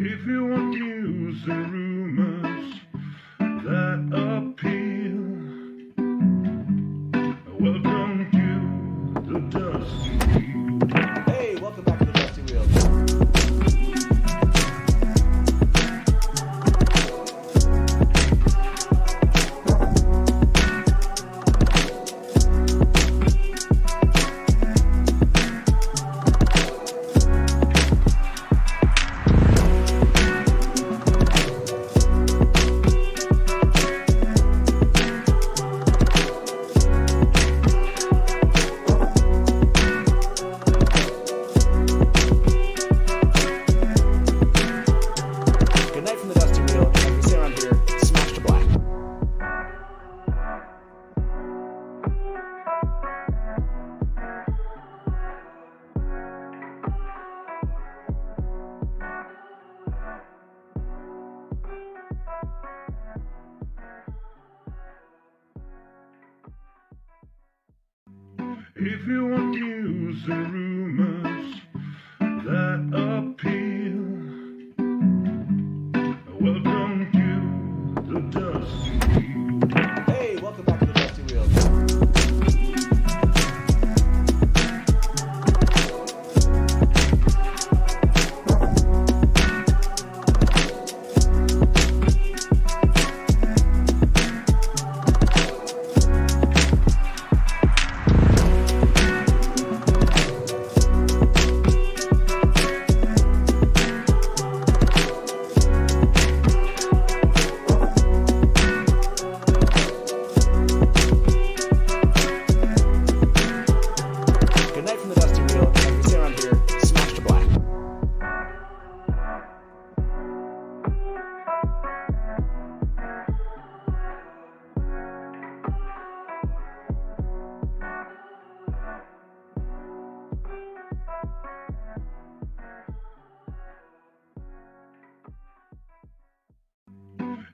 If you want news and rumors that appeal, welcome to the Dusty Wheel. Hey, welcome back to the Dusty Wheel. If you want news and rumors that appeal, welcome to the Dusty Wheel. Hey, welcome back to the Dusty Wheel.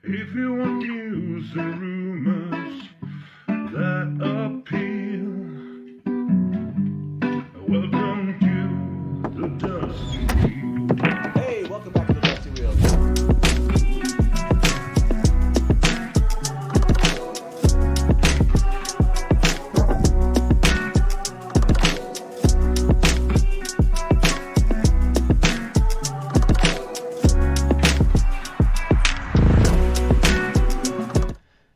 If you want news and rumors that appeal, welcome to the Dusty Wheel. Hey, welcome back to the Dusty Wheel.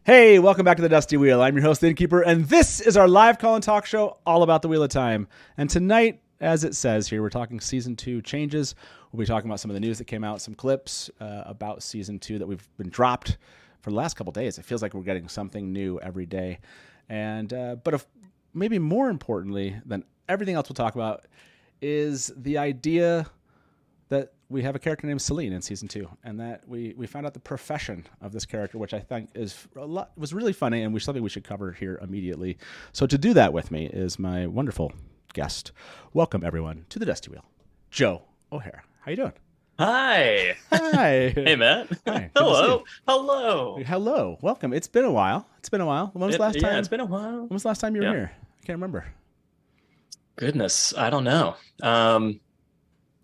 Hey, welcome back to the Dusty Wheel. I'm your host, the Innkeeper, and this is our live call and talk show all about the Wheel of Time. And tonight, as it says here, we're talking Season 2 changes. We'll be talking about some of the news that came out, some clips about Season 2 that we've been dropped for the last couple days. It feels like we're getting something new every day. And maybe more importantly than everything else we'll talk about is the idea that we have a character named Seline in Season 2, and that we found out the profession of this character, which I think was really funny, and something we should cover here immediately. So to do that with me is my wonderful guest. Welcome, everyone, to the Dusty Wheel, Joe O'Hara. How you doing? Hi. Hi. Hey, Matt. Hi. Hello. Hello. Hello. Welcome. It's been a while. When was the last time? Yeah, it's been a while. When was the last time you were here? I can't remember. Goodness, I don't know.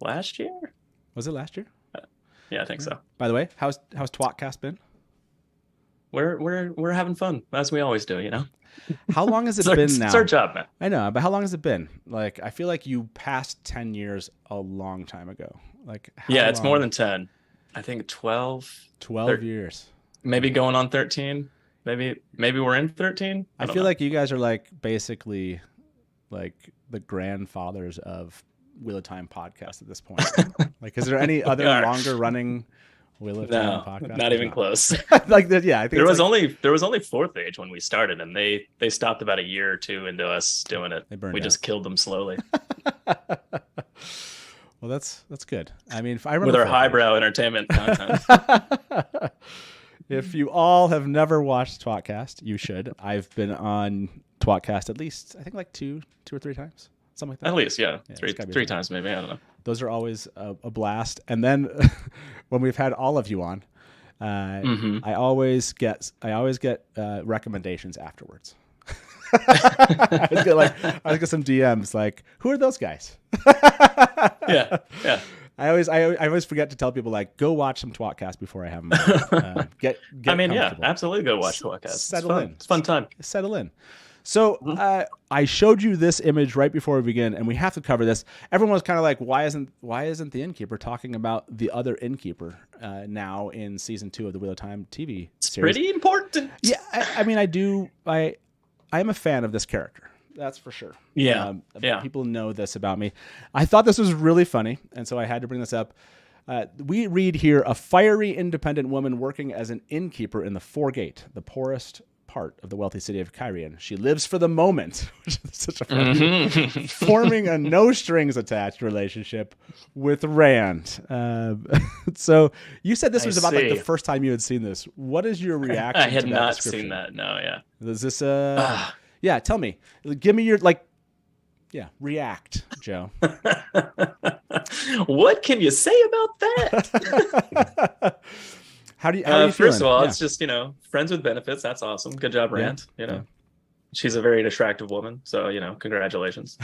Last year? Was it last year? Yeah, I think so. By the way, how's Twatcast been? We're having fun, as we always do, you know? How long has it been now? It's our job, man. I know, but how long has it been? Like, I feel like you passed 10 years a long time ago. Like, Yeah, it's more than 10. I think 12. 12 years. Maybe going on 13. Maybe we're in 13. I feel like you guys are like basically like the grandfathers of Wheel of Time podcast at this point. Like, is there any other longer running Wheel of Time podcast? Not even close. Like that, yeah. I think there was only Fourth Age when we started, and they stopped about a year or two into us doing it. We just killed them slowly. Well, that's good. I mean, if I remember with our highbrow entertainment content. If you all have never watched Twatcast, you should. I've been on Twatcast at least, I think, like two or three times. Something like that. At least, yeah. Three times maybe. I don't know. Those are always a blast. And then when we've had all of you on, I always get recommendations afterwards. I always get some DMs like, who are those guys? Yeah. I always forget to tell people like go watch some Twatcast before I have them. Get I mean, yeah, absolutely go watch Twatcast. Settle in. It's a fun time. Settle in. So I showed you this image right before we begin, and we have to cover this. Everyone was kind of like, why isn't the Innkeeper talking about the other Innkeeper now in season 2 of the Wheel of Time TV series? It's pretty important. Yeah, I mean, I am a fan of this character. That's for sure. Yeah. People know this about me. I thought this was really funny, and so I had to bring this up. We read here, a fiery, independent woman working as an innkeeper in the Foregate, the poorest part of the wealthy city of Cairhien. She lives for the moment, which is such a funny, forming a no-strings attached relationship with Rand. So you said this was about like the first time you had seen this. What is your reaction to that? I had not seen that, no, yeah. Is this yeah, tell me. Give me your, react, Joe. What can you say about that? How are you feeling? First of all, it's just, friends with benefits. That's awesome. Good job, Rand. She's a very attractive woman. So, congratulations.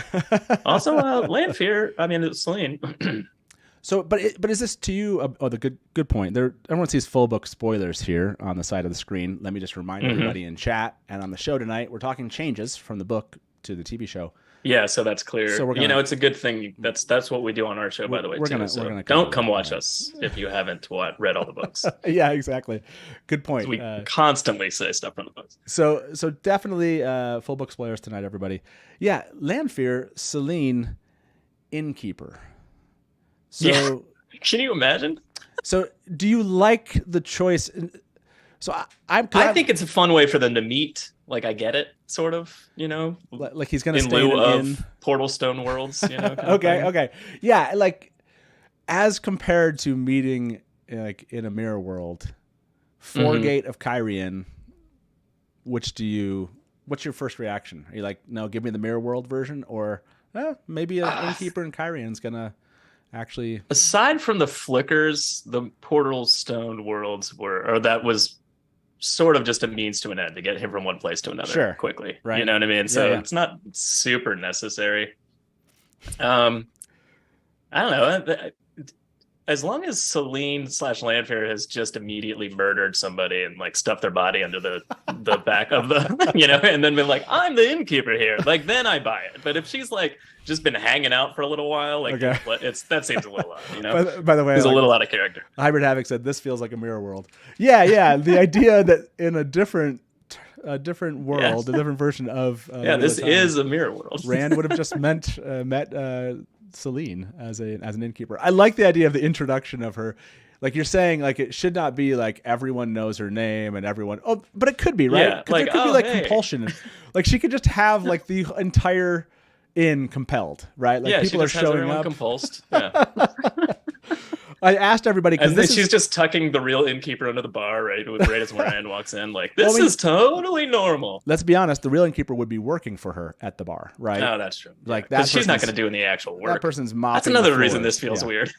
Also, Lanfear, it's Seline. So, but is this to you? The good point. Everyone sees full book spoilers here on the side of the screen. Let me just remind everybody in chat and on the show tonight, we're talking changes from the book to the TV show. Yeah, so that's clear. So it's a good thing. That's what we do on our show, by the way. We're gonna don't come watch us if you haven't read all the books. Yeah, exactly. Good point. We constantly say stuff from the books. So definitely full book spoilers tonight, everybody. Yeah, Lanfear, Seline, Innkeeper. So, yeah. Can you imagine? So, do you like the choice? So, I think it's a fun way for them to meet. Like, I get it, sort of. Like he's going to stay in lieu of Portal Stone Worlds. Okay. Yeah, like as compared to meeting like in a mirror world, Foregate of Cairhien. What's your first reaction? Are you like, no, give me the mirror world version, or maybe an Innkeeper in Cairhien's gonna actually, aside from the flickers, the Portal Stone Worlds that was sort of just a means to an end to get him from one place to another quickly. Right. You know what I mean? So it's not super necessary. I don't know. As long as Seline / Lanfear has just immediately murdered somebody and like stuffed their body under the back of the, and then been like, I'm the Innkeeper here. Like, then I buy it. But if she's like just been hanging out for a little while, like that seems a little odd, By the way, he's a little out of character. Hybrid Havoc said this feels like a mirror world. Yeah. The idea that in a different world, a different version of this is a mirror world. Rand would have just met Seline as an Innkeeper. I like the idea of the introduction of her. Like you're saying, like it should not be like everyone knows her name and everyone. Oh, but it could be, right? Yeah, like, there could be compulsion. Like she could just have like the entire inn compelled, right? Like people are showing up. Compulsed. Yeah. I asked everybody because she's just tucking the real Innkeeper under the bar, right as Moraine walks in. Like, this is totally normal. Let's be honest, the real Innkeeper would be working for her at the bar, right? Oh, that's true. Like that, she's not going to do any actual work. That person's mopping. That's another reason this feels weird.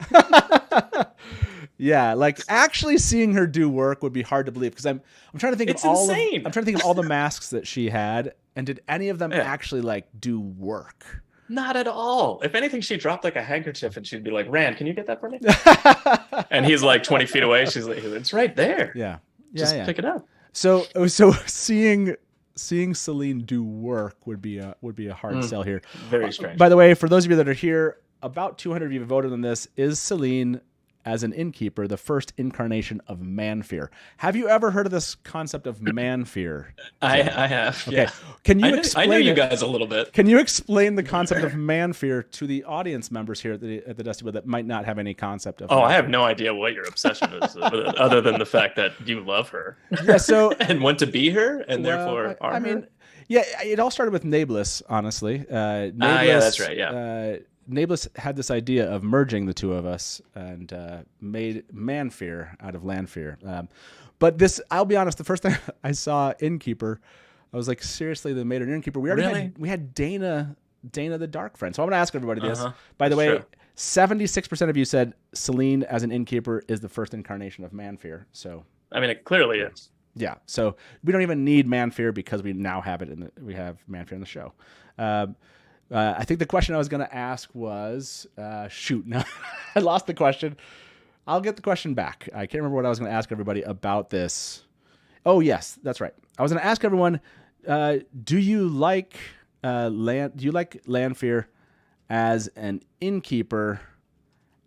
Yeah, like actually seeing her do work would be hard to believe because I'm trying to think of all I'm trying to think of all the masks that she had, and did any of them actually like do work? Not at all. If anything, she dropped like a handkerchief and she'd be like, Rand, can you get that for me? And he's like 20 feet away. She's like, it's right there. Yeah. Just pick it up. So seeing Seline do work would be a hard sell here. Very strange. By the way, for those of you that are here, about 200 of you voted on this. Is Seline as an Innkeeper the first incarnation of Manfear? Have you ever heard of this concept of Manfear? I have. Okay. Yeah. Can you explain? I know you guys a little bit. Can you explain the concept of Manfear to the audience members here at the Dusty Wheel that might not have any concept of? Oh, I have no idea what your obsession is, other than the fact that you love her. Yeah. So and want to be her, and therefore are. I mean, yeah, it all started with Nablus, honestly. Nablus, yeah, that's right. Yeah. Nablus had this idea of merging the two of us and made Manfear out of Lanfear. But this, I'll be honest, the first time I saw Innkeeper, I was like, seriously, they made an Innkeeper. We had Dana the Darkfriend. So I'm going to ask everybody this. By the way, 76% of you said Seline as an Innkeeper is the first incarnation of Manfear. So I mean, it clearly is. Yeah. So we don't even need Manfear because we now have it we have Manfear in the show. I think the question I was going to ask was, shoot, no, I lost the question. I'll get the question back. I can't remember what I was going to ask everybody about this. Oh, yes, that's right. I was going to ask everyone, do you like Lanfear as an innkeeper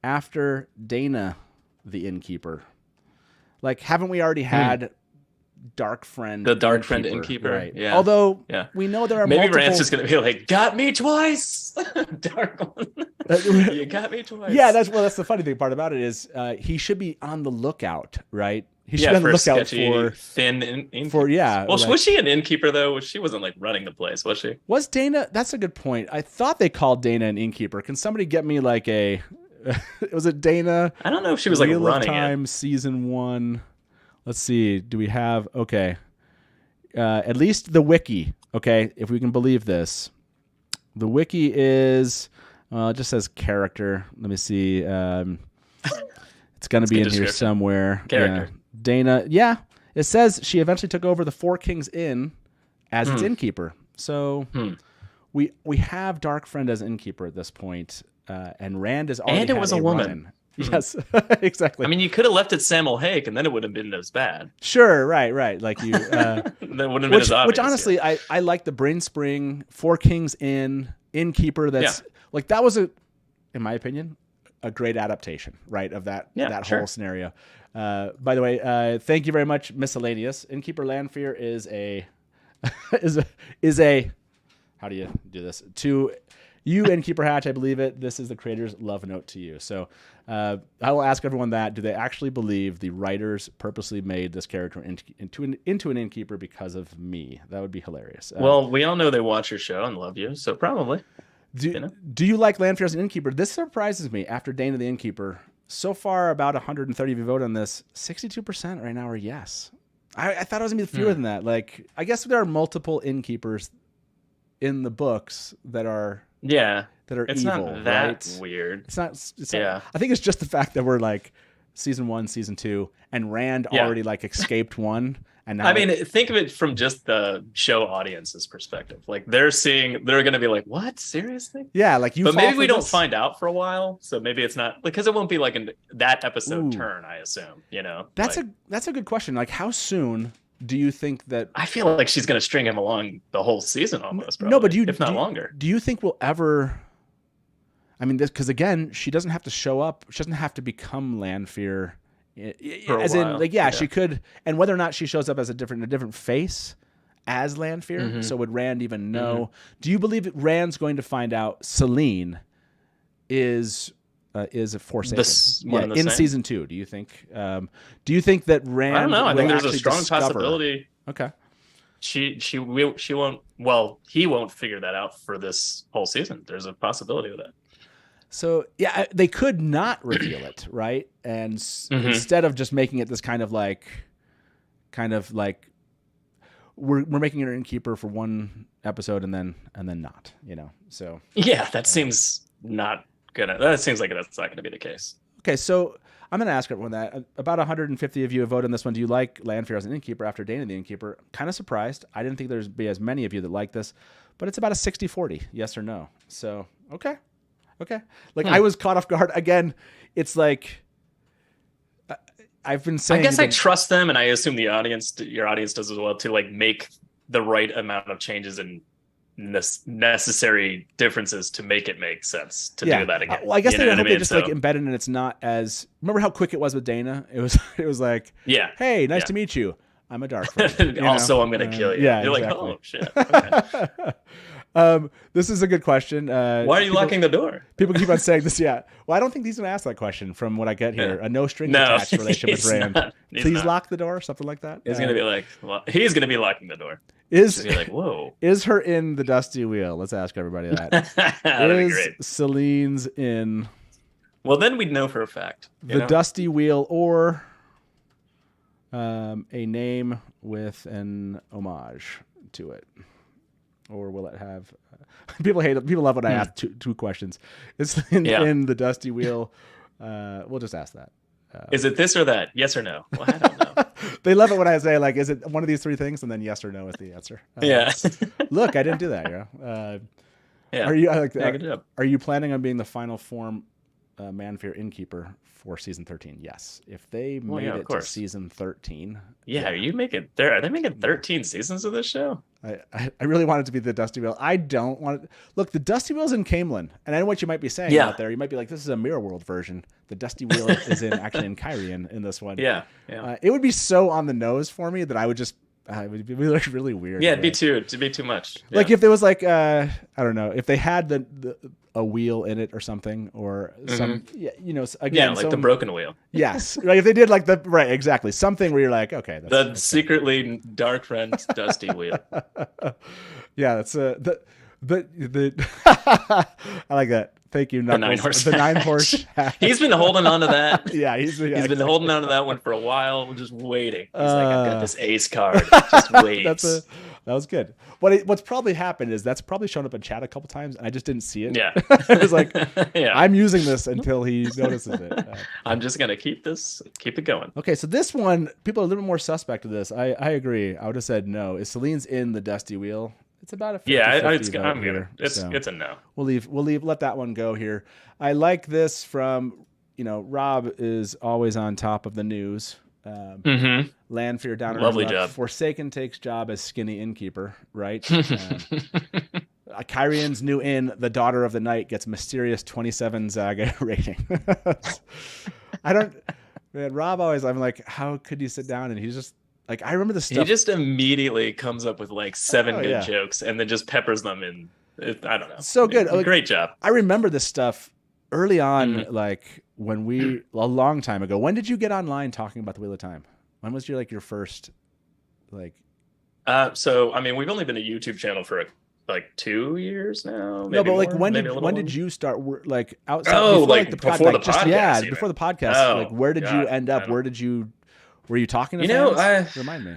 after Dana the Innkeeper? Like, haven't we already had Darkfriend? The Darkfriend Innkeeper, right? Yeah. Although we know there are multiple... Rand's just gonna be like, "Got me twice, Dark one. You got me twice." Yeah, that's the funny thing part about it is he should be on the lookout, right? He should be on the lookout for thin innkeeper. Well, was she an innkeeper though? She wasn't like running the place, was she? Was Dana? That's a good point. I thought they called Dana an innkeeper. Can somebody get me like a? Was it Dana? I don't know if she was like Wheel running of Time it. Season 1. Let's see. Do we have? Okay. At least the wiki. Okay, if we can believe this, the wiki is. It just says character. Let me see. It's going to be in here somewhere. Character. Yeah. Dana. Yeah, it says she eventually took over the Four Kings Inn as its innkeeper. So we have Darkfriend as innkeeper at this point, and Rand is already. And it was a woman. Run-in. Yes, exactly. I mean, you could have left it Samwell Hake, and then it would have been as bad. Sure, right. Like you, that wouldn't have been as obvious. Which honestly, I like the Brainspring Four Kings Inn innkeeper. That's like that was in my opinion, a great adaptation, right, of that whole scenario. By the way, thank you very much, Miscellaneous. Innkeeper Lanfear is a how do you do this? To you, Innkeeper Hatch, I believe it. This is the creator's love note to you. So I will ask everyone that. Do they actually believe the writers purposely made this character into an innkeeper because of me? That would be hilarious. Well, we all know they watch your show and love you, so probably. Do you like Lanfear as an innkeeper? This surprises me. After Dana the Innkeeper, so far about 130 of you vote on this. 62% right now are yes. I thought it was going to be fewer than that. Like, I guess there are multiple innkeepers in the books that are... Yeah, that are it's evil, not that right? weird. It's not. I think it's just the fact that we're like season 1, season 2, and Rand already like escaped one, and now think of it from just the show audience's perspective. Like they're going to be like, "What? Seriously?" Yeah, like you. But maybe we don't find out for a while, so maybe it's not because it won't be like in that episode turn. I assume That's a good question. Like, how soon do you think that? I feel like she's going to string him along the whole season almost. Probably, no, but if not longer. Do you think we'll ever? I mean, because again, she doesn't have to show up. She doesn't have to become Lanfear. As in, like, she could. And whether or not she shows up as a different face as Lanfear, so would Rand even know? Do you believe that Rand's going to find out Seline is a Forsaken in season 2? Do you think? Do you think that Rand? I don't know. I think there's a strong discover... possibility. Okay. She won't. Well, he won't figure that out for this whole season. There's a possibility of that. So yeah, they could not reveal it, right? And instead of just making it this kind of like we're making her innkeeper for one episode and then not, So yeah, that seems not gonna. That seems like that's not gonna be the case. Okay, so I'm gonna ask everyone that. About 150 of you have voted on this one. Do you like Lanfear as an innkeeper after Dana the Innkeeper? Kind of surprised. I didn't think there'd be as many of you that like this, but it's about a 60-40, yes or no. So okay. Like I was caught off guard again. It's like I've been saying. I guess I trust them, and I assume your audience does as well, to like make the right amount of changes and necessary differences to make it make sense to do that again. Well, I guess they just like embedded, and it's not as. Remember how quick it was with Dana? It was like, hey, nice to meet you. I'm a Darkfriend. Also, I'm gonna kill you. Yeah, you're exactly. like, oh shit. Okay. This is a good question. Why are you locking the door? People keep on saying this. Yeah. Well, I don't think he's going to ask that question from what I get here. A no strings attached relationship with Rand. Please lock the door, something like that. He's going to be like, he's going to be locking the door. Is like, whoa? Is her in the Dusty Wheel? Let's ask everybody that. That'd be great. Selene's in? Well, then we'd know for a fact. The Dusty Wheel, or a name with an homage to it. Or will it have? People love when I ask two questions. It's in the Dusty Wheel. We'll just ask that. Is it this or that? Yes or no? Well, I don't know. They love it when I say like, is it one of these three things, and then yes or no is the answer. Yeah. Look, I didn't do that. Yeah. Good job. Are you planning on being the final form Lanfear Innkeeper for season 13? Yes. If they made it to season 13. Yeah, are they making 13 seasons of this show? I really want it to be the Dusty Wheel. I don't want it. Look, the Dusty Wheel's in Camelin, and I know what you might be saying out there. You might be like, this is a Mirror World version. The Dusty Wheel is actually in Kyrian in this one. Yeah. It would be so on the nose for me that I would just it would be like really weird. Yeah, it'd be too much. Yeah. Like if there was like I don't know, if they had a wheel in it or something, or some again, like the broken wheel. Yes, right. If they did like exactly something where you're like, okay, that's secretly Darkfriend Dusty Wheel. Yeah, that's the I like that. Thank you, Knuckles. The 9-horse hack. He's been holding on to that. Yeah, he's been holding on to that one for a while, just waiting. He's like, I've got this ace card. Just wait. That was good. What's probably happened is that's probably shown up in chat a couple times, and I just didn't see it. Yeah. I was like, I'm using this until he notices it. I'm just gonna keep it going. Okay, so this one, people are a little bit more suspect of this. I agree. I would have said no. Is Selene's in the Dusty Wheel? It's about a 50-50 it's a no. We'll let that one go here. I like this from, Rob is always on top of the news. Lanfear down. Lovely job. Forsaken takes job as skinny innkeeper, right? Kyrian's new inn, the Daughter of the Night, gets mysterious 27 Zaga rating. Rob always, I'm like, how could you sit down? And he's just, like, I remember the stuff. He just immediately comes up with like 7 good jokes and then just peppers them in. I don't know. So good. Great job. I remember this stuff early on, like when a long time ago. When did you get online talking about the Wheel of Time? When was your first, like? So, I mean, we've only been a YouTube channel for like 2 years now. No, but like when did you start like outside? Before the podcast. Before the podcast. Like, where did you end up? Were you talking to fans? Remind me.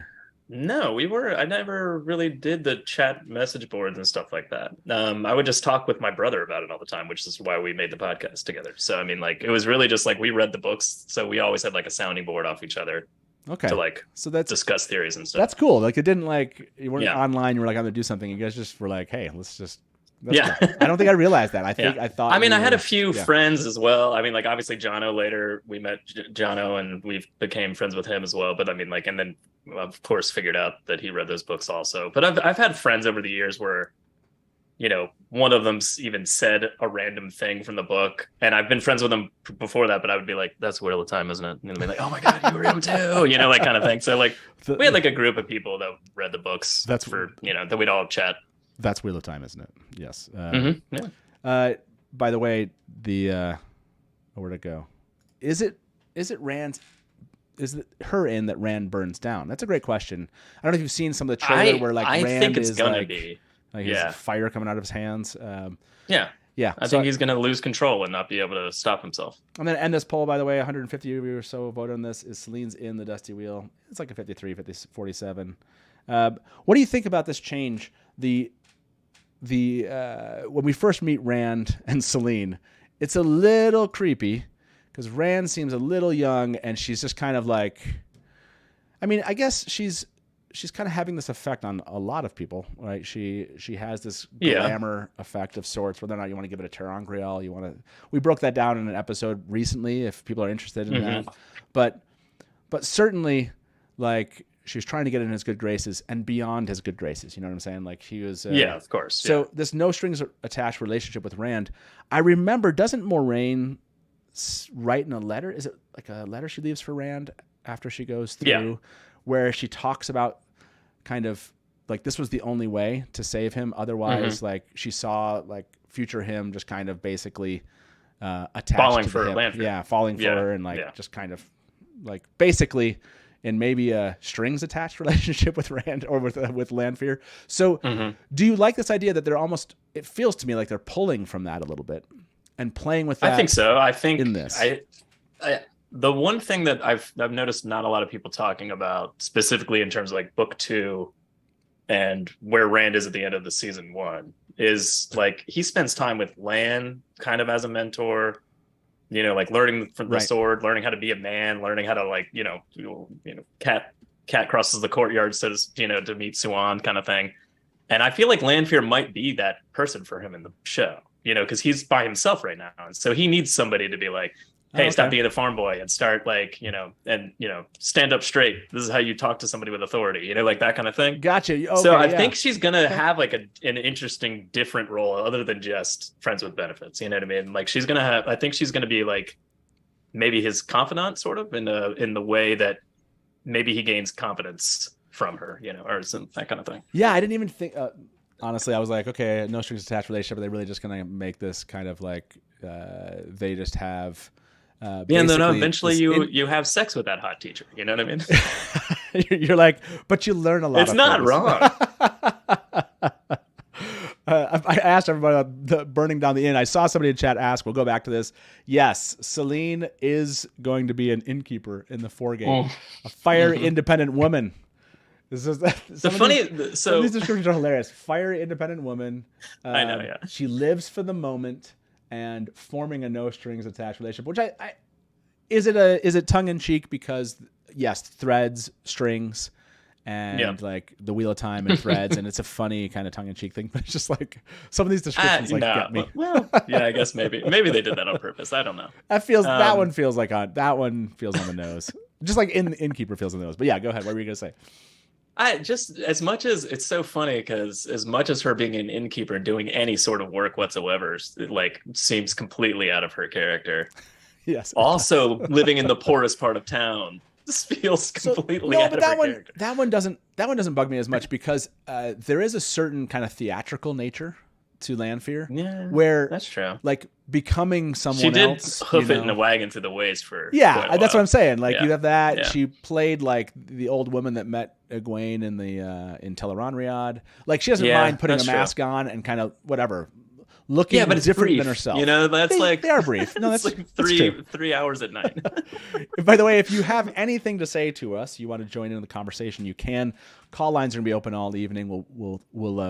No, I never really did the chat message boards and stuff like that. I would just talk with my brother about it all the time, which is why we made the podcast together. So, I mean, like, it was really just like we read the books. So we always had like a sounding board off each other. Okay. To discuss theories and stuff. That's cool. Like, it didn't you weren't online. You were like, I'm going to do something. You guys just were like, hey, let's just. Cool. I don't think I realized that. I thought. I mean, I had a few friends as well. I mean, like, obviously Jono later, we met Jono and we became friends with him as well. But I mean, like, and then of course figured out that he read those books also. But I've had friends over the years where, one of them even said a random thing from the book, and I've been friends with them before that. But I would be like, "That's Wheel of Time, isn't it?" And they'd be like, "Oh my god, you read them too," like kind of thing. So like, we had like a group of people that read the books. That we'd all chat. That's Wheel of Time, isn't it? Yes. By the way, where'd it go? Is it Rand's? Is it her inn that Rand burns down? That's a great question. I don't know if you've seen some of the trailer where like Rand think it's is gonna like, be. His fire coming out of his hands. Yeah. I think he's going to lose control and not be able to stop himself. I'm going to end this poll, by the way. 150 of you or so voted on this. Is Selene's in the Dusty Wheel? It's like a 53, 47. What do you think about this change? The when we first meet Rand and Seline, it's a little creepy because Rand seems a little young and she's just kind of like, I mean, I guess she's kind of having this effect on a lot of people, right? She has this glamour effect of sorts, whether or not you want to give it a Ter'angreal, we broke that down in an episode recently if people are interested in that. But certainly, like, she was trying to get in his good graces and beyond his good graces. You know what I'm saying? Like, he was... of course. So this no strings attached relationship with Rand, I remember, doesn't Moraine write in a letter? Is it like a letter she leaves for Rand after she goes through where she talks about kind of like this was the only way to save him. Otherwise, like, she saw like future him just kind of basically attached falling to for him. Lanfear. Yeah, falling for her and like just kind of like basically in maybe a strings attached relationship with Rand or with Lanfear. So do you like this idea that they're almost, it feels to me like they're pulling from that a little bit and playing with that? I think so. I think in this. The one thing that I've noticed not a lot of people talking about specifically in terms of like book 2 and where Rand is at the end of the season 1 is like he spends time with Lan kind of as a mentor, like learning from the sword, learning how to be a man, learning how to like, cat crosses the courtyard, so to, to meet Suan kind of thing. And I feel like Lanfear might be that person for him in the show, you know, because he's by himself right now. And so he needs somebody to be like, hey, stop being a farm boy and start like, you know, and, you know, stand up straight. This is how you talk to somebody with authority, you know, like that kind of thing. Gotcha. Okay, so I think she's going to have like an interesting, different role other than just friends with benefits. You know what I mean? Like she's going to have, I think she's going to be like maybe his confidant sort of in the way that maybe he gains confidence from her, you know, or some, that kind of thing. Yeah. I didn't even think, honestly, I was like, okay, no strings attached relationship. Are they really just going to make this kind of like, they just have, and then eventually you have sex with that hot teacher. You know what I mean? You're like, but you learn a lot. It's not wrong. I asked everybody about the burning down the inn. I saw somebody in chat ask, we'll go back to this. Yes, Seline is going to be an innkeeper in the 4 game. A fiery independent woman. This is some of these descriptions are hilarious. Fiery independent woman. I know, yeah. She lives for the moment and forming a no strings attached relationship, which is it tongue in cheek because yes, threads, strings, and like the Wheel of Time and threads, and it's a funny kind of tongue in cheek thing, but it's just like some of these descriptions get me. Well, yeah, I guess maybe they did that on purpose. I don't know. That one feels on the nose, just like Innkeeper feels on the nose. But yeah, go ahead. What were you gonna say? I just, as much as it's so funny because as much as her being an innkeeper and doing any sort of work whatsoever, it like seems completely out of her character. Yes. Also living in the poorest part of town. This feels completely out of her character. That one doesn't bug me as much because there is a certain kind of theatrical nature to Lanfear. Yeah, where that's true. Like becoming someone else. She did hoof it in a wagon through the ways for that's what I'm saying. Like you have that. Yeah. She played like the old woman that met Egwene in the in Ter'angreal. Like she doesn't mind putting a mask on and kind of whatever. Looking but it's different brief, than herself. You know, they are brief. No, that's like three hours at night. By the way, if you have anything to say to us, you want to join in the conversation, you can. Call lines are gonna be open all evening. We'll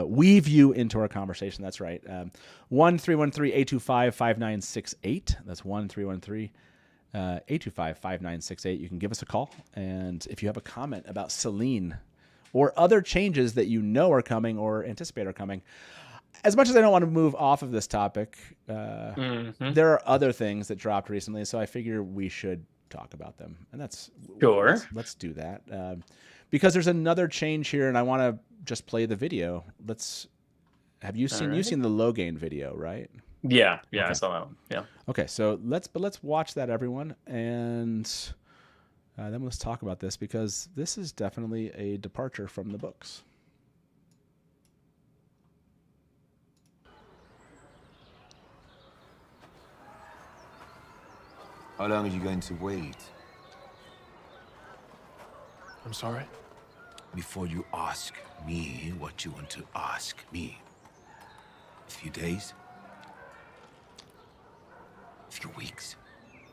weave you into our conversation. That's right. 1-313-825-5968. That's 1-313-825-5968. You can give us a call, and if you have a comment about Seline or other changes that you know are coming or anticipate are coming. As much as I don't want to move off of this topic, there are other things that dropped recently, so I figure we should talk about them. And that's sure. Let's do that because there's another change here, and I want to just play the video. Have you seen you've seen the Logain video, right? Yeah, okay. I saw that one. Yeah. Okay, so let's watch that, everyone, and then let's talk about this because this is definitely a departure from the books. How long are you going to wait? I'm sorry? Before you ask me what you want to ask me. A few days? A few weeks?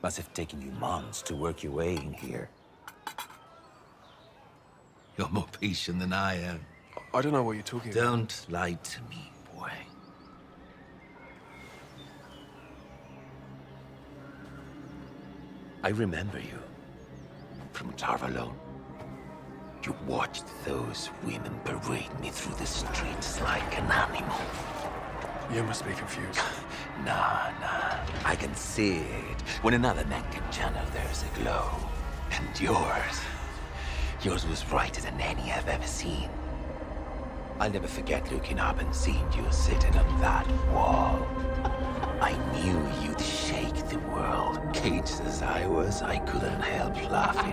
Must have taken you months to work your way in here. You're more patient than I am. I don't know what you're talking about. Don't lie to me, boy. I remember you from Tarvalone. You watched those women parade me through the streets like an animal. You must be confused. Nah. I can see it. When another man can channel, there's a glow. And yours was brighter than any I've ever seen. I'll never forget looking up and seeing you sitting on that wall. I knew you'd shake the world. Caged as I was, I couldn't help laughing.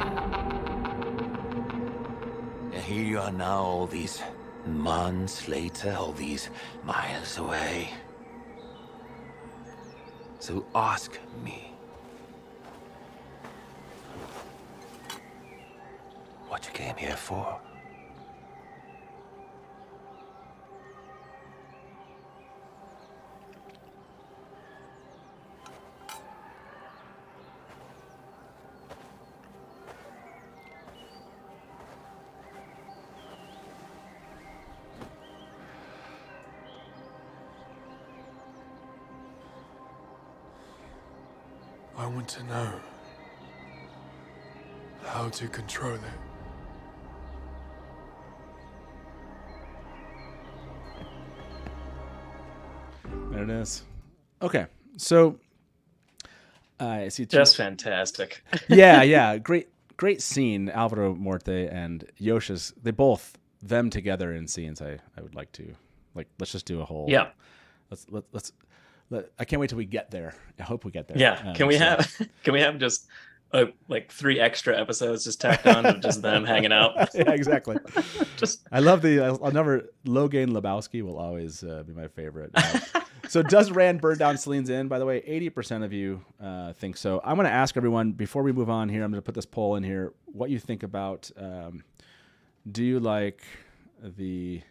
And here you are now, all these months later, all these miles away. So ask me what you came here for. I want to know how to control it. There it is. Okay, so I see. Just fantastic. Yeah. Great scene. Alvaro Morte and Yosha's. They both them together in scenes. I would like to let's just do a whole. Yeah. Let's. I can't wait till we get there. I hope we get there. Yeah. Can we have just like 3 extra episodes just tacked on of just them hanging out? Yeah, exactly. I love Logain Lebowski will always be my favorite. So does Rand burn down Selene's inn? By the way, 80% of you think so. I'm going to ask everyone before we move on here. I'm going to put this poll in here. What you think about? Do you like the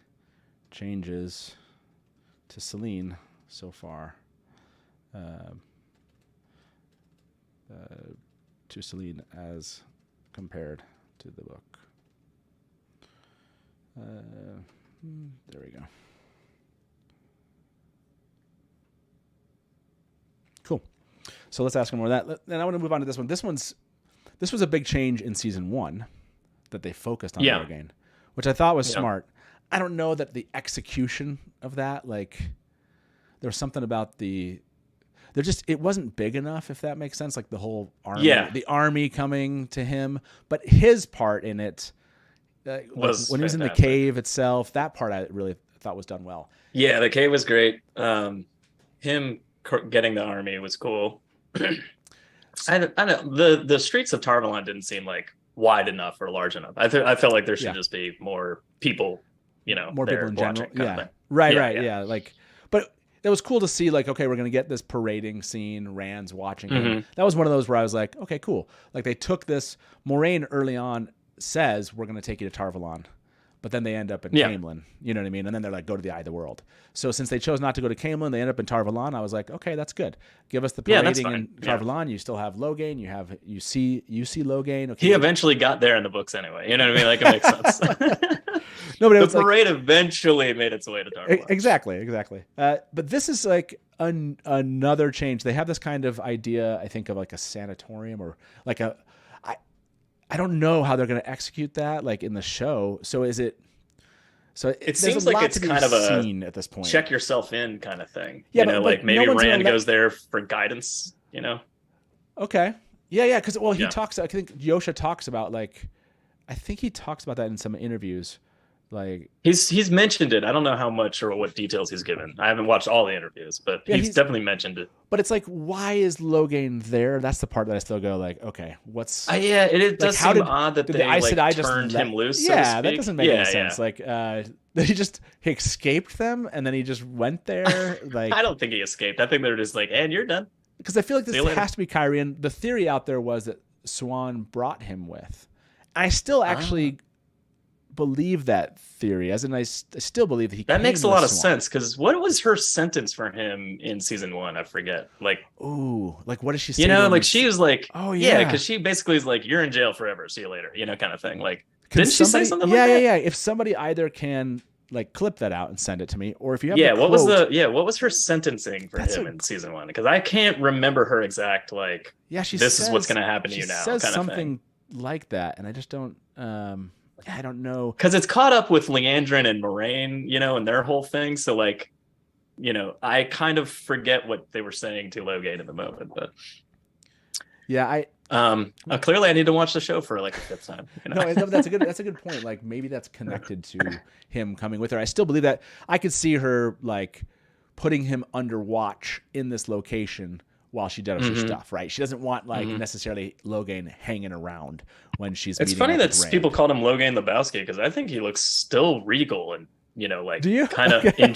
changes to Seline so far? To Seline as compared to the book. There we go. Cool. So let's ask him more of that. Then I want to move on to this one. This was a big change in season 1 that they focused on Logain, which I thought was smart. I don't know that the execution of that, like, there was something about it wasn't big enough, if that makes sense. Like the whole army, the army coming to him, but his part in it was when he was in the cave itself. That part I really thought was done well. Yeah, the cave was great. Him getting the army was cool. I don't. The streets of Tarvalon didn't seem like wide enough or large enough. I felt like there should just be more people. More people in general. Yeah, right. Yeah, like, but. It was cool to see, like, okay, we're going to get this parading scene. Rand's watching him. That was one of those where I was like, okay, cool. Like, they took this. Moraine early on says, we're going to take you to Tarvalon. But then they end up in Camelin. You know what I mean? And then they're like, go to the Eye of the World. So since they chose not to go to Camelin, they end up in Tarvalon. I was like, okay, that's good. Give us the parading in Tarvalon. You still have Logain. You see Logain. Okay. He eventually got there in the books anyway. You know what I mean? Like, it makes sense. No, but the parade eventually made its way to Tarvalon. Exactly. But this is like another change. They have this kind of idea, I think, of like a sanatorium or like I don't know how they're going to execute that, like in the show. So is it? So it seems like it's kind of a scene at this point. Check yourself in kind of thing. Yeah, but like maybe Rand goes there for guidance. Okay. Yeah. Because he talks. I think Yosha talks about I think he talks about that in some interviews. Like he's mentioned it. I don't know how much or what details he's given. I haven't watched all the interviews, but he's definitely mentioned it. But it's like, why is Logain there? That's the part that I still go like, okay, what's? It does seem odd that they turned him loose. Yeah, that doesn't make any sense. Like, he escaped them and then he just went there. Like, I don't think he escaped. I think they're just like, and you're done. Because I feel like this has to be Kyrian. The theory out there was that Swan brought him with. I still actually believe that theory, as in I still believe that he. That makes a lot of sense, because what was her sentence for him in season 1? I forget. Like, ooh, like what did she say? She was like, oh yeah, because she basically is like, you're in jail forever. See you later. Kind of thing. Like, didn't she say something like that? Yeah. If somebody either can like clip that out and send it to me, or if you have what was her sentencing for him in season 1? Because I can't remember her exact she this says, is what's going to happen to you now. She says kind something like that, and I just don't. I don't know, because it's caught up with Leandrin and Moraine, and their whole thing. So I kind of forget what they were saying to Logain in the moment, but clearly I need to watch the show for like a 5th time. No, that's a good point. Like maybe that's connected to him coming with her. I still believe that. I could see her like putting him under watch in this location while she does her stuff, right? She doesn't want necessarily Logain hanging around when she's. It's funny that people called him Logain Lebowski, because I think he looks still regal and kind of in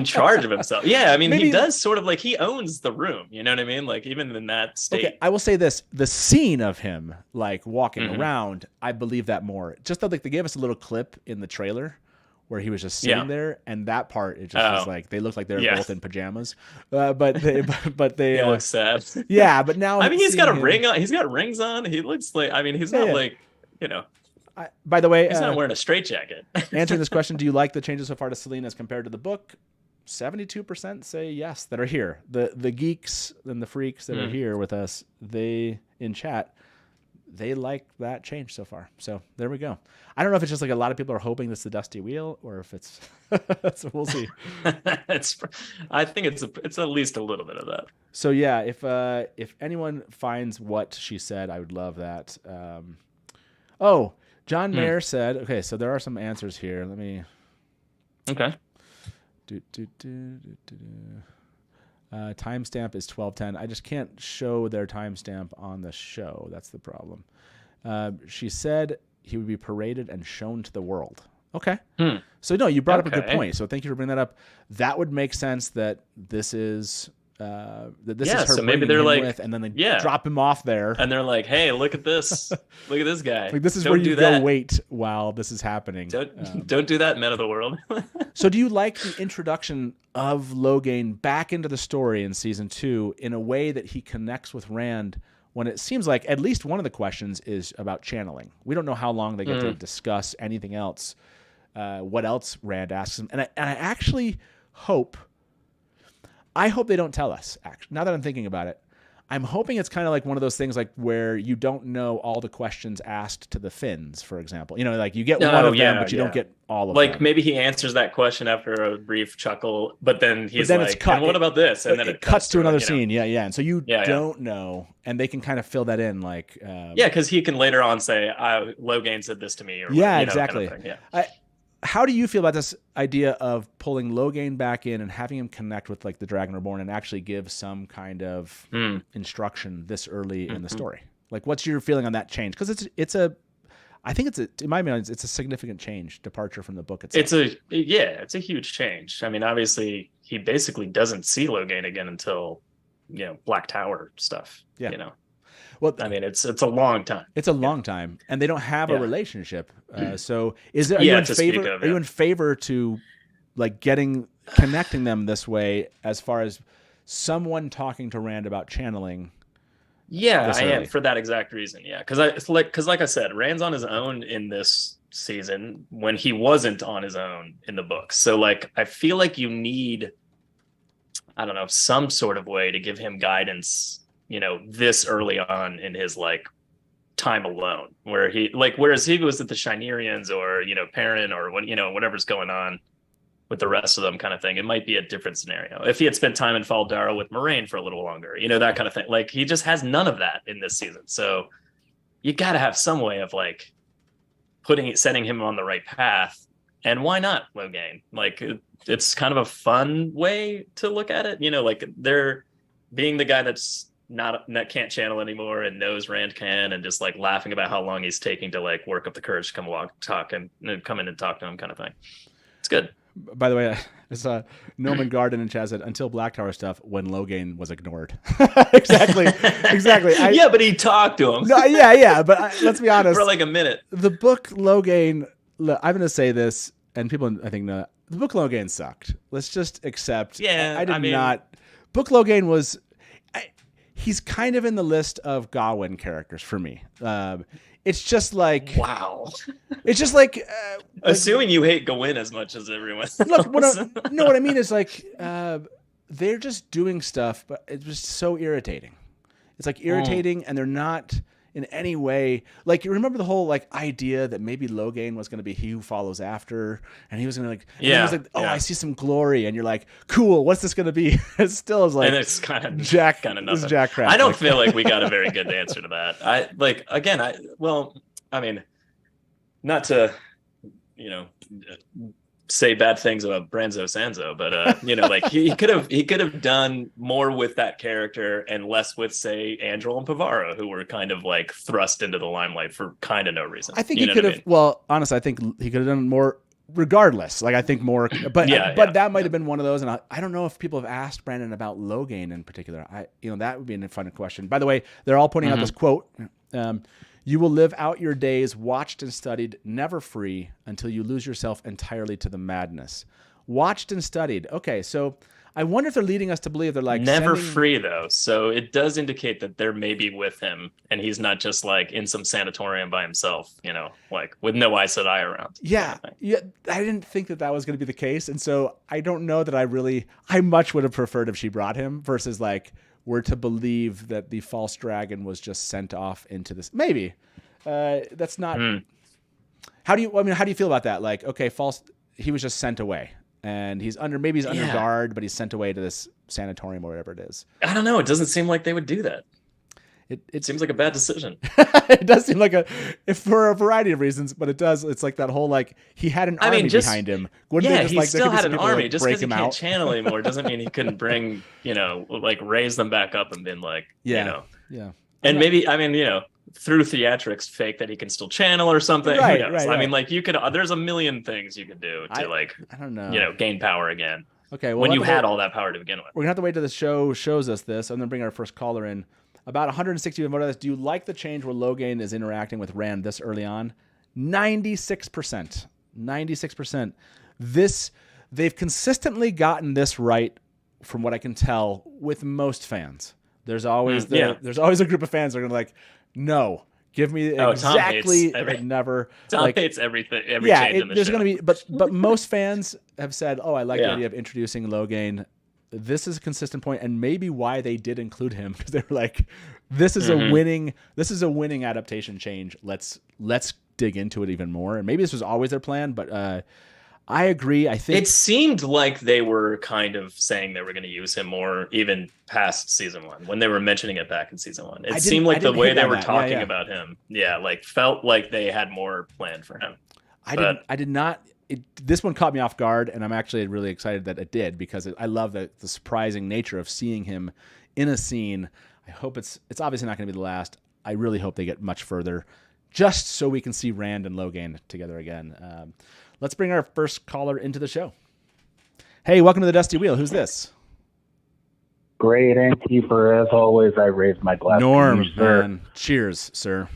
charge of himself. Yeah, I mean, he does sort of like he owns the room. You know what I mean? Like even in that state. Okay, I will say this: the scene of him like walking around, I believe that more. Just that, like they gave us a little clip in the trailer where he was just sitting there, and that part it just was like they looked like they're both in pajamas, but they look sad. Yeah, but now I mean he's got a ring on. He's got rings on. He looks like he's not like by the way, he's not wearing a straitjacket. Answering this question, do you like the changes so far to Seline as compared to the book? 72% say yes that are here. The geeks and the freaks that are here with us, they in chat, they like that change so far. So there we go. I don't know if it's just like a lot of people are hoping it's the Dusty Wheel, or if it's so we'll see. I think it's at least a little bit of that. So yeah, if anyone finds what she said, I would love that. John Mayer said, okay, so there are some answers here. Let me. Okay. Timestamp is 12:10. I just can't show their timestamp on the show. That's the problem. She said he would be paraded and shown to the world. Okay. So no, you brought up a good point. So thank you for bringing that up. That would make sense that this is is her. So maybe they're like, and then they drop him off there, and they're like, "Hey, look at this! Look at this guy! Like, this is where you go wait while this is happening. Don't do that, men of the world." So, do you like the introduction of Logain back into the story in season 2 in a way that he connects with Rand? When it seems like at least one of the questions is about channeling. We don't know how long they get to discuss anything else. What else Rand asks him, and I actually hope. I hope they don't tell us, actually. Now that I'm thinking about it, I'm hoping it's kind of like one of those things like where you don't know all the questions asked to the Finns, for example. You know, like you get one of them, but you don't get all of them. Like maybe he answers that question after a brief chuckle, but then he's like, it's cut. And what about this? And then it cuts to another scene. Yeah. And so you don't know, and they can kind of fill that in like... because he can later on say, Logain said this to me. Or exactly. Kind of thing. How do you feel about this idea of pulling Logain back in and having him connect with like the Dragon Reborn and actually give some kind of instruction this early in the story? Like, what's your feeling on that change? Because I think in my mind, it's a significant change, departure from the book itself. It's a huge change. I mean, obviously, he basically doesn't see Logain again until Black Tower stuff. Yeah. Well, I mean, it's a long time. It's a long time, and they don't have a relationship. So, are you in favor to like connecting them this way, as far as someone talking to Rand about channeling? Yeah, I am for that exact reason. Yeah, because like I said, Rand's on his own in this season when he wasn't on his own in the book. So, like, I feel like you need, I don't know, some sort of way to give him guidance. This early on in his like time alone, where whereas he was at the Shinerians or Perrin or whatever's going on with the rest of them, kind of thing. It might be a different scenario if he had spent time in Fal Dara with Moraine for a little longer, that kind of thing. Like he just has none of that in this season, so you got to have some way of like setting him on the right path. And why not Logain? Like it's kind of a fun way to look at it, like they're being the guy that can't channel anymore and knows Rand can, and just like laughing about how long he's taking to like work up the courage to come talk and come in and talk to him, kind of thing. It's good. By the way, I saw Noman Garden and Chaz said until Black Tower stuff when Logain was ignored. Exactly. But he talked to him. No, but let's be honest. For like a minute. The book Logain, I'm going to say this, and people I think know, the book Logain sucked. Let's just accept. Yeah, I mean, not. Book Logain was. He's kind of in the list of Gawain characters for me. It's just like wow. It's just like assuming you hate Gawain as much as everyone. Look, what I mean is like they're just doing stuff, but it's just so irritating. It's like irritating, and they're not in any way like you remember the whole like idea that maybe Logain was going to be he who follows after, and he was going to I see some glory, and you're like, cool, what's this going to be? It still is like, and it's kind of nothing. Jack crap. I don't feel like we got a very good answer to that. I mean, not to say bad things about Branzo Sanzo, but like he could have done more with that character and less with, say, Andrel and Pavara, who were kind of like thrust into the limelight for kind of no reason. I think he could have. Well, honestly, I think he could have done more. Regardless, like I think more, but that might have been one of those, and I don't know if people have asked Brandon about Logain in particular. That would be a fun question. By the way, they're all pointing out this quote. You will live out your days watched and studied, never free, until you lose yourself entirely to the madness. Watched and studied. Okay, so I wonder if they're leading us to believe they're like never free though. So it does indicate that they're maybe with him, and he's not just like in some sanatorium by himself, like with no Aes Sedai around. Yeah. I didn't think that was going to be the case, and so I don't know that I much would have preferred if she brought him versus like we're to believe that the false dragon was just sent off into this. Maybe that's not. How do you feel about that? Like, okay, he was just sent away, and he's under guard, but he's sent away to this sanatorium or whatever it is. I don't know. It doesn't seem like they would do that. It seems like a bad decision. It does seem like for a variety of reasons, but it does. It's like that whole he had an army behind him. He still had an army. Just because he can't channel anymore doesn't mean he couldn't bring, raise them back up and been Yeah. And maybe, through theatrics, fake that he can still channel or something. Right. I mean, you could. There's a million things you could do to I don't know. Gain power again. Okay. Well, when you had all that power to begin with. We're gonna have to wait till the show shows us this. I'm gonna bring our first caller in. About 160 have voted this. Do you like the change where Logain is interacting with Rand this early on? 96%. 96%. They've consistently gotten this right, from what I can tell, with most fans. There's always there's always a group of fans that are gonna no. Give me exactly. Never. Tom hates everything. Every change in the there's show. Gonna be, but most fans have said, "Oh, I like the idea of introducing Logain." This is a consistent point, and maybe why they did include him, because they were like, "This is a winning adaptation change. Let's dig into it even more." And maybe this was always their plan, but I agree. I think it seemed like they were kind of saying they were going to use him more, even past season 1, when they were mentioning it back in season 1. It seemed like the way they were talking about him, felt like they had more planned for him. I did not. This one caught me off guard, and I'm actually really excited that it did, because I love the surprising nature of seeing him in a scene. I hope it's obviously not going to be the last. I really hope they get much further, just so we can see Rand and Logain together again. Let's bring our first caller into the show. Hey, welcome to the Dusty Wheel. Who's this? Great Innkeeper, as always. I raise my glass. Norm, to you, sir. man. Cheers, sir.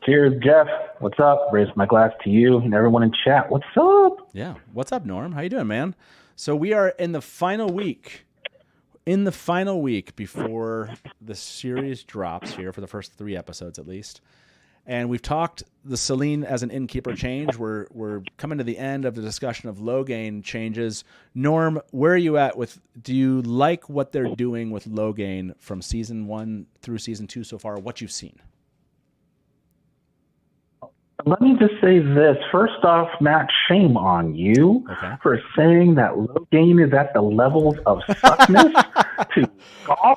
Cheers, Jeff. What's up? Raise my glass to you and everyone in chat. What's up? Yeah. What's up, Norm? How you doing, man? So we are in the final week. Before the series drops here, for the first 3 episodes at least. And we've talked the Seline as an Innkeeper change. We're coming to the end of the discussion of Logain changes. Norm, where are you at do you like what they're doing with Logain from season 1 through season 2 so far, what you've seen? Let me just say this. First off, Matt, shame on you for saying that Logain is at the levels of suckness to Gaul.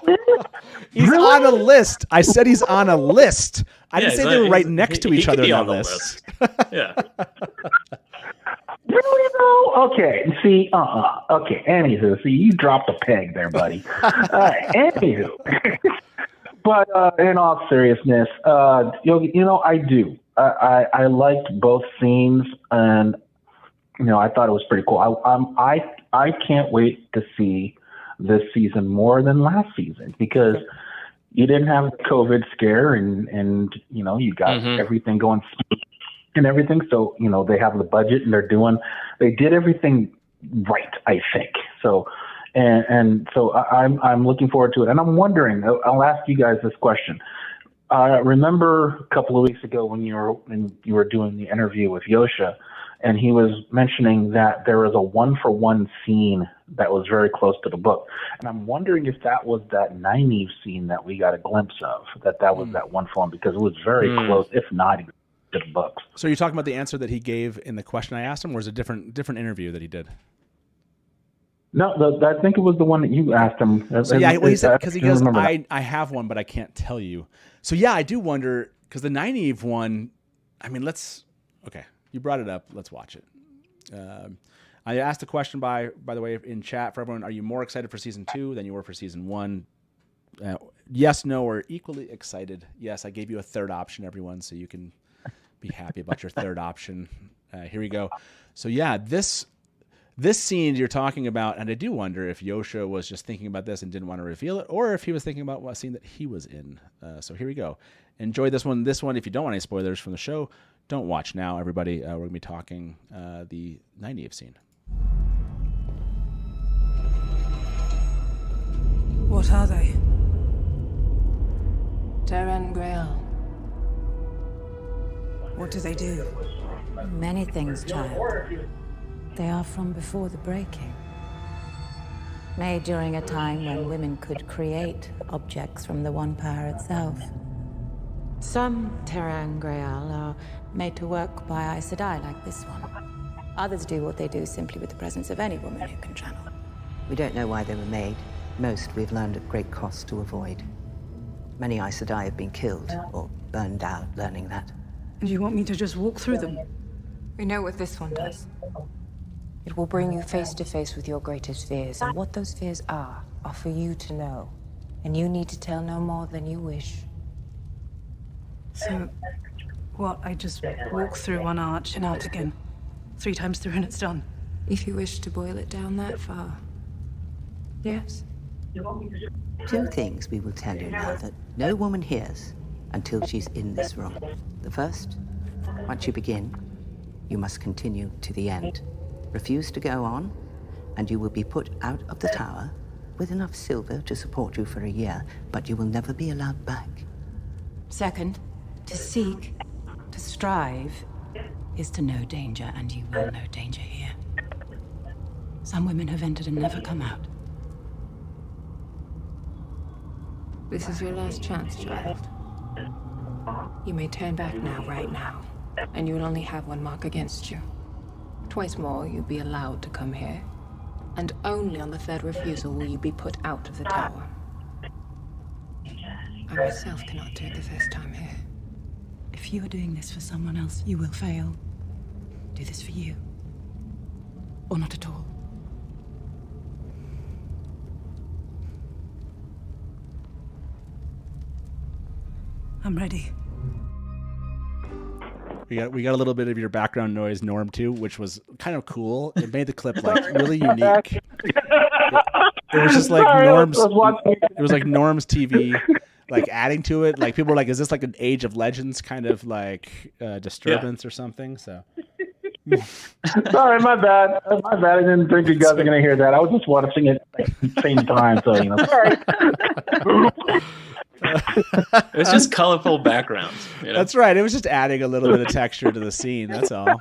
He's on a list. I said he's on a list. I didn't say they were right next to each other on the list. Yeah. Really though? Okay. See, okay. Anywho, see, you dropped a peg there, buddy. Anywho. But in all seriousness, I do. I liked both scenes, and I thought it was pretty cool. I can't wait to see this season more than last season, because you didn't have the COVID scare, and you got everything going and everything. So they have the budget, and they did everything right, I think. So. And so I'm looking forward to it, and I'm wondering. I'll ask you guys this question. Remember a couple of weeks ago when you were doing the interview with Yosha, and he was mentioning that there was a 1-for-1 scene that was very close to the book, and I'm wondering if that was that Nynaeve scene that we got a glimpse of. That was that 1-for-1, because it was very close, if not even to the books. So you're talking about the answer that he gave in the question I asked him, or is it a different interview that he did? No, I think it was the one that you asked him. So he said, because he goes, I have one, but I can't tell you. So yeah, I do wonder, because the Nynaeve one, I mean, okay, you brought it up. Let's watch it. I asked a question by the way, in chat for everyone. Are you more excited for season 2 than you were for season 1? Yes, no, or equally excited. Yes, I gave you a third option, everyone, so you can be happy about your third option. Here we go. So yeah, this scene you're talking about, and I do wonder if Yosha was just thinking about this and didn't want to reveal it, or if he was thinking about what scene that he was in. So here we go. Enjoy this one. This one, if you don't want any spoilers from the show, don't watch now, everybody. We're going to be talking the Nynaeve scene. What are they? Ter'angreal. What do they do? Many things, child. They are from before the breaking. Made during a time when women could create objects from the one power itself. Some Ter'angreal are made to work by Aes Sedai, like this one. Others do what they do simply with the presence of any woman who can channel. We don't know why they were made. Most we've learned at great cost to avoid. Many Aes Sedai have been killed or burned out learning that. And you want me to just walk through them? We know what this one does. It will bring you face to face with your greatest fears, and what those fears are for you to know. And you need to tell no more than you wish. So, what, I just walk through one arch and out again? 3 times through and it's done? If you wish to boil it down that far. Yes? 2 things we will tell you now that no woman hears until she's in this room. The first, once you begin, you must continue to the end. Refuse to go on, and you will be put out of the tower with enough silver to support you for a year, but you will never be allowed back. Second, to seek, to strive, is to know danger, and you will know danger here. Some women have entered and never come out. This is your last chance, child. You may turn back now, right now, and you will only have 1 mark against you. Twice more you'll be allowed to come here, and only on the 3rd refusal will you be put out of the tower. I myself cannot do it the first time here. If you are doing this for someone else, you will fail. Do this for you. Or not at all. I'm ready. We got a little bit of your background noise, Norm, too, which was kind of cool. It made the clip like really unique. It was just like Norm's. It was like Norm's TV, like adding to it. Like people were like, "Is this like an Age of Legends kind of like disturbance or something?" So. Sorry, my bad. My bad. I didn't think you guys were gonna hear that. I was just watching it at the same time, so sorry. It's just colorful backgrounds. You know? That's right. It was just adding a little bit of texture to the scene. That's all.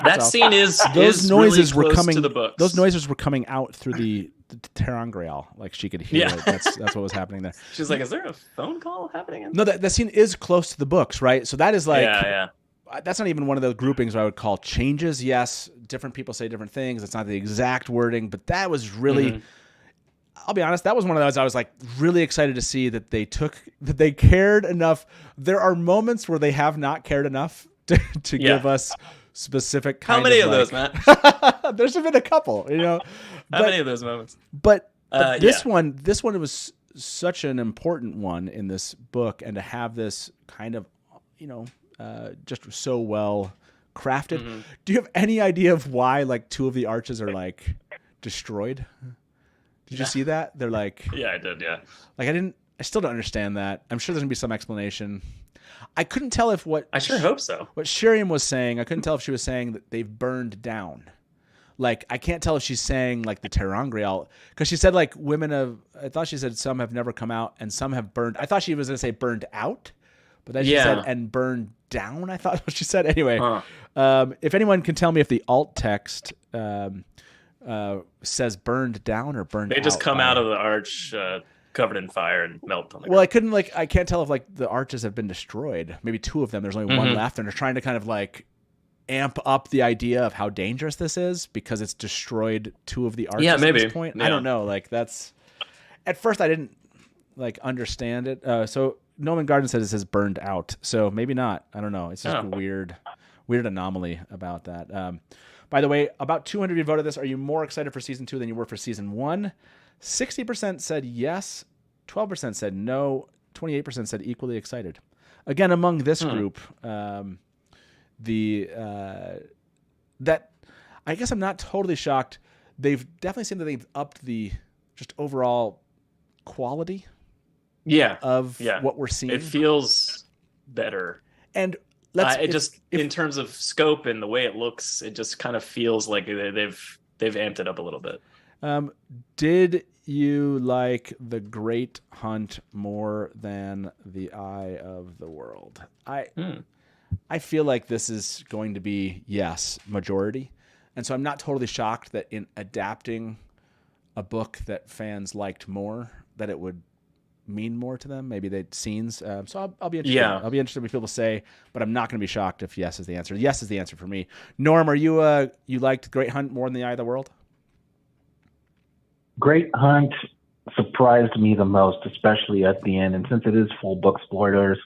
That scene is those noises really were close coming to the books. Those noises were coming out through the Ter'angreal. Like she could hear it. That's what was happening there. She's like, "Is there a phone call happening?" No, that scene is close to the books, right? So that is like yeah. That's not even one of the groupings I would call changes. Yes, different people say different things. It's not the exact wording, but that was really. I'll be honest, that was one of those I was like really excited to see that they cared enough. There are moments where they have not cared enough to give us specific kind How many of those, Matt? There's been a couple, you know. How many of those moments? But this one was such an important one in this book, and to have this kind of, just so well crafted. Do you have any idea of why like 2 of the arches are like destroyed? Did you see that? They're like... Yeah, I did, yeah. Like, I still don't understand that. I'm sure there's going to be some explanation. I couldn't tell if I sure hope so. What Shiriam was saying, I couldn't tell if she was saying that they've burned down. Like, I can't tell if she's saying, like, the Ter'angreal. Because she said, like, I thought she said some have never come out and some have burned. I thought she was going to say burned out. But then she said, and burned down, I thought what she said. Anyway, if anyone can tell me if the alt text... says burned down or burned out. They just come out of the arch covered in fire and melt on the ground. I can't tell if like the arches have been destroyed. Maybe 2 of them. There's only 1 left, and they're trying to kind of like amp up the idea of how dangerous this is because it's destroyed 2 of the arches at this point. Yeah. I don't know. Like that's at first I didn't like understand it. So Nolan Garden says it says burned out. So maybe not. I don't know. It's just a weird anomaly about that. By the way, about 200 of you voted this. Are you more excited for season 2 than you were for season 1? 60% said yes. 12% said no. 28% said equally excited. Again, among this group, that I guess I'm not totally shocked. They've definitely seemed that they've upped the just overall quality. Of what we're seeing. It feels better. And in terms of scope and the way it looks, it just kind of feels like they've amped it up a little bit. Did you like the Great Hunt more than the Eye of the World? I feel like this is going to be majority, and so I'm not totally shocked that in adapting a book that fans liked more, that it would mean more to them. Maybe they'd scenes. So I'll be interested. Yeah. I'll be interested in what people say, but I'm not going to be shocked if yes is the answer. Yes is the answer for me. Norm, are you you liked Great Hunt more than The Eye of the World? Great Hunt surprised me the most, especially at the end. And since it is full book spoilers,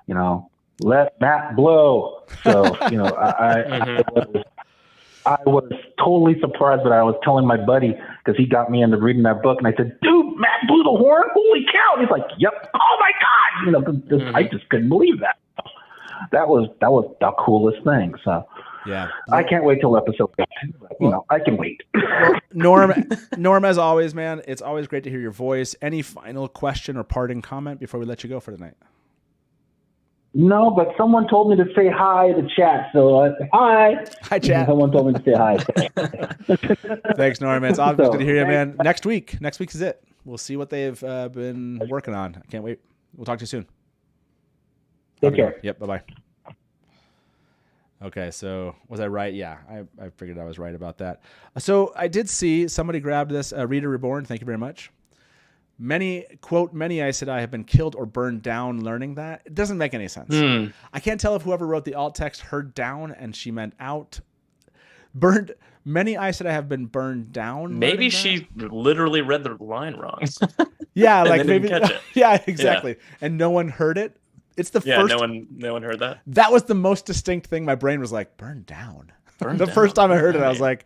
you know, let Matt blow. So, you know, I was totally surprised, but I was telling my buddy, because he got me into reading that book, and I said, dude, Matt blew the horn? Holy cow. And he's like, yep. Oh my God. You know, I just couldn't believe that. That was the coolest thing. So yeah, I can't wait till episode 10. You know, I can wait. Norm, as always, man, it's always great to hear your voice. Any final question or parting comment before we let you go for tonight? No, but someone told me to say hi to chat. So hi. Hi, chat. Someone told me to say hi. Thanks, Norm. It's always good to hear you, man. Next week is it. We'll see what they've been working on. I can't wait. We'll talk to you soon. Take care. Yep. Bye-bye. Okay, so was I right? Yeah, I figured I was right about that. So I did see somebody grabbed this. Reader Reborn, thank you very much. Many Aes Sedai have been killed or burned down. Learning that, it doesn't make any sense. I can't tell if whoever wrote the alt text heard down and she meant out. Burned. Many Aes Sedai have been burned down. Maybe she literally read the line wrong. Yeah, like maybe. Catch it. Yeah, exactly. Yeah. And no one heard it. It's the first. No one heard that. That was the most distinct thing. My brain was like, burned down. First time I heard it, I was like,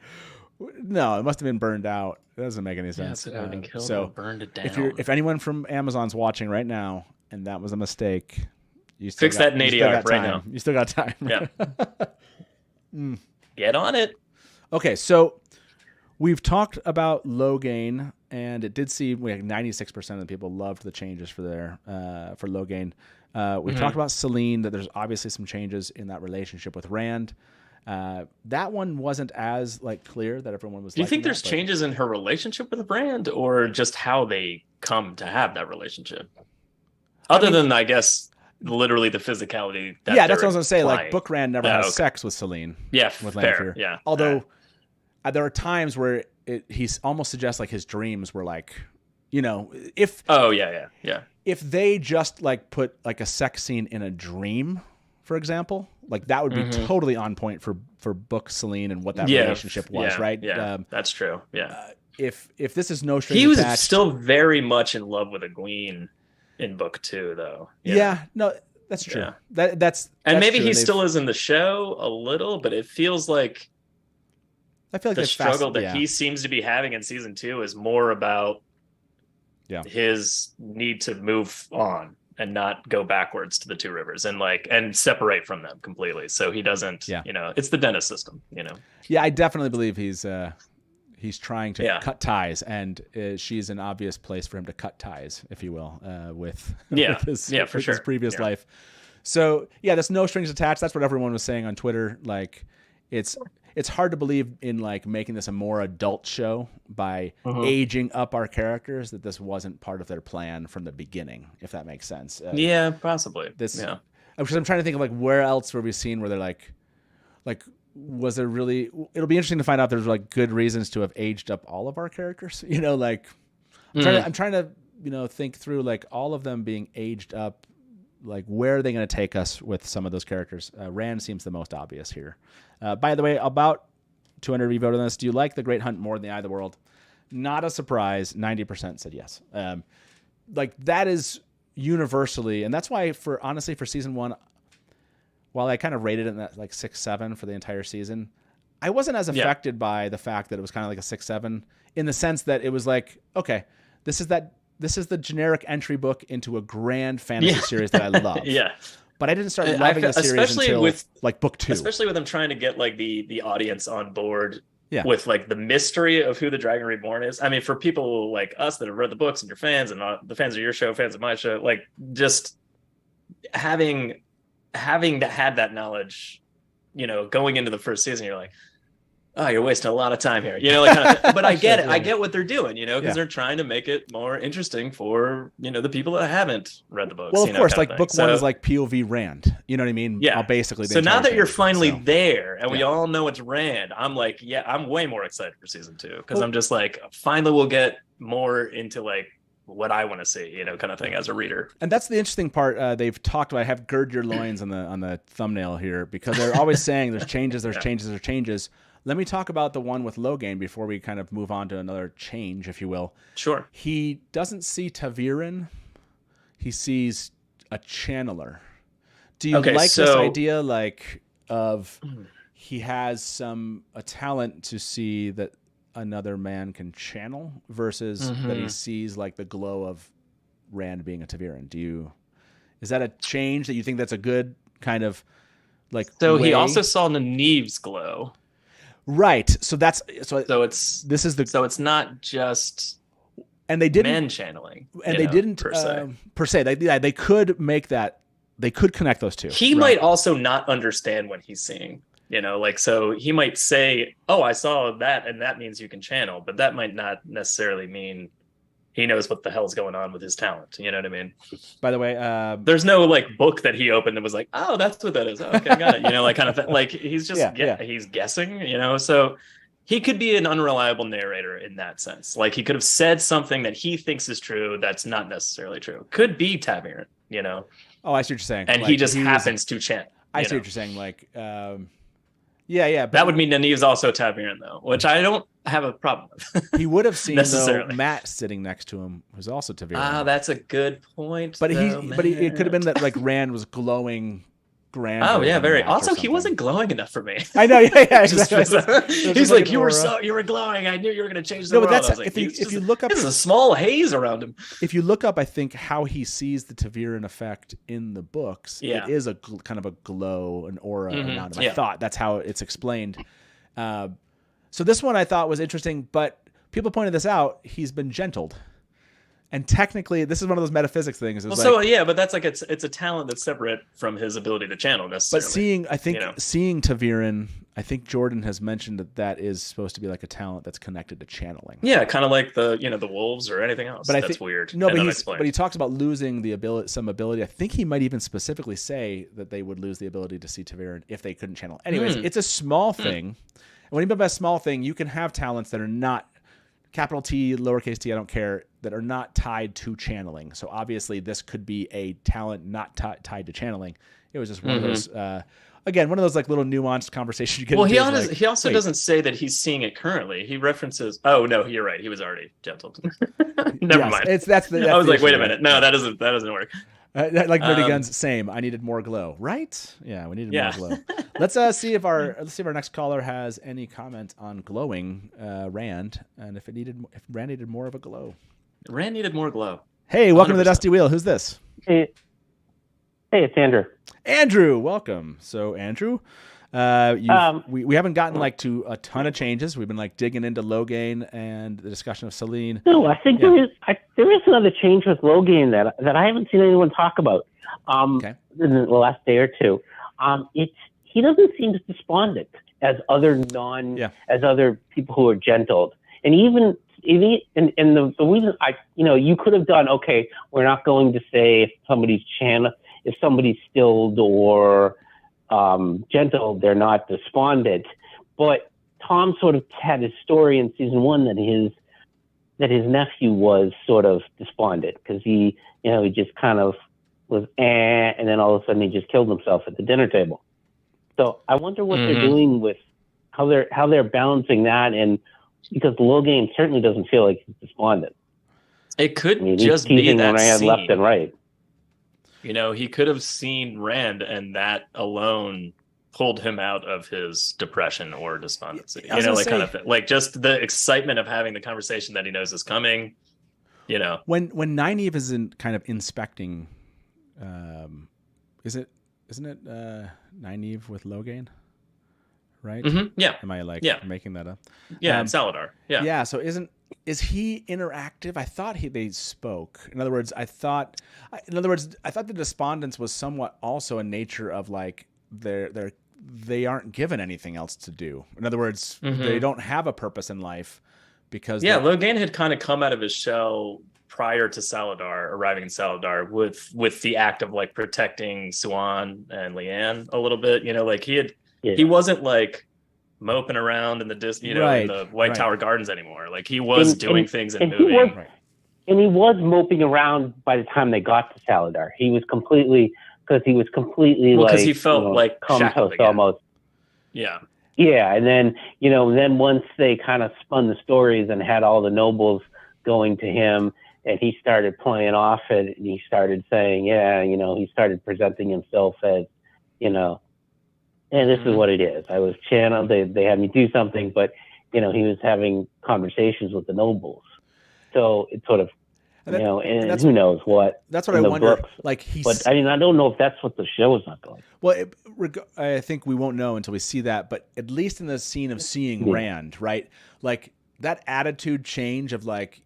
no, it must have been burned out. It doesn't make any sense. Yeah, been killed so burned it down. If anyone from Amazon's watching right now and that was a mistake, you still fix that in ADR right now. You still got time. Yeah. Get on it. Okay, so we've talked about Logain, and it did seem like 96% of the people loved the changes for Logain. We've talked about Seline, that there's obviously some changes in that relationship with Rand. That one wasn't as clear that everyone was. Do you think there's changes in her relationship with Rand, or just how they come to have that relationship? Other than, I guess, literally the physicality. That's what I was gonna say. Like, Book Rand never has sex with Seline. Yeah, with fair. Lanfear. Yeah. Although there are times where he almost suggests like his dreams were like, you know, if if they just put a sex scene in a dream, for example, that would be totally on point for Book Seline and what that relationship was, right? Yeah, that's true. Yeah. If this is no strings he was attached, still very much in love with Egwene in book 2, though. Yeah, no, that's true. Yeah. That's maybe true. He still is in the show a little, but it feels like I feel like the struggle that he seems to be having in season 2 is more about his need to move on and not go backwards to the Two Rivers and separate from them completely. So he doesn't, it's the Dennis system, Yeah, I definitely believe he's trying to cut ties, and she's an obvious place for him to cut ties, if you will, with his previous life. So that's no strings attached. That's what everyone was saying on Twitter. It's hard to believe in making this a more adult show by aging up our characters, that this wasn't part of their plan from the beginning, if that makes sense. Possibly. Because I'm trying to think of where else were we seen where they're was there really? It'll be interesting to find out there's good reasons to have aged up all of our characters. I'm trying to think through all of them being aged up. Where are they going to take us with some of those characters? Rand seems the most obvious here. By the way, about 200 of you voted on this. Do you like The Great Hunt more than The Eye of the World? Not a surprise. 90% said yes. That is universally, and that's why for season 1, while I kind of rated it in that 6-7 for the entire season, I wasn't as affected by the fact that it was kind of a 6-7 in the sense that it was okay, this is the generic entry book into a grand fantasy series that I love. But I didn't start loving the series until book 2. Especially with them trying to get the audience on board with the mystery of who the Dragon Reborn is. I mean, for people like us that have read the books and you're fans, and the fans of your show, fans of my show, just having had that knowledge, going into the first season, you're oh, you're wasting a lot of time here, like, kind of, but I get it. I get what they're doing, because they're trying to make it more interesting for, the people that haven't read the books. Well, of course, like book 1 is like POV Rand. You know what I mean? Yeah. Basically. So now that you're finally there and we all know it's Rand, I'm like, I'm way more excited for season 2 because I'm just like, finally we'll get more into like what I want to see, kind of thing as a reader. And that's the interesting part. They've talked about, I have gird your loins on the thumbnail here because they're always saying there's changes, there's changes. Let me talk about the one with Logain before we kind of move on to another change, if you will. Sure. He doesn't see ta'veren. He sees a channeler. Do you like this idea, like, of he has a talent to see that another man can channel versus that he sees, like, the glow of Rand being a ta'veren? Is that a change that you think that's a good kind of, like, So way? He also saw Nynaeve's glow. Right. So it's not just and they didn't men channeling, and they didn't per se. They could make that. They could connect those two. He might also not understand what he's seeing. So he might say, "Oh, I saw that, and that means you can channel," but that might not necessarily mean he knows what the hell's going on with his talent. You know what I mean? By the way, there's no like book that he opened that was like, oh, that's what that is. Okay, got it. Like kind of thing. Like he's just he's guessing. So he could be an unreliable narrator in that sense. Like he could have said something that he thinks is true that's not necessarily true. Could be ta'veren. Oh, I see what you're saying. And he just happens to channel. I see what you're saying. Like, but that would mean Nynaeve's also ta'veren though, which I don't have a problem with. He would have seen though, Matt sitting next to him, who's also ta'veren. Ah, that's a good point. But it could have been that like Rand was glowing. Oh yeah, very. Also, he wasn't glowing enough for me. I know. Yeah, exactly. He's like, you were glowing. I knew you were going to change the world. But that's if you look up, there's a small haze around him. If you look up, I think how he sees the ta'veren effect in the books, it is a kind of a glow, an aura around him. I thought that's how it's explained. So this one I thought was interesting, but people pointed this out. He's been gentled. And technically, this is one of those metaphysics things. But that's like it's a talent that's separate from his ability to channel necessarily. But seeing ta'veren, I think Jordan has mentioned that is supposed to be like a talent that's connected to channeling. Yeah, kind of like the wolves or anything else. But that's weird. No, but he talks about losing some ability. I think he might even specifically say that they would lose the ability to see ta'veren if they couldn't channel. Anyways, it's a small thing. And when you mean by small thing, you can have talents that are not capital T, lowercase t, I don't care, that are not tied to channeling. So obviously this could be a talent not tied to channeling. It was just one of those, again, one of those like little nuanced conversations you get into. Well, he also doesn't say that he's seeing it currently. He references, oh no, you're right. He was already gentled. Never mind. I was like, wait a minute. No, that doesn't work. Like Nerdy Guns, same. I needed more glow, right? Yeah, we needed more glow. Let's see if our next caller has any comment on glowing Rand, and if Rand needed more of a glow. Rand needed more glow. Hey, welcome 100%. To the Dusty Wheel. Who's this? Hey, it's Andrew. Andrew, welcome. So Andrew, we haven't gotten like to a ton of changes. We've been like digging into Logain and the discussion of Seline. No, I think there is another change with Logain that I haven't seen anyone talk about in the last day or two. He doesn't seem as despondent as other people who are gentled, and even the reason you could have done, okay, we're not going to say if somebody's stilled or gentle, they're not despondent. But Tom sort of had his story in season 1 that his nephew was sort of despondent because he just kind of was and then all of a sudden he just killed himself at the dinner table. So I wonder what they're doing with how they're balancing that, and because Logain certainly doesn't feel like he's despondent. It could just be that Rand scene. Left and right. He could have seen Rand, and that alone pulled him out of his depression or despondency. Kind of thing. Like just the excitement of having the conversation that he knows is coming. When Nynaeve is kind of inspecting, isn't it Nynaeve with Logain? Right? Mm-hmm. Yeah. Am I making that up? Yeah, and Saladar. Yeah. Yeah. So is he interactive? I thought they spoke. In other words, I thought the despondence was somewhat also a nature of like their they aren't given anything else to do. In other words, Mm-hmm. they don't have a purpose in life because Logain had kind of come out of his shell prior to Saladar, arriving in Saladar with the act of like protecting Siuan and Leanne a little bit. You know, like he wasn't like moping around in the in the White Tower Gardens anymore. Like he was doing things and moving. And he was moping around by the time they got to Saladar. He was completely because he felt like comatose almost. Yeah. Yeah, and then then once they kind of spun the stories and had all the nobles going to him, and he started playing off it, and he started saying, he started presenting himself as, and this is what it is. I was channeled. They had me do something, but he was having conversations with the nobles. So it sort of, and who knows what. That's what I wonder. Books. Like but I mean, I don't know if that's what the show is not going. Well, I think we won't know until we see that. But at least in the scene of seeing Rand, right? Like that attitude change of like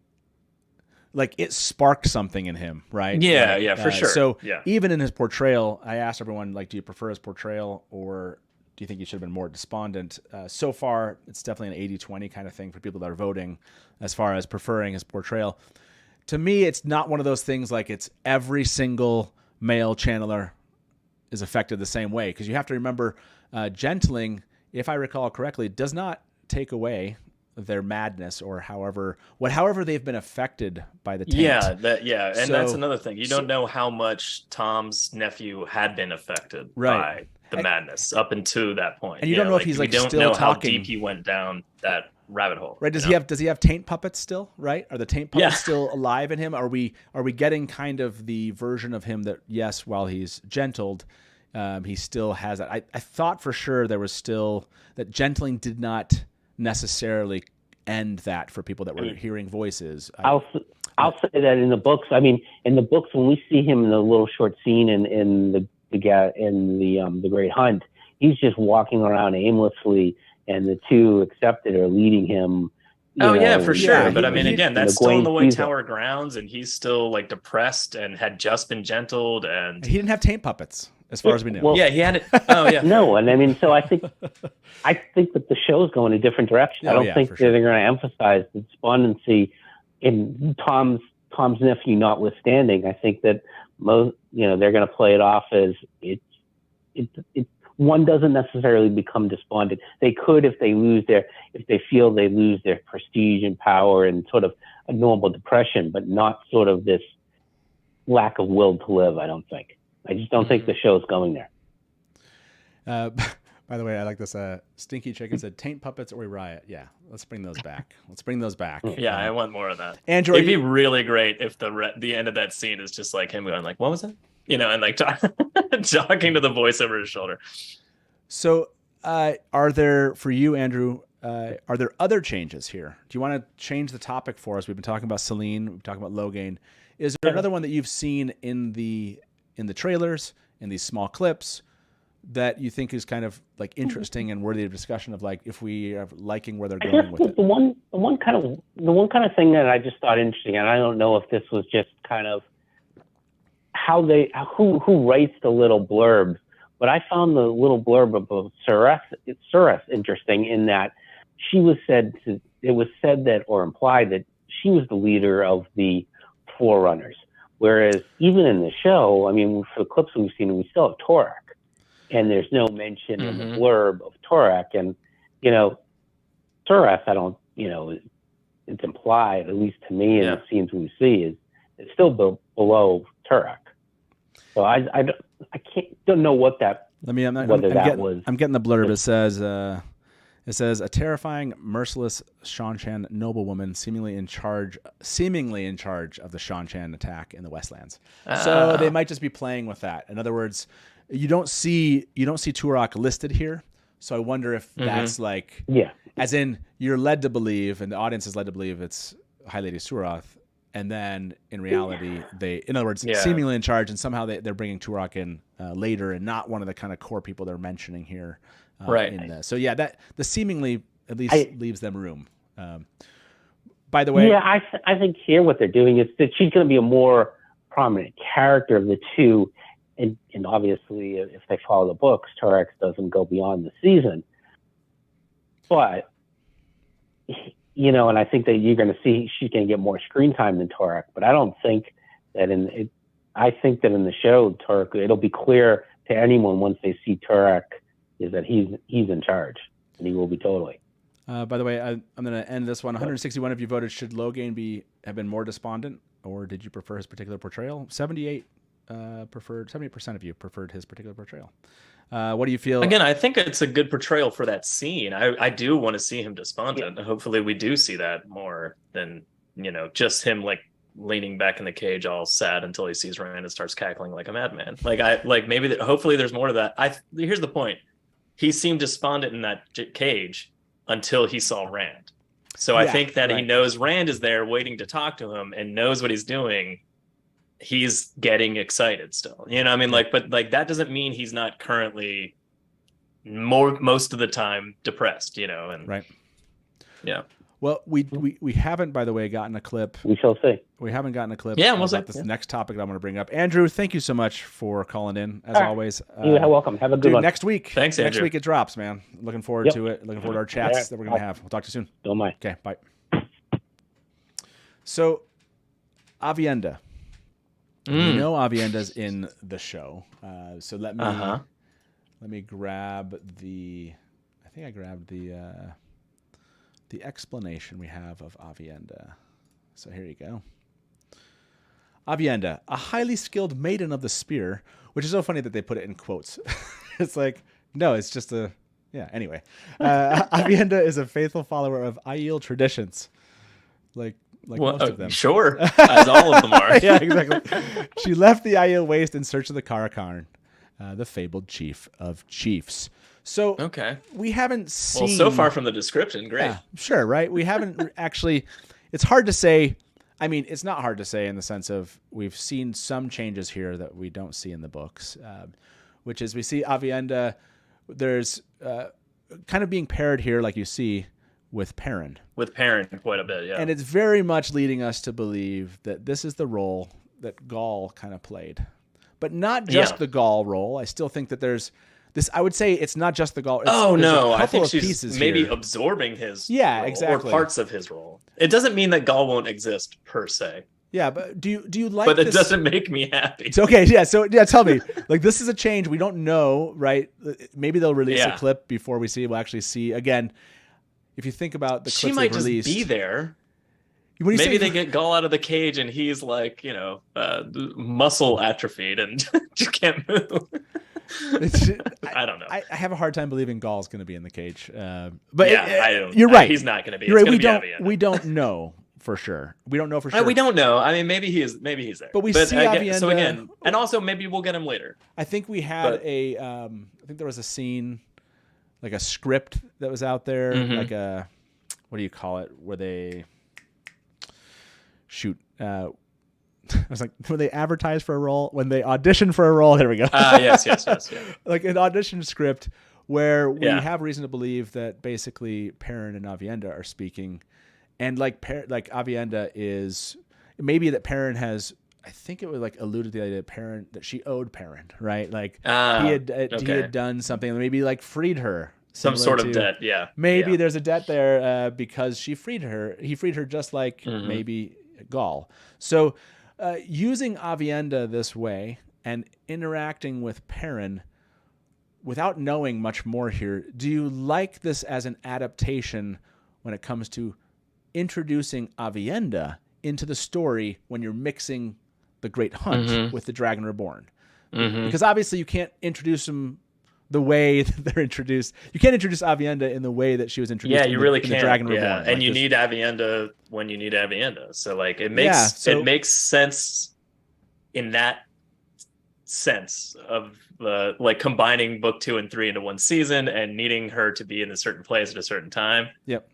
it sparked something in him, right? Yeah, for sure. So even in his portrayal, I asked everyone, like, do you prefer his portrayal or do you think he should have been more despondent? So far, it's definitely an 80-20 kind of thing for people that are voting as far as preferring his portrayal. To me, it's not one of those things like it's every single male channeler is affected the same way. Because you have to remember, gentling, if I recall correctly, does not take away their madness or however they've been affected by the taint. And that's another thing. You don't know how much Tom's nephew had been affected by the madness up until that point. And you don't know if he's like still talking. We don't know how deep he went down that rabbit hole. Right? Does he have taint puppets still? Right? Are the taint puppets still alive in him? Are we getting kind of the version of him that while he's gentled, he still has that. I thought for sure there was still that gentling did not necessarily end that for people that were hearing voices. I'll say that in the books. I mean, in the books, when we see him in the little short scene in the Great Hunt, he's just walking around aimlessly, and the two accepted are leading him. For sure. But I mean, again, that's still in the White Tower grounds, and he's still like depressed and had just been gentled, and he didn't have taint puppets. As far as we know. Well, he had it. Oh, yeah. No, and I mean, so I think that the show's going a different direction. I don't think they're going to emphasize the despondency in Tom's nephew notwithstanding. I think that they're going to play it off as it. One doesn't necessarily become despondent. They could if they feel they lose their prestige and power and sort of a normal depression, but not sort of this lack of will to live. I don't think. I just don't think the show's going there. By the way, I like this. Stinky Chicken said, taint puppets or we riot. Yeah, let's bring those back. Yeah, I want more of that. Andrew, it'd be really great if the end of that scene is just like him going like, what was it? And like talking to the voice over his shoulder. So are there, for you, Andrew, are there other changes here? Do you want to change the topic for us? We've been talking about Seline. We've been talking about Logain. Is there another one that you've seen in the trailers, in these small clips, that you think is kind of like interesting and worthy of discussion of like if we are liking where they're going with it? The one kind of thing that I just thought interesting, and I don't know if this was just kind of who writes the little blurb, but I found the little blurb of Suras interesting in that it was said that or implied that she was the leader of the Forerunners. Whereas even in the show, I mean, for the clips we've seen, we still have Torak, and there's no mention in the blurb of Torak. And, Suras, I don't, it's implied, at least to me in the scenes we see, is still below Torak. So I don't know what that, I'm getting the blurb. It says a terrifying, merciless Shanshan noblewoman seemingly in charge of the Shanshan attack in the Westlands. So they might just be playing with that. In other words, you don't see Turok listed here. So I wonder if that's like, as in you're led to believe, and the audience is led to believe it's High Lady Suroth, and then in reality seemingly in charge, and somehow they're bringing Turok in later, and not one of the kind of core people they're mentioning here. So that the seemingly at least leaves them room. By the way, I think here what they're doing is that she's going to be a more prominent character of the two, and obviously, if they follow the books, Turek doesn't go beyond the season. But, and I think that you're going to see she's going to get more screen time than Turek. But I don't think that I think that in the show, Turek, it'll be clear to anyone once they see Turek is that he's in charge, and he will be totally. By the way, I'm going to end this one. 161 of you voted, should Logain have been more despondent, or did you prefer his particular portrayal? 70% of you preferred his particular portrayal. What do you feel? Again, I think it's a good portrayal for that scene. I do want to see him despondent. Yeah. Hopefully we do see that more than, just him like leaning back in the cage all sad until he sees Rand and starts cackling like a madman. Hopefully there's more to that. Here's the point. He seemed despondent in that cage until he saw Rand. So I think that he knows Rand is there waiting to talk to him and knows what he's doing. He's getting excited still. But that doesn't mean he's not currently most of the time depressed, and right. Yeah. Well, we haven't, by the way, gotten a clip. We shall see. We haven't gotten a clip. Yeah, we'll about this next topic that I'm going to bring up. Andrew, thank you so much for calling in, as always. You're welcome. Have a good one. Next week. Thanks, Andrew. Next week it drops, man. Looking forward to it. Looking forward to our chats that we're going to have. We'll talk to you soon. Don't mind. Okay, bye. So, Aviendha. We know Aviendha's in the show. So let me grab the. I think I grabbed the explanation we have of Aviendha. So here you go. Aviendha, a highly skilled maiden of the spear, which is so funny that they put it in quotes. It's like, no, it's just a, anyway. Aviendha is a faithful follower of Aiel traditions. Like most of them. Sure, as all of them are. Yeah, exactly. She left the Aiel Waste in search of the Karakarn, the fabled chief of chiefs. So we haven't seen... Well, so far from the description, great. Yeah, sure, right? We haven't actually... It's hard to say... I mean, it's not hard to say in the sense of we've seen some changes here that we don't see in the books, which is we see Aviendha, there's kind of being paired here, like you see, with Perrin. With Perrin quite a bit, yeah. And it's very much leading us to believe that this is the role that Gaul kind of played. But not just the Gaul role. I still think that there's... I would say it's not just the Gaul. I think she's maybe absorbing his role, exactly, or parts of his role. It doesn't mean that Gaul won't exist per se. Yeah, but do you like? But it doesn't make me happy. It's okay. Yeah. So tell me, this is a change we don't know, right? Maybe they'll release a clip before we see it. We'll actually see again. If you think about the clips she might just be there. Maybe they get Gaul out of the cage and he's like, muscle atrophied and just can't move. I don't know. I have a hard time believing Gaul's going to be in the cage. But I don't. You're right. He's not going to be. You're right. We don't know for sure. We don't know for sure. We don't know. I mean, maybe he's there. But we see Aviendha. So again, and also maybe we'll get him later. I think we had I think there was a scene, like a script that was out there, like a, what do you call it, where they shoot. I was like, when they advertise for a role, when they audition for a role, there we go. Yes. Yeah. Like an audition script where we have reason to believe that basically Perrin and Aviendha are speaking, and like Aviendha is maybe that Perrin has. I think it was like alluded to the idea that she owed Perrin, right? Like he had done something, maybe like freed her. Some sort of debt, yeah. Maybe there's a debt there because she freed her. He freed her just like maybe Gaul. So. Using Aviendha this way and interacting with Perrin without knowing much more here, do you like this as an adaptation when it comes to introducing Aviendha into the story when you're mixing the Great Hunt with the Dragon Reborn? Because obviously you can't introduce them the way that they're introduced. You can't introduce Aviendha in the way that she was introduced. Yeah, you really can't. The Dragon Reborn. And you need Aviendha when you need Aviendha. So like it makes sense in that sense of like combining book 2 and 3 into one season and needing her to be in a certain place at a certain time. Yep.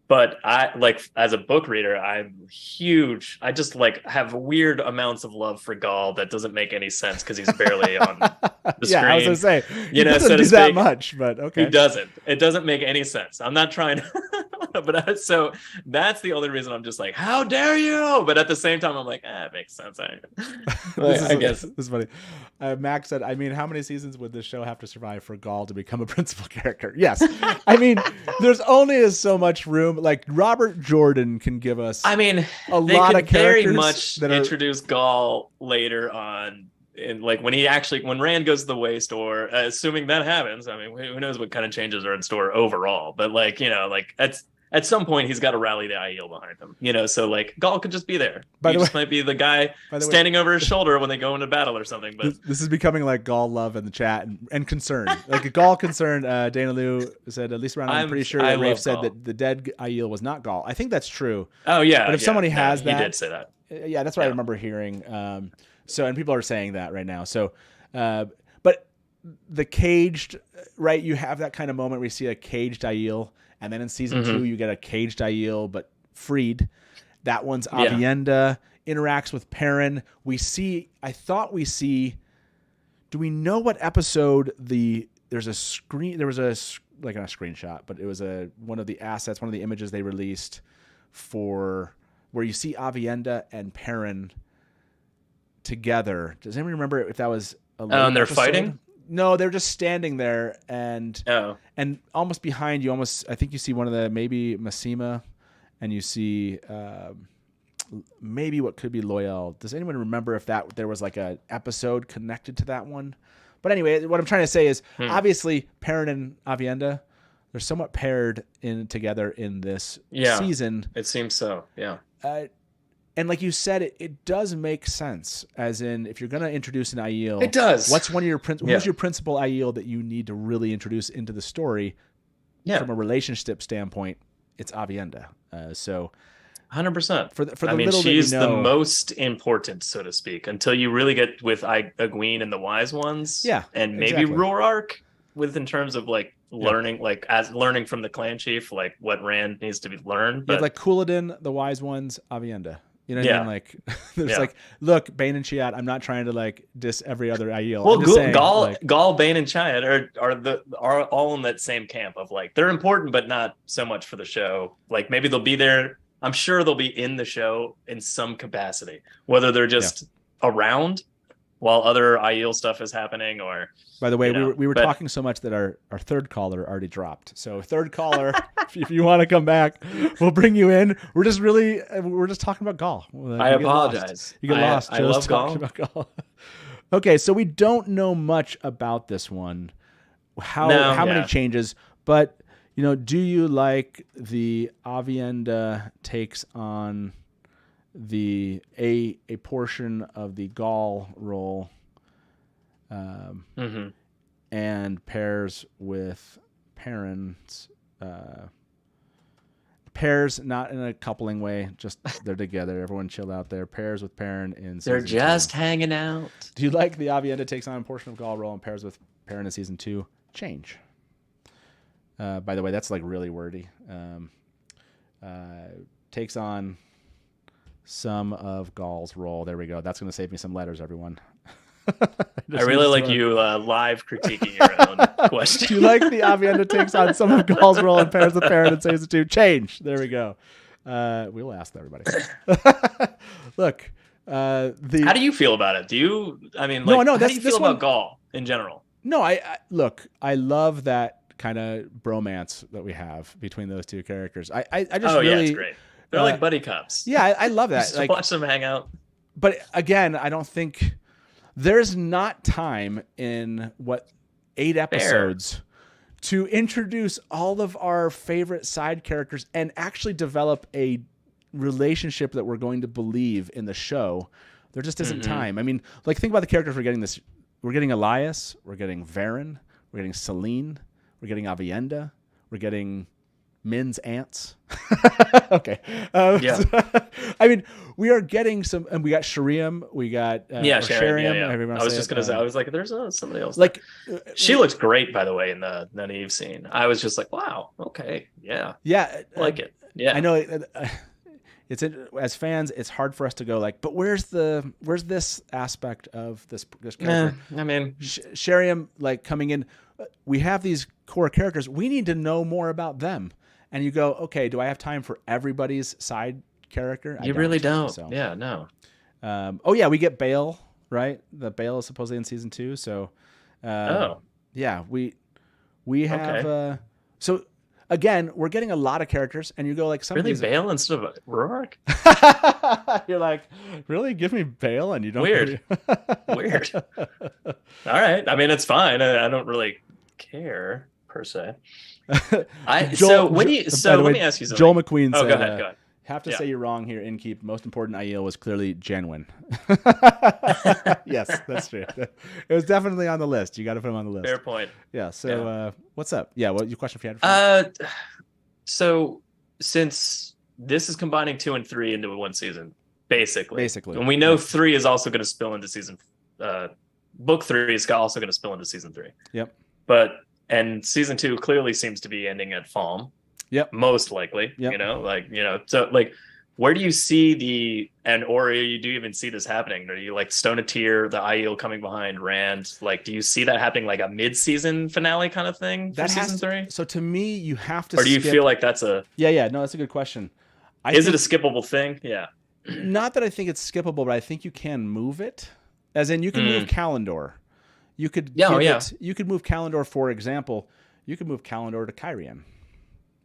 But I like as a book reader, I'm huge. I just like have weird amounts of love for Gaul that doesn't make any sense because he's barely on the screen. I was gonna say he doesn't do that much, but okay. He doesn't. It doesn't make any sense. I'm not trying to But so that's the only reason I'm just like, how dare you? But at the same time, I'm like, it makes sense. I guess this is funny. Max said, I mean, how many seasons would this show have to survive for Gaul to become a principal character? Yes. I mean, there's only so much room. Like Robert Jordan can give us. I mean, a lot of characters very much that introduce Gaul later on. And like when Rand goes to the Way store, assuming that happens, I mean, who knows what kind of changes are in store overall? But like, like at some point he's got to rally the Aiel behind him, so like Gaul could just be there. He just might be the guy standing over his shoulder when they go into battle or something. But this is becoming like Gaul love in the chat and concern. Like a Gaul concern. Dana Liu said, at least around, I'm pretty sure that Rafe said that the dead Aiel was not Gaul. I think that's true. Oh yeah. But if somebody has that, he did say that. Yeah, that's what I remember hearing. So, and people are saying that right now. So, but the caged, right? You have that kind of moment where you see a caged Aiel, and then in season 2, you get a caged Aiel, but freed. That one's Aviendha, interacts with Perrin. Do we know what episode there was a like not a screenshot, but it was one of the assets, one of the images they released for where you see Aviendha and Perrin together. Does anyone remember if that was a late and they're episode? fighting? No, they're just standing there and almost behind you, I think you see one of the, maybe Massima, and you see maybe what could be Loyal. Does anyone remember if there was like a episode connected to that one? But anyway, what I'm trying to say is obviously Perrin and Aviendha, they're somewhat paired together in this season. It seems so. Yeah. And like you said, it does make sense. As in, if you're going to introduce an Aiel, it does. What's one of your who's your principal Aiel that you need to really introduce into the story? Yeah. From a relationship standpoint, it's Aviendha. So, 100%. For the little she's the most important, so to speak, until you really get with Egwene and the Wise Ones. Yeah, and maybe Rorark in terms of like learning, like as learning from the clan chief, like what Rand needs to be learned. But like Couladin, the Wise Ones, Aviendha. You know what I mean? Like, there's like, look, Bane and Chiat, I'm not trying to like diss every other Aiel. Well, Gaul, Bane, and Chiat are all in that same camp of like, they're important, but not so much for the show. Like maybe they'll be there. I'm sure they'll be in the show in some capacity, whether they're just around while other Aiel stuff is happening or... By the way, we were talking so much that our third caller already dropped. So third caller, if you want to come back, we'll bring you in. We're just talking about Gaul. I apologize. You get lost. I love Gaul. About Gaul. Okay, so we don't know much about this one. How many changes, but do you like the Aviendha takes on a portion of the Gaul role? And pairs with parents, pairs not in a coupling way, just they're together. Everyone chill out there. Pairs with Perrin in season they're just 2. hanging out. Do you like the Aviendha takes on a portion of Gaul role and pairs with Perrin in season 2 change? By the way, that's like really wordy. Takes on some of Gaul's role. There we go. That's going to save me some letters, everyone. I really like you live critiquing your own question. Do you like the Aviendha takes on some of Gaul's role and pairs with Perrin in season 2? Change. There we go. We will ask everybody. Look, how do you feel about it? How do you feel about Gaul in general? No, I love that kind of bromance that we have between those two characters. I just really, it's great. They're like buddy cops. Yeah, I love that. Just like, watch them hang out. But again, I don't think there's not time in 8 episodes to introduce all of our favorite side characters and actually develop a relationship that we're going to believe in the show. There just isn't time. I mean, like think about the characters we're getting this. We're getting Elias. We're getting Varen. We're getting Seline. We're getting Aviendha. We're getting Min's aunts. Okay. I mean, we are getting some, and we got Shariam. We got Shariam. I was just gonna say, I was like, there's somebody else. Like, she looks great, by the way, in the Nynaeve scene. I was just like, wow, okay, yeah, I like it. Yeah, I know. It's as fans, it's hard for us to go like, but where's this aspect of this character? I mean, Shariam like coming in. We have these core characters. We need to know more about them. and you go, okay, do I have time for everybody's side character? You really don't. So. Yeah, no. We get Bale, right? The Bale is supposedly in season 2. So, yeah, we have. Okay. So again, we're getting a lot of characters, and you go like, some really of these... Bale instead of Rourke. You're like, really? Give me Bale, and you don't. Weird. Weird. All right. I mean, it's fine. I don't really care per se. Let me ask you something. Joel McQueen said, go ahead. Have to say you're wrong here, Innkeep. Most important Aiel was clearly Janwin. Yes, that's true. It was definitely on the list. You got to put him on the list. Fair point. Yeah. So, what's up? Yeah. What your question for you? So since this is combining 2 and 3 into one season, basically, and we know 3 is also going to spill into season. Book 3 is also going to spill into season 3. Yep. And season 2 clearly seems to be ending at Falm. Yep. Most likely. Yep. So where do you see or do you even see this happening? Are you like Stone of Tyr, the Aiel coming behind Rand? Like, do you see that happening like a mid-season finale kind of thing for season 3? So to me, you have to. Or do you feel like that's a? Yeah. No, that's a good question. Is it a skippable thing? Yeah. Not that I think it's skippable, but I think you can move it. As in, you can move Callander. You could. You could move Callander, for example. You could move Callander to Kyrian.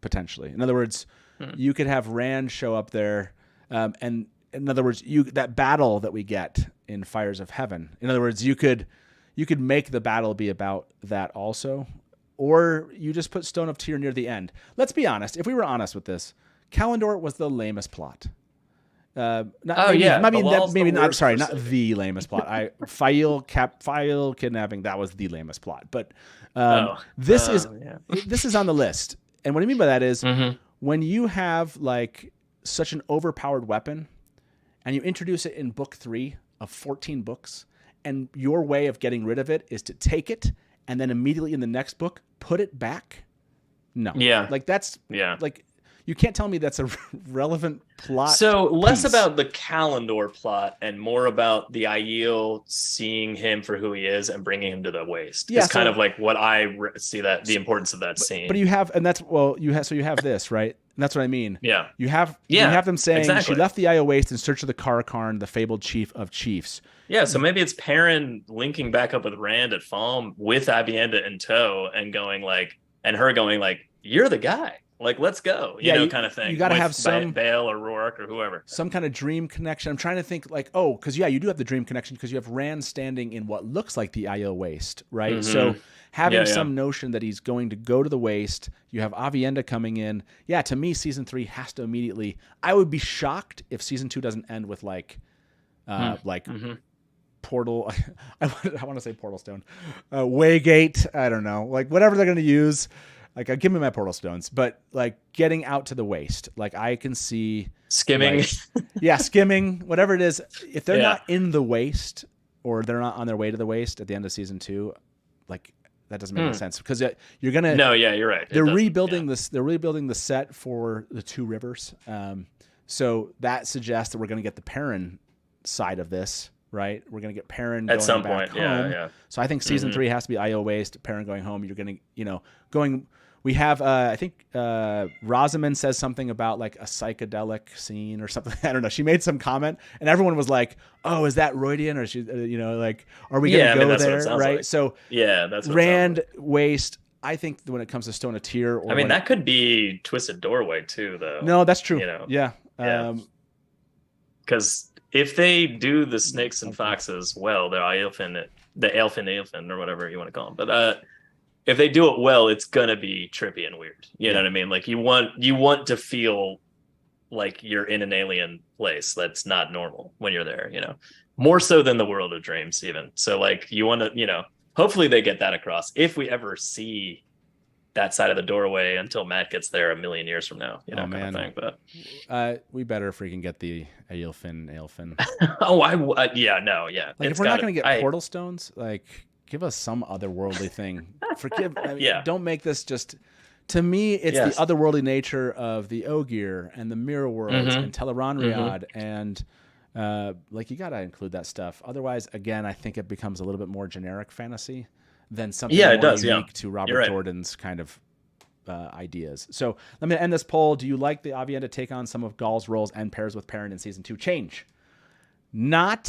Potentially. In other words, you could have Rand show up there, and in other words, that battle that we get in Fires of Heaven. In other words, you could make the battle be about that also, or you just put Stone of Tyr near the end. Let's be honest. If we were honest with this, Callander was the lamest plot. Not the lamest plot. Fael kidnapping, that was the lamest plot. But this is on the list. And what I mean by that is when you have like such an overpowered weapon and you introduce it in book 3 of 14 books, and your way of getting rid of it is to take it and then immediately in the next book put it back. No. Yeah. Like that's like you can't tell me that's a relevant plot. So less about the Callander plot and more about the Aiel seeing him for who he is and bringing him to the waste. Yeah, it's kind of like what I see the importance of that scene. But you have, and that's you have this, right? And that's what I mean. Yeah. You have them saying she left the Aiel waste in search of the Karakarn, the fabled chief of chiefs. Yeah, so maybe it's Perrin linking back up with Rand at Falm with Aviendha in tow and going like, and her going like, "You're the guy. Like, let's go," kind of thing. You got to have some Bale or Rourke or whoever. Some kind of dream connection. I'm trying to think like, because you do have the dream connection because you have Rand standing in what looks like the Aiel waste, right? Mm-hmm. So having some notion that he's going to go to the waste. You have Aviendha coming in. Yeah, to me, season 3 has to immediately. I would be shocked if season 2 doesn't end with portal. I want to say portal stone, Waygate. I don't know, like whatever they're going to use. Like, give me my portal stones, but like getting out to the waste, like I can see skimming, skimming, whatever it is. If they're not in the waste or they're not on their way to the waste at the end of season 2, like that doesn't make any sense because you're gonna. No, yeah, you're right. They're rebuilding this. They're rebuilding the set for the 2 rivers, so that suggests that we're gonna get the Perrin side of this. Right, we're gonna get Perrin at some back point. Home. Yeah. So I think season 3 has to be Aiel waste, Perrin going home. You're gonna, going. We have, I think, Rosamund says something about like a psychedelic scene or something. I don't know. She made some comment, and everyone was like, "Oh, is that Roydian?" Or she, like, "Are we gonna go there?" Right. Like. So that's what Rand waste. I think when it comes to Stone of Tyr, that could be Twisted Doorway too, though. No, that's true. Yeah. Because if they do the snakes and foxes well, the Aelfin, or whatever you want to call them, but if they do it well, it's gonna be trippy and weird. You know what I mean? Like you want to feel like you're in an alien place that's not normal when you're there. More so than the World of Dreams, even. So like you want to, hopefully they get that across. If we ever see that side of the doorway until Matt gets there a million years from now, kind of thing. But we better freaking get the Aelfin. Like if we're not gonna get portal stones, like. Give us some otherworldly thing. Don't make this just. To me, it's the otherworldly nature of the Ogier and the Mirror Worlds and Tel'aran'rhiod, and you got to include that stuff. Otherwise, again, I think it becomes a little bit more generic fantasy than something unique to Robert Jordan's kind of ideas. So let me end this poll. Do you like the Aviendha to take on some of Gaul's roles and pairs with Perrin in season 2? Change. Not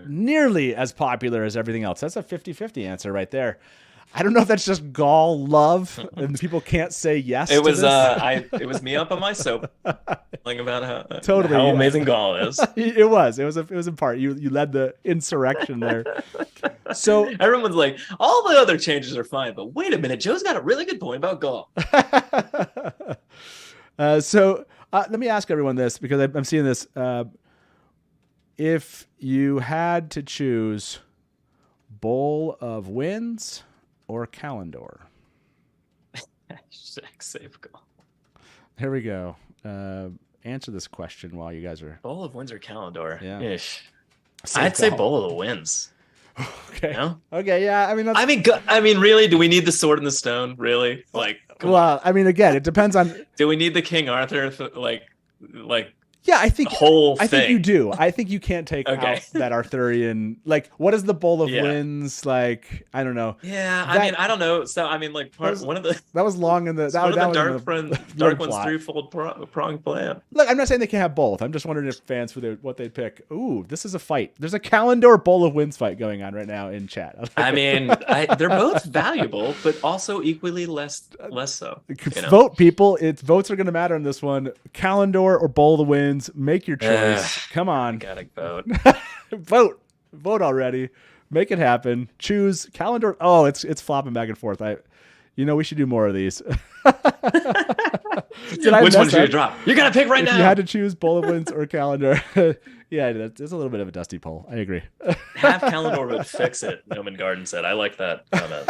nearly as popular as everything else. That's a 50-50 answer right there. I don't know if that's just Gaul love and people can't say yes. It was it was me up on my soap, like about how amazing Gaul is. It was in part you led the insurrection there. So everyone's like, all the other changes are fine, but wait a minute, Joe's got a really good point about Gaul. Let me ask everyone this, because I'm seeing this. If you had to choose Bowl of Winds or Callander? Save Gaul. Here we go. Answer this question while you guys are... Bowl of Winds or Callander? Yeah. Ish. I'd say Bowl of the Winds. Okay. You know? Okay, yeah. I mean, really? Do we need the sword in the stone? Really? Like, well, I mean, again, it depends on... Do we need the King Arthur, Yeah, I think you do. I think you can't take out that Arthurian. Like, what is the Bowl of Winds? Like, I don't know. Yeah, I mean, I don't know. So, I mean, like, one of the that was long in the Dark One's threefold pronged plan. Look, I'm not saying they can't have both. I'm just wondering if fans what they'd pick. Ooh, this is a fight. There's a Callander Bowl of Winds fight going on right now in chat. I mean, they're both valuable, but also equally less so. Vote, people. Votes are going to matter in this one. Callander or Bowl of the Winds. Make your choice. Come on. Gotta vote. Vote already. Make it happen. Choose Callander. Oh, it's flopping back and forth. We should do more of these. Which one should you drop? You gotta pick right now. If you had to choose Bowl of Winds or Callander. Yeah, it's a little bit of a dusty poll. I agree. Half Callander would fix it, Noman Garden said. I like that comment.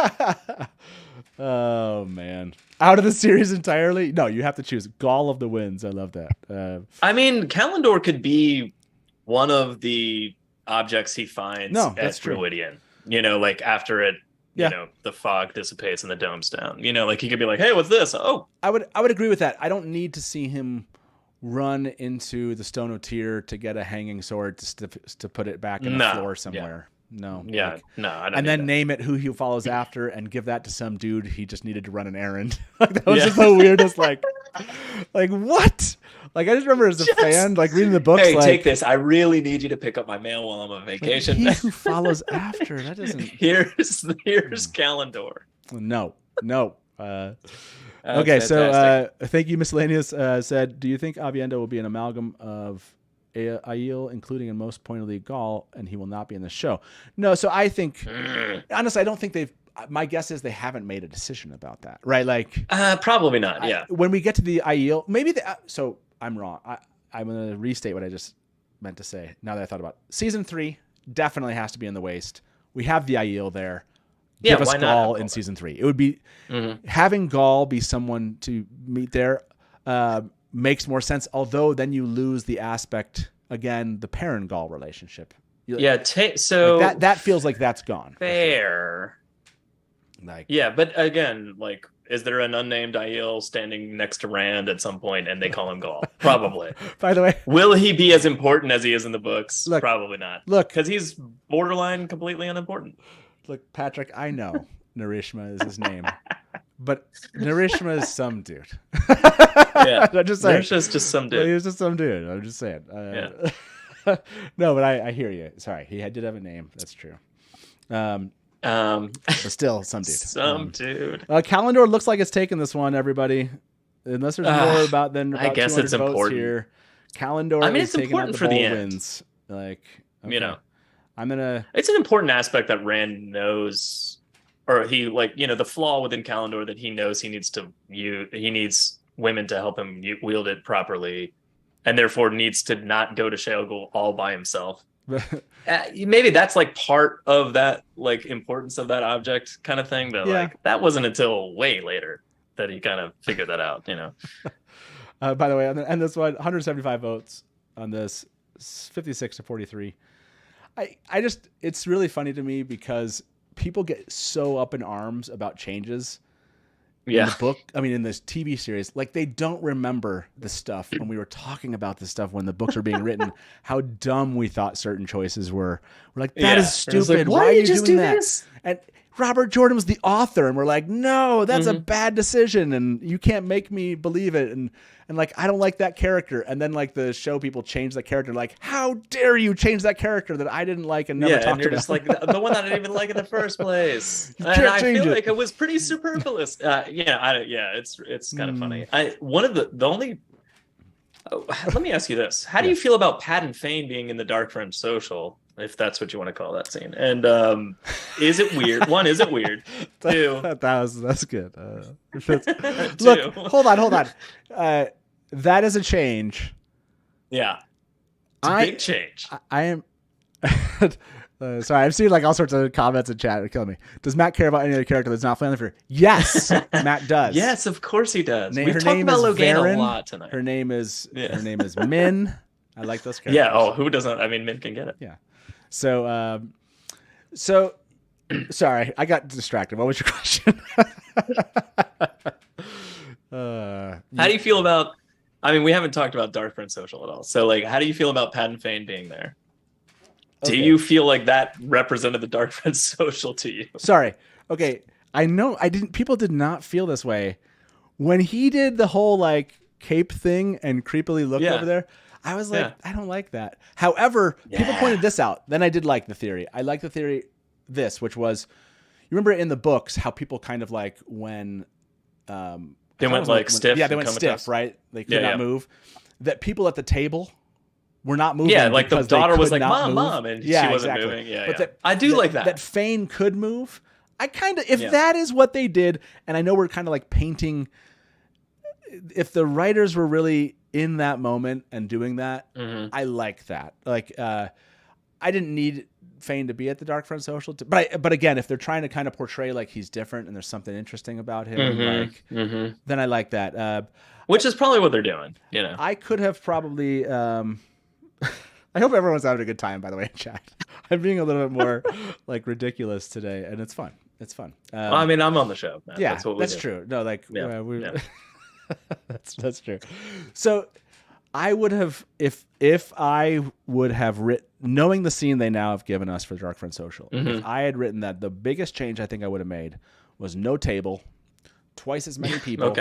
Oh, man. Out of the series entirely? No, you have to choose Gaul of the Winds. I love that. I mean, Callander could be one of the objects he finds at Druidian. Like after it, the fog dissipates and the dome's down. Like he could be like, hey, what's this? Oh. I would agree with that. I don't need to see him run into the Stone of Tyr to get a hanging sword to put it back in the floor somewhere. No. Yeah. No. I don't. And then name it who he follows after, and give that to some dude he just needed to run an errand. That was just the weirdest. Like what? Like I just remember as a fan, like reading the books. Hey, take this. I really need you to pick up my mail while I'm on vacation. He who follows after. That doesn't. Here's Callander. No. Okay, so thank you, Miscellaneous said, do you think Aviendha will be an amalgam of Aiel, including and most pointedly Gaul, and he will not be in the show? No, so I think, honestly, I don't think my guess is they haven't made a decision about that, right? Like, probably not, yeah. When we get to the Aiel, maybe, so I'm wrong. I'm going to restate what I just meant to say now that I thought about it. Season 3 definitely has to be in the Waste. We have the Aiel there. Give us Gaul in season 3. It would be having Gaul be someone to meet there makes more sense. Although then you lose the aspect again, the Perrin Gaul relationship. So like that feels like that's gone. Fair. Like but again, like, is there an unnamed Aiel standing next to Rand at some point and they call him Gaul? Probably. By the way, will he be as important as he is in the books? Probably not. Look, because he's borderline completely unimportant. Look, Patrick, I know Narishma is his name, but Narishma is some dude. I'm just saying. Narishma's just some dude. He was just some dude. I'm just saying. No, but I hear you. Sorry, he did have a name. That's true. But still, some dude. Some dude. Callander looks like it's taking this one, everybody. Unless there's more about I guess it's important here. Callander is taking out the for the end. Wins. Like, okay. It's an important aspect that Rand knows, or he the flaw within Callander that he knows he needs women to help him wield it properly, and therefore needs to not go to Sheol all by himself. Maybe that's like part of that importance of that object kind of thing, but that wasn't until way later that he kind of figured that out. By the way, and this one, 175 votes on this, 56 to 43. It's really funny to me because people get so up in arms about changes in the book. I mean, in this TV series, like they don't remember the stuff when we were talking about this stuff when the books were being written, how dumb we thought certain choices were. We're like, that is stupid. Like, why are you just doing that? And Robert Jordan was the author, and we're like, no, that's a bad decision, and you can't make me believe it, and like, I don't like that character. And then like the show people change the character, like, how dare you change that character that I didn't like and never talked and you're about? just like the one that I didn't even like in the first place. You And can't I change feel it. like it was pretty superfluous. It's kind of funny. One of the only. Oh, let me ask you this: how do you feel about Pat and Fane being in the Darkfriend Social, if that's what you want to call that scene? And is it weird? One, is it weird? Two, that's good. Look, hold on. That is a change. Yeah, it's a big change. I am. Sorry, I've seen like all sorts of comments in chat. It'll kill me. Does Matt care about any other character that's not Lanfear? Yes, Matt does. Yes, of course he does. Her We've talked name about is Logain Varen. A lot tonight. Her name is Min. I like those characters. Yeah. Oh, who doesn't? I mean, Min can get it. Yeah. So, sorry, I got distracted. What was your question? How do you feel about? I mean, we haven't talked about Darkfriend Social at all. So, like, how do you feel about Pat and Fane being there? Do you feel like that represented the Darkfriend Social to you? Sorry. Okay. I know people did not feel this way. When he did the whole like cape thing and creepily looked over there, I was like, I don't like that. However, people pointed this out. Then I did like the theory. I like the theory which was, you remember in the books how people kind of like when they went like stiff. Yeah, they went stiff, right? They could not move. That people at the table were not moving. Yeah, like the daughter was like, "Mom, mom," and she wasn't moving. Yeah, but I do like that. That Fane could move. I kind of, if that is what they did, and I know we're kind of like painting. If the writers were really in that moment and doing that, I like that. Like, I didn't need Fane to be at the Darkfriend Social, but again, if they're trying to kind of portray like he's different and there's something interesting about him, then I like that. Which is probably what they're doing. You know, I could have probably. I hope everyone's having a good time, by the way, in chat. I'm being a little bit more like ridiculous today, and it's fun. It's fun. I mean, I'm on the show. Man. Yeah, that's true. No, like that's true. So I would have, if I would have written, knowing the scene they now have given us for Darkfriend Social, if I had written that, the biggest change I think I would have made was no table, twice as many people,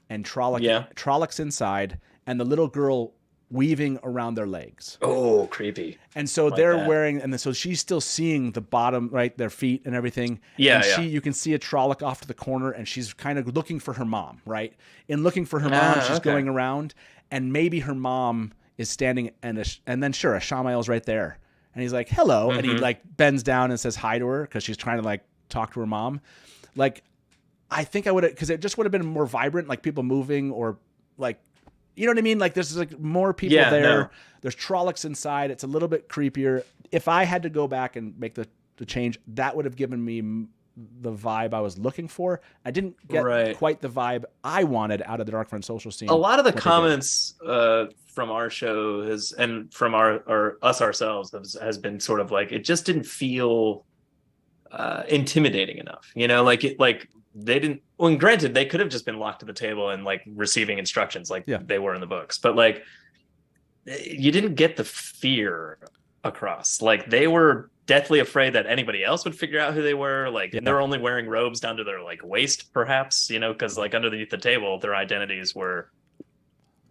and Trollocs inside, and the little girl weaving around their legs. Oh, creepy. And so they're wearing, and so she's still seeing the bottom, right, their feet and everything. Yeah, and you can see a Trolloc off to the corner, and she's kind of looking for her mom, right? In looking for her mom, she's going around, and maybe her mom is standing, and then sure, a Shamael's right there. And he's like, hello, and he like bends down and says hi to her because she's trying to like talk to her mom. Like, I think I would have, because it just would have been more vibrant, like people moving or like, you know what I mean? Like there's like more people there. No. There's Trollocs inside. It's a little bit creepier. If I had to go back and make the change, that would have given me the vibe I was looking for. I didn't get quite the vibe I wanted out of the Darkfriend Social scene. A lot of the comments from our show and from us ourselves has been sort of like, it just didn't feel intimidating enough. You know, they didn't. Well, and granted, they could have just been locked to the table and like receiving instructions like they were in the books, but like you didn't get the fear across. Like they were deathly afraid that anybody else would figure out who they were. Like they're only wearing robes down to their like waist, perhaps, you know, because like underneath the table, their identities were,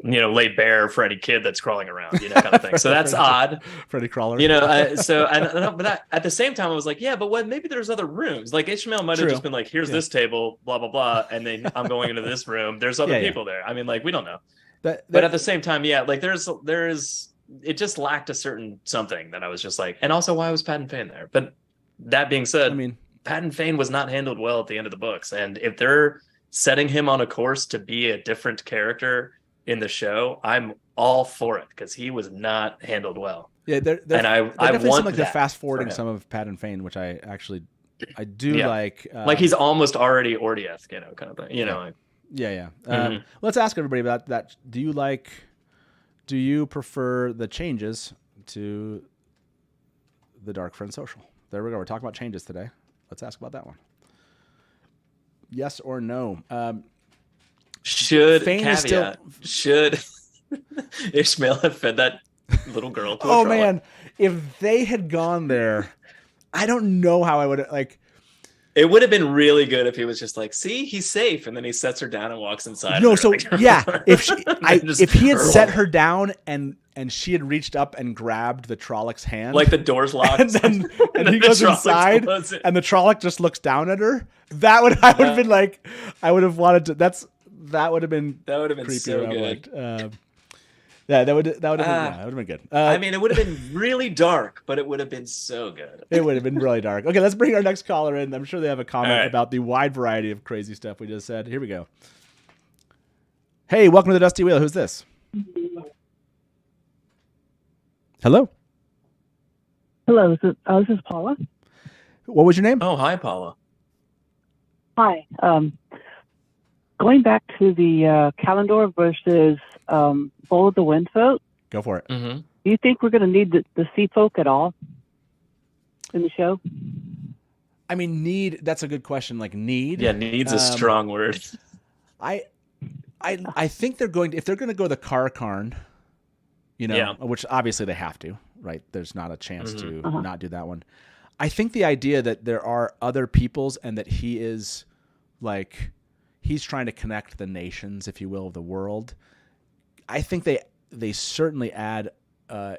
you know, laid bare for any kid that's crawling around, you know, kind of thing. So that's odd. Freddy Crawler. You know, but at the same time, I was like, yeah, but maybe there's other rooms. Like Ishmael might have just been like, here's this table, blah, blah, blah. And then I'm going into this room. There's other people there. I mean, like, we don't know. But at the same time, like there is, it just lacked a certain something that I was just like, and also why was Pat and Fane there? But that being said, I mean, Pat and Fane was not handled well at the end of the books. And if they're setting him on a course to be a different character in the show, I'm all for it because he was not handled well. Yeah, I definitely want like they're fast forwarding some of Pat and Fane, which I do like. Like he's almost already Ordieth, you know, kind of thing. You know. Let's ask everybody about that. Do you prefer the changes to the Darkfriend Social? There we go. We're talking about changes today. Let's ask about that one. Yes or no? Should Ishmael have fed that little girl to a Trolloc? Man, if they had gone there, I don't know how I would like. It would have been really good if he was just like, see, he's safe, and then he sets her down and walks inside. No, so yeah, if he had set her down and she had reached up and grabbed the Trollocs hand, like the door's locked, and he goes inside, and the Trolloc just looks down at her. I would have been like, I would have wanted to. That would have been creepy, so good. Yeah, that would have been good. I mean, it would have been really dark, but it would have been so good. It would have been really dark. Okay, let's bring our next caller in. I'm sure they have a comment about the wide variety of crazy stuff we just said. Here we go. Hey, welcome to the Dusty Wheel. Who's this? Hello. Hello, this is Paula. What was your name? Oh, hi, Paula. Hi. Going back to the Callander versus Bowl of the Wind vote. Go for it. Mm-hmm. Do you think we're going to need the sea folk at all in the show? I mean, need. That's a good question. Like need. Yeah, need's a strong word. I think they're going to, if they're going to go the Karkarn, which obviously they have to, right? There's not a chance to not do that one. I think the idea that there are other peoples and that he is like, he's trying to connect the nations, if you will, of the world. I think they certainly add a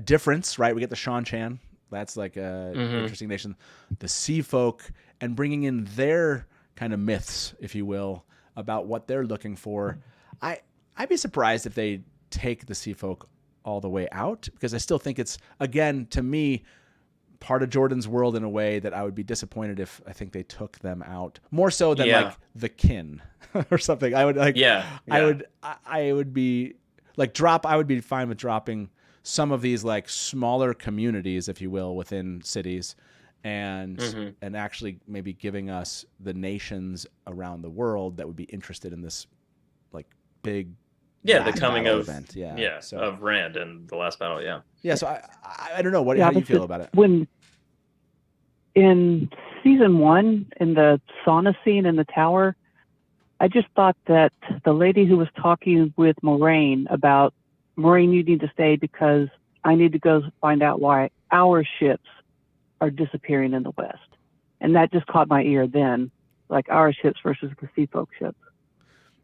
difference, right? We get the Shan Chan. That's like a interesting nation. The Sea Folk, and bringing in their kind of myths, if you will, about what they're looking for. I'd be surprised if they take the Sea Folk all the way out, because I still think it's, again, to me, part of Jordan's world in a way that I would be disappointed if I think they took them out more so than like the kin or something. I would like, I would be like I would be fine with dropping some of these like smaller communities, if you will, within cities and actually maybe giving us the nations around the world that would be interested in this like big, the coming of event. Of Rand and the last battle. So I don't know how do you feel about it. When in season 1 in the sauna scene in the tower, I just thought that the lady who was talking with Moraine about, Moraine, you need to stay because I need to go find out why our ships are disappearing in the west, and that just caught my ear then, like our ships versus the Sea Folk ships.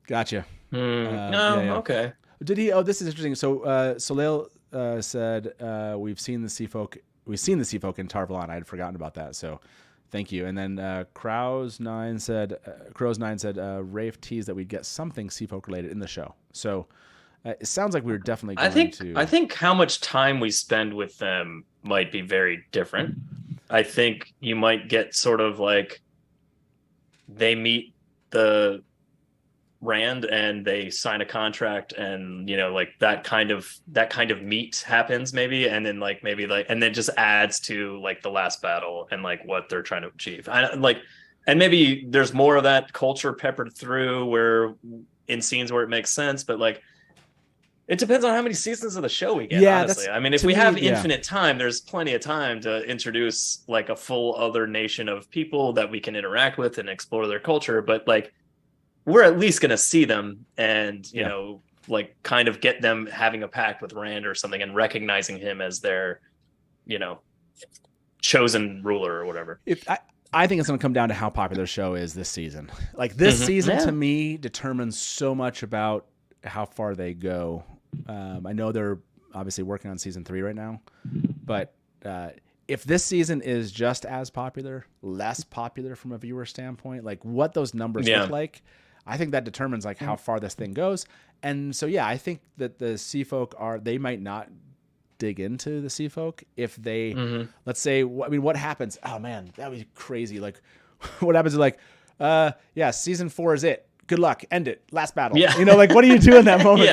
Gotcha. Okay. Did he? Oh, this is interesting. So Soleil said we've seen the Sea Folk. We've seen the Sea Folk in Tar-Valon. I had forgotten about that. So thank you. And then Crows9 said Rafe teased that we'd get something Sea Folk related in the show. So it sounds like we were definitely going to. I think how much time we spend with them might be very different. I think you might get sort of like they meet Rand and they sign a contract, and like that kind of meet happens maybe, and then and then just adds to like the last battle and like what they're trying to achieve. And maybe there's more of that culture peppered through where in scenes where it makes sense, but like it depends on how many seasons of the show we get. Honestly, I mean, if we have infinite time, there's plenty of time to introduce like a full other nation of people that we can interact with and explore their culture. But like, we're at least going to see them and, you know, like kind of get them having a pact with Rand or something and recognizing him as their, chosen ruler or whatever. I think it's going to come down to how popular the show is this season. Like this season to me determines so much about how far they go. I know they're obviously working on season 3 right now, but if this season is just as popular, less popular from a viewer standpoint, like what those numbers look like, I think that determines like how far this thing goes. And so, I think that the Sea Folk they might not dig into the Sea Folk if they, let's say, what happens? Oh man, that would be crazy. Like what happens is like, season 4 is it. Good luck. End it. Last battle. Yeah. Like what do you do in that moment?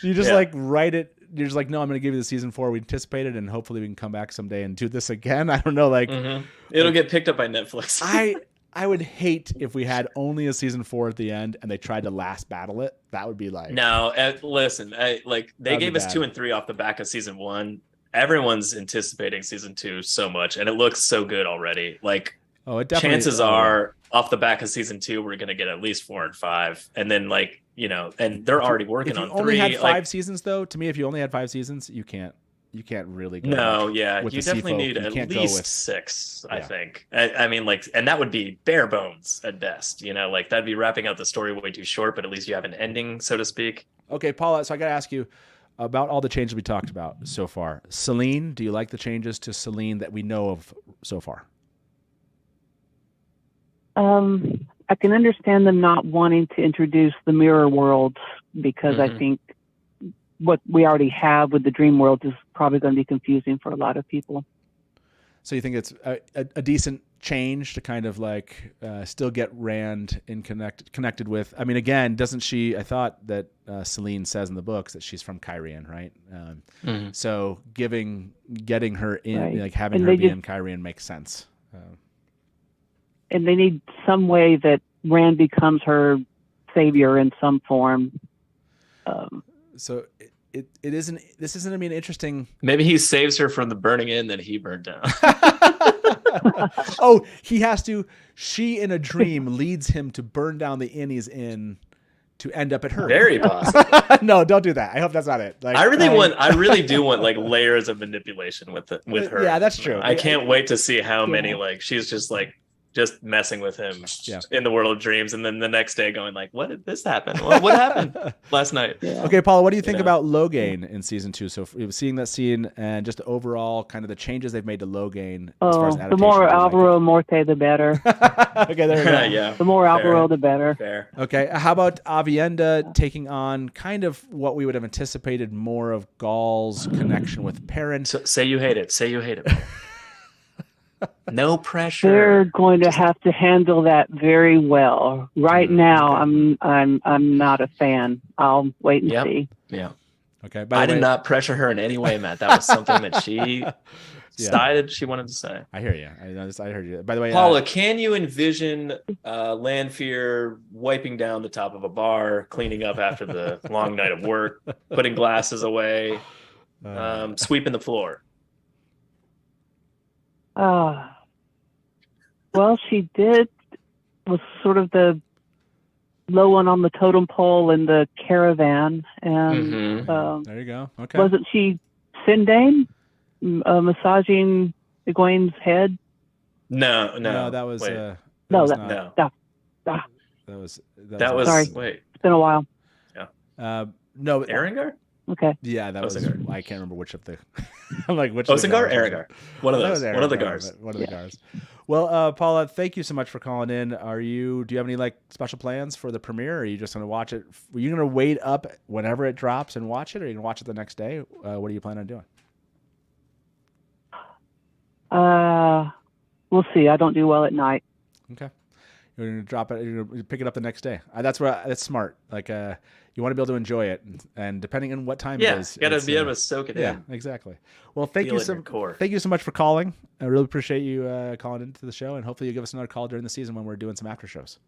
You just like write it. You're just like, no, I'm going to give you the season 4 we anticipated, and hopefully we can come back someday and do this again. I don't know. Like it'll get picked up by Netflix. I would hate if we had only a season 4 at the end and they tried to last battle it. That would be like, no, listen, they gave us 2 and 3 off the back of season 1. Everyone's anticipating season 2 so much, and it looks so good already. Like, chances are off the back of season 2, we're going to get at least 4 and 5. And then and they're already working on 3. Only had 5 seasons though. To me, if you only had 5 seasons, you can't you can't really go No, much yeah, with you the sea definitely folk. need You at can't go least with 6, I Yeah. think. I mean, like, and that would be bare bones at best, you know, like that'd be wrapping out the story way too short, but at least you have an ending, so to speak. Okay, Paula, so I got to ask you about all the changes we talked about so far. Seline, do you like the changes to Seline that we know of so far? I can understand them not wanting to introduce the mirror worlds because I think what we already have with the dream world is probably going to be confusing for a lot of people. So you think it's a decent change to kind of like still get Rand connected with? I mean, again, doesn't she? I thought that Seline says in the books that she's from Cairhien, right? So getting her in, Right. like having And her they be just- in Cairhien makes sense. And they need some way that Rand becomes her savior in some form. So it isn't. This isn't. I mean, interesting. Maybe he saves her from the burning inn that he burned down. Oh, he has to. She in a dream leads him to burn down the inn he's in to end up at her. Very possible. No, don't do that. I hope that's not it. Like, I really do want like layers of manipulation with her. Yeah, that's true. I can't wait to see how many like she's just messing with him in the world of dreams, and then the next day going like, "What did this happen? What happened last night?" Yeah. Okay, Paula, what do you think about Logain in season 2? So seeing that scene and just the overall kind of the changes they've made to Logain as far as adaptation. The more Alvaro Morte, the better. Okay, there we go. Yeah. The more Alvaro, the better. Fair. Okay, how about Aviendha taking on kind of what we would have anticipated more of Gaul's connection with Perrin? So, say you hate it. Say you hate it. No pressure. They're going to have to handle that very well. Right now, I'm not a fan. I'll wait and see. Yeah. Okay. I did not pressure her in any way, Matt. That was something that she decided she wanted to say. I hear you. I heard you. By the way, Paula, can you envision Lanfear wiping down the top of a bar, cleaning up after the long night of work, putting glasses away, sweeping the floor? Well, she was sort of the low one on the totem pole in the caravan, and there you go. Okay, wasn't she Sindane massaging Egwene's head? No, that was That was. Sorry. Wait, it's been a while. No, Erringar? Okay. Yeah, that was. I can't remember which of the. I'm like which. Osengar, Erringar. One of those. One of the Gars. One of the Gars. Well, Paula, thank you so much for calling in. Do you have any like special plans for the premiere? Or are you just going to watch it? Were you going to wait up whenever it drops and watch it, or are you going to watch it the next day? What are you planning on doing? We'll see. I don't do well at night. Okay. You're going to drop it. You're going to pick it up the next day. That's smart. Like, you want to be able to enjoy it, and depending on what time it is, you got to be able to soak it in. Yeah, exactly. Well, thank you so much for calling. I really appreciate you calling into the show, and hopefully you give us another call during the season when we're doing some after shows.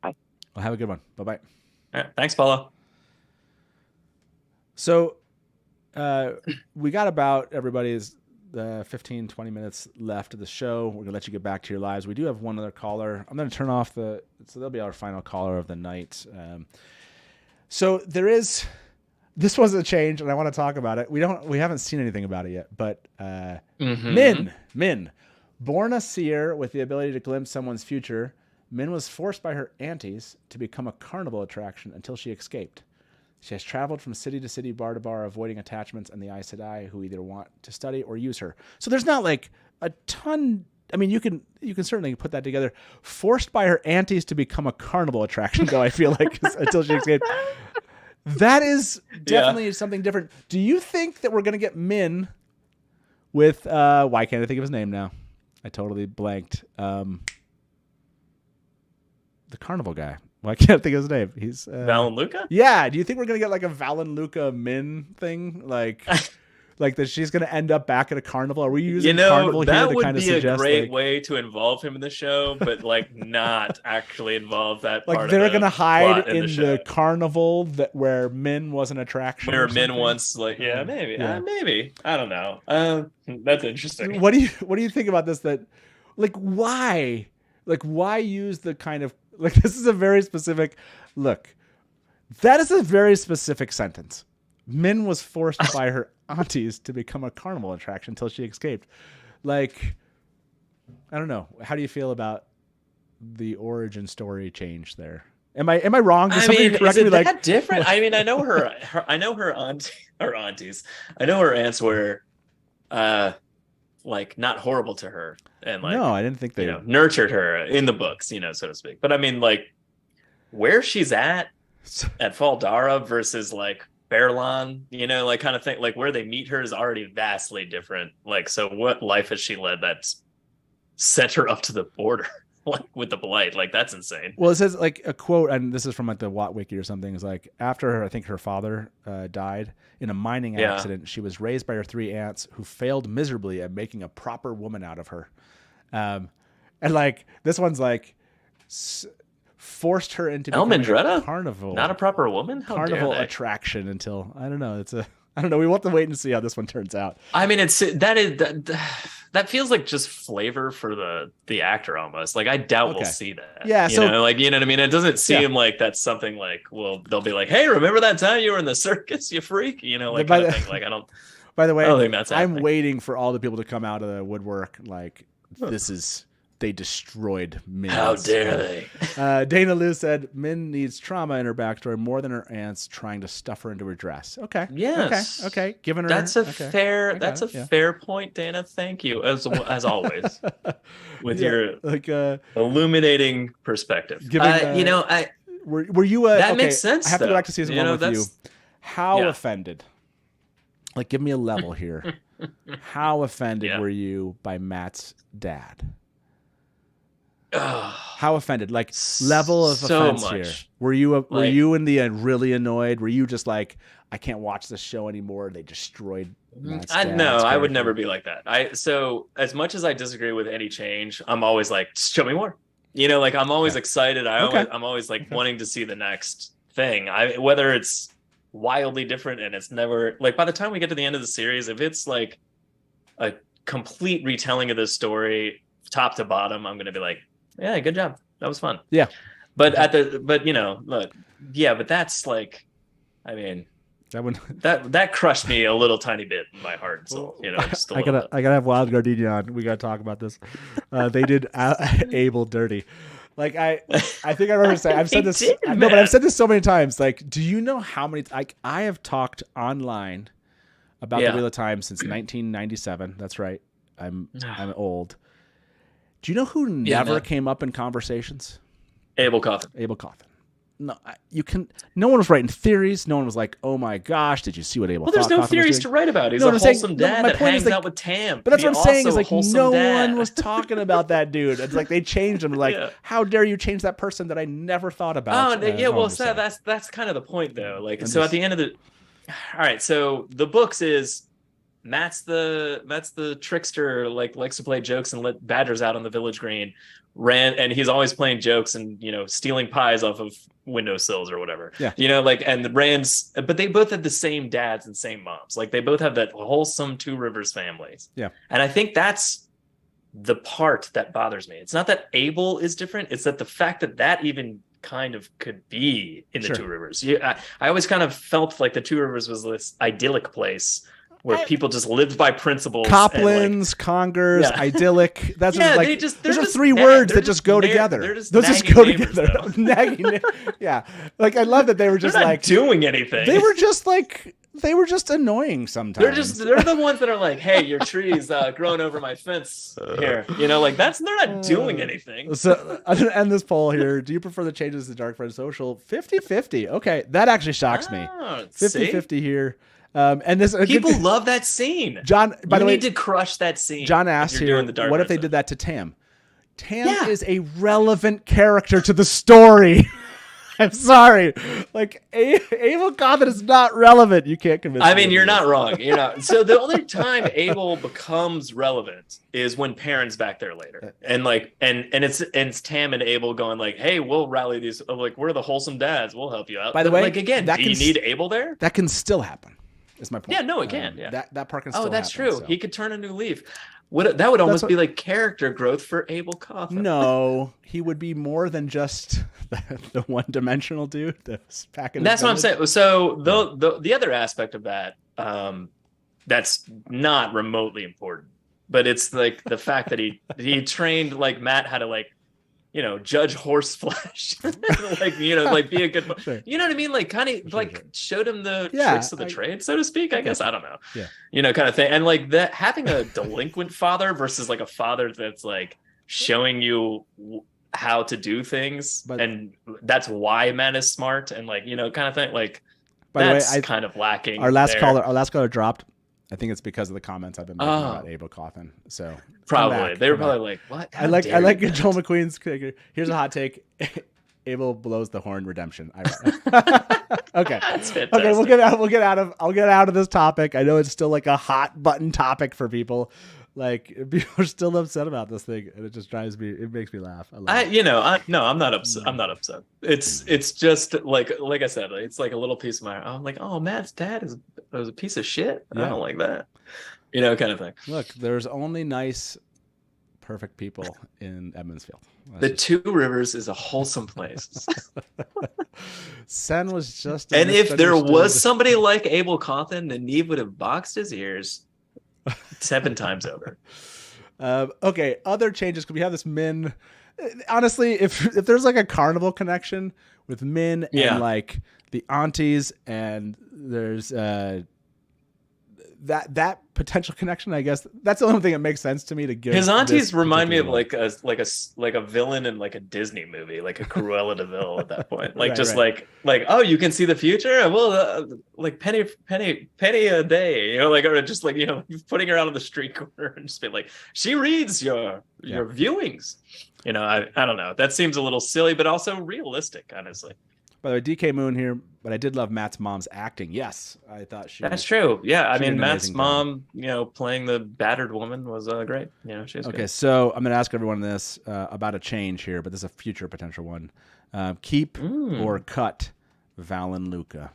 Bye. Well, have a good one. Bye-bye. All right, thanks, Paula. So, we got about everybody's 15, 20 minutes left of the show. We're going to let you get back to your lives. We do have one other caller. I'm going to turn off so they'll be our final caller of the night. So this was a change, and I want to talk about it. We haven't seen anything about it yet, but Min, born a seer with the ability to glimpse someone's future, Min was forced by her aunties to become a carnival attraction until she escaped. She has traveled from city to city, bar to bar, avoiding attachments and the Aes Sedai who either want to study or use her. So there's not like a ton. I mean, you can certainly put that together. Forced by her aunties to become a carnival attraction, though, I feel like, until she escaped. That is definitely something different. Do you think that we're going to get Min with, why can't I think of his name now? I totally blanked. The carnival guy. Well, I can't think of his name. He's Valen Luca? Yeah. Do you think we're gonna get like a Valen Luca Min thing? Like that she's gonna end up back at a carnival? Are we using carnival here to kind of suggest? That would be a great way to involve him in the show, but like not actually involve that part. Like they're gonna hide in the carnival where Min was an attraction. Where Min once maybe. I don't know. That's interesting. What do you think about this? That why use the kind of this is a very specific look. That is a very specific sentence. Min was forced by her aunties to become a carnival attraction until she escaped. Like, I don't know. How do you feel about the origin story change there? Am I wrong? I mean, is it that different? I mean, I know her aunties. I know her aunts were like not horrible to her, and like, no, I didn't think they nurtured her in the books, so to speak. But I mean, like, where she's at Fall Dara versus like Berlan, like kind of thing, like where they meet her is already vastly different. Like, so what life has she led that's sent her up to the border? Like with the blight, like that's insane. Well, it says like a quote, and this is from like the Watt Wiki or something. Is like after I think her father died in a mining accident, she was raised by her 3 aunts who failed miserably at making a proper woman out of her. And like this one's like forced her into Elmendretta? A carnival, not a proper woman. How carnival attraction until I don't know. I don't know. We want to wait and see how this one turns out. I mean, that feels like just flavor for the actor almost. Like I doubt we'll see that. Yeah, you know what I mean? It doesn't seem like that's something like, well, they'll be like, hey, remember that time you were in the circus, you freak? Like kind of thing. Like I don't. By the way, I don't think that's I'm waiting for all the people to come out of the woodwork. Like this is. They destroyed Min. How dare they? Dana Liu said Min needs trauma in her backstory more than her aunts trying to stuff her into her dress. Okay. Yes. Okay. Giving her. That's a fair point, Dana. Thank you as always with your like illuminating perspective. Were you that makes sense? I have to go back to season 1 with you. How offended? Like, give me a level here. How offended were you by Matt's dad? How offended? Like level of offense much. Here. Were you in the end really annoyed? Were you just like, I can't watch this show anymore? They destroyed Matt's dad's character. I would never be like that. So as much as I disagree with any change, I'm always like, just show me more. Like I'm always excited. I'm always like wanting to see the next thing. Whether it's wildly different and it's never like by the time we get to the end of the series, if it's like a complete retelling of this story, top to bottom, I'm gonna be like, yeah, good job. That was fun. Yeah. But but that's like, I mean, that one that crushed me a little tiny bit in my heart. So, just I gotta have Wild Gardenia on. We gotta talk about this. They did Abel dirty. Like I think I remember saying I've said this. But I've said this so many times. Like, do you know how many? Like, I have talked online about the Wheel of Time since 1997. That's right. I'm old. Do you know who never came up in conversations? Abel Cauthon. No, no one was writing theories. No one was like, "Oh my gosh, did you see what Abel?" Well, there's no theories to write about. He's a wholesome dad that hangs out with Tam. But that's what I'm saying is like no one was talking about that dude. It's like they changed him. Like, how dare you change that person that I never thought about? That's kind of the point though. Like, so at the end of all right. So the books is. Matt's the trickster, like likes to play jokes and let badgers out on the village green. Rand, and he's always playing jokes and stealing pies off of windowsills or whatever. Yeah. And the Rands, but they both have the same dads and same moms. Like they both have that wholesome Two Rivers families. Yeah. And I think that's the part that bothers me. It's not that Abel is different. It's that the fact that even kind of could be in the Two Rivers. I always kind of felt like the Two Rivers was this idyllic place where people just lived by principles. Coplins, congers, idyllic. That's those are 3 words that just go together. Those just go together. Nagging. Yeah. Like I love that they were just they're not like doing anything. They were just annoying sometimes. They're the ones that are like, hey, your tree's growing over my fence here. Like they're not doing anything. So I'm gonna end this poll here. Do you prefer the changes to Darkfriend Social? 50-50. Okay. That actually shocks me. 50-50 here. And this people love that scene. John, by the way, need to crush that scene. John asked here, what if they did that to Tam? Tam is a relevant character to the story. I'm sorry. Like, Abel Cauthon is not relevant. You can't convince me. I mean, you're not wrong. So the only time Abel becomes relevant is when Perrin's back there later. And it's Tam and Abel going like, hey, we'll rally these. Like, we're the wholesome dads. We'll help you out. By the way, like, again, do you need Abel there? That can still happen. Is my point. Yeah, no, it can. That part can still that's happen, true. so. He could turn a new leaf. That would almost be like character growth for Abel Cauthon. No, he would be more than just the one-dimensional dude that's packing. That's what I'm saying. So the other aspect of that, that's not remotely important, but it's like the fact that he trained like Matt how to like, you know, judge horse flesh, like, you know, like be a good, Sure. you know what I mean? Like kind of showed him the tricks of the trade, so to speak, I guess. I don't know. Yeah. You know, kind of thing. And like that, having a delinquent father versus like a father that's like showing you how to do things. And that's why Matt is smart and like, you know, kind of thing. Like that's kind of lacking. Our last caller dropped. I think it's because of the comments I've been making about Abel Cauthon. So probably they were probably like, "What?" I like Joel McQueen's. Here's a hot take: Abel blows the horn. Redemption. Okay. That's fantastic. Okay, I'll get out of this topic. I know it's still like a hot button topic for people. Like people are still upset about this thing, and it just drives me. It makes me laugh. I'm not upset. I'm not upset. It's just like I said, it's like a little piece of my. I'm like, oh, Matt's dad was a piece of shit. Yeah. I don't like that, you know, kind of thing. Look, there's only nice, perfect people in Edmondsfield. The Two Rivers is a wholesome place. Sen was just, and if there was somebody like Abel Cauthon, Nynaeve would have boxed his ears 7 times over. Okay, other changes. Could we have this Min? Honestly, if there's like a carnival connection with Min and like the aunties, and there's that potential connection, I guess that's the only thing that makes sense to me to give. His aunties remind me of like a villain in like a Disney movie, like a Cruella de Vil at that point. Like like oh, you can see the future. Well, like penny a day, you know, like, or just like, you know, putting her out on the street corner and just be like, she reads your viewings. You know, I don't know. That seems a little silly, but also realistic, honestly. By the way, DK Moon here, but I did love Matt's mom's acting. Yes, I thought she. That's true. Yeah, I mean, Matt's mom, you know, playing the battered woman was great. You know, she's okay. Good. So I'm going to ask everyone this about a change here, but this is a future potential one. Keep or cut Val and Luca.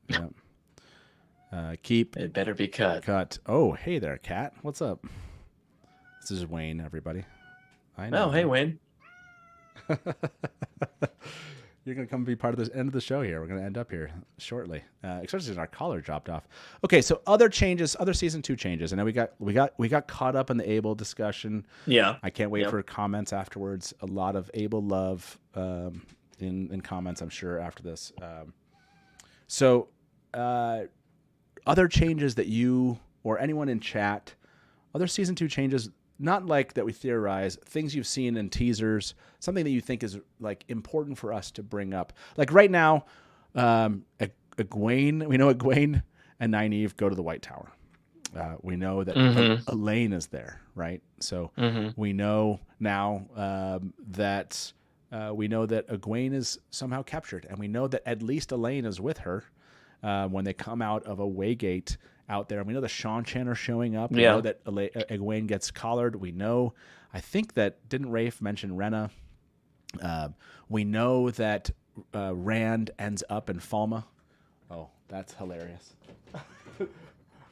Yeah. Keep. It better be cut. Cut. Oh, hey there, Kat. What's up? This is Wayne. Everybody. I know. Oh, hey, Wayne. You're going to come be part of this end of the show here. We're going to end up here shortly, especially since our collar dropped off. Okay, so other changes, other season 2 changes. I know we got caught up in the Abel discussion. Yeah, I can't wait for comments afterwards. A lot of Abel love in comments, I'm sure, after this. So other changes that you or anyone in chat, other season 2 changes. Not like that we theorize, things you've seen in teasers, something that you think is like important for us to bring up. Like right now, Egwene, we know Egwene and Nynaeve go to the White Tower. We know that Elaine is there, right? So we know now that Egwene is somehow captured, and we know that at least Elaine is with her when they come out of a Waygate out there. We know the Seanchan are showing up. We know that Egwene gets collared. We know, I think that, didn't Rafe mention Rena? We know that Rand ends up in Falma. Oh, that's hilarious.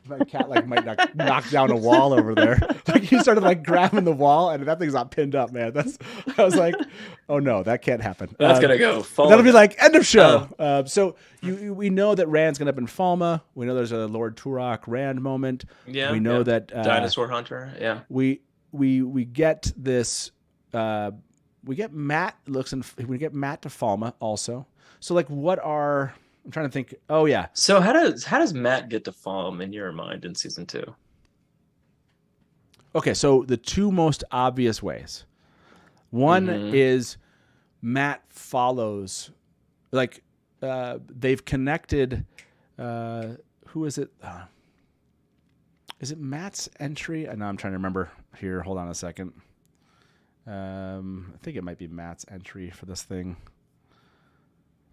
My cat might knock down a wall over there. Like he started grabbing the wall, and that thing's not pinned up, man. I was like, oh no, that can't happen. That's gonna go. That'll be like end of show. So we know that Rand's gonna up in Falma. We know there's a Lord Turok Rand moment. Yeah. We know that Dinosaur Hunter. Yeah. We get this. We get Matt we get Matt to Falma also. So what are? I'm trying to think. Oh yeah. So how does Matt get to Falm in your mind in season 2? Okay, so the 2 most obvious ways. One is Matt follows, they've connected. Who is it? Is it Matt's entry? I know I'm trying to remember here. Hold on a second. I think it might be Matt's entry for this thing.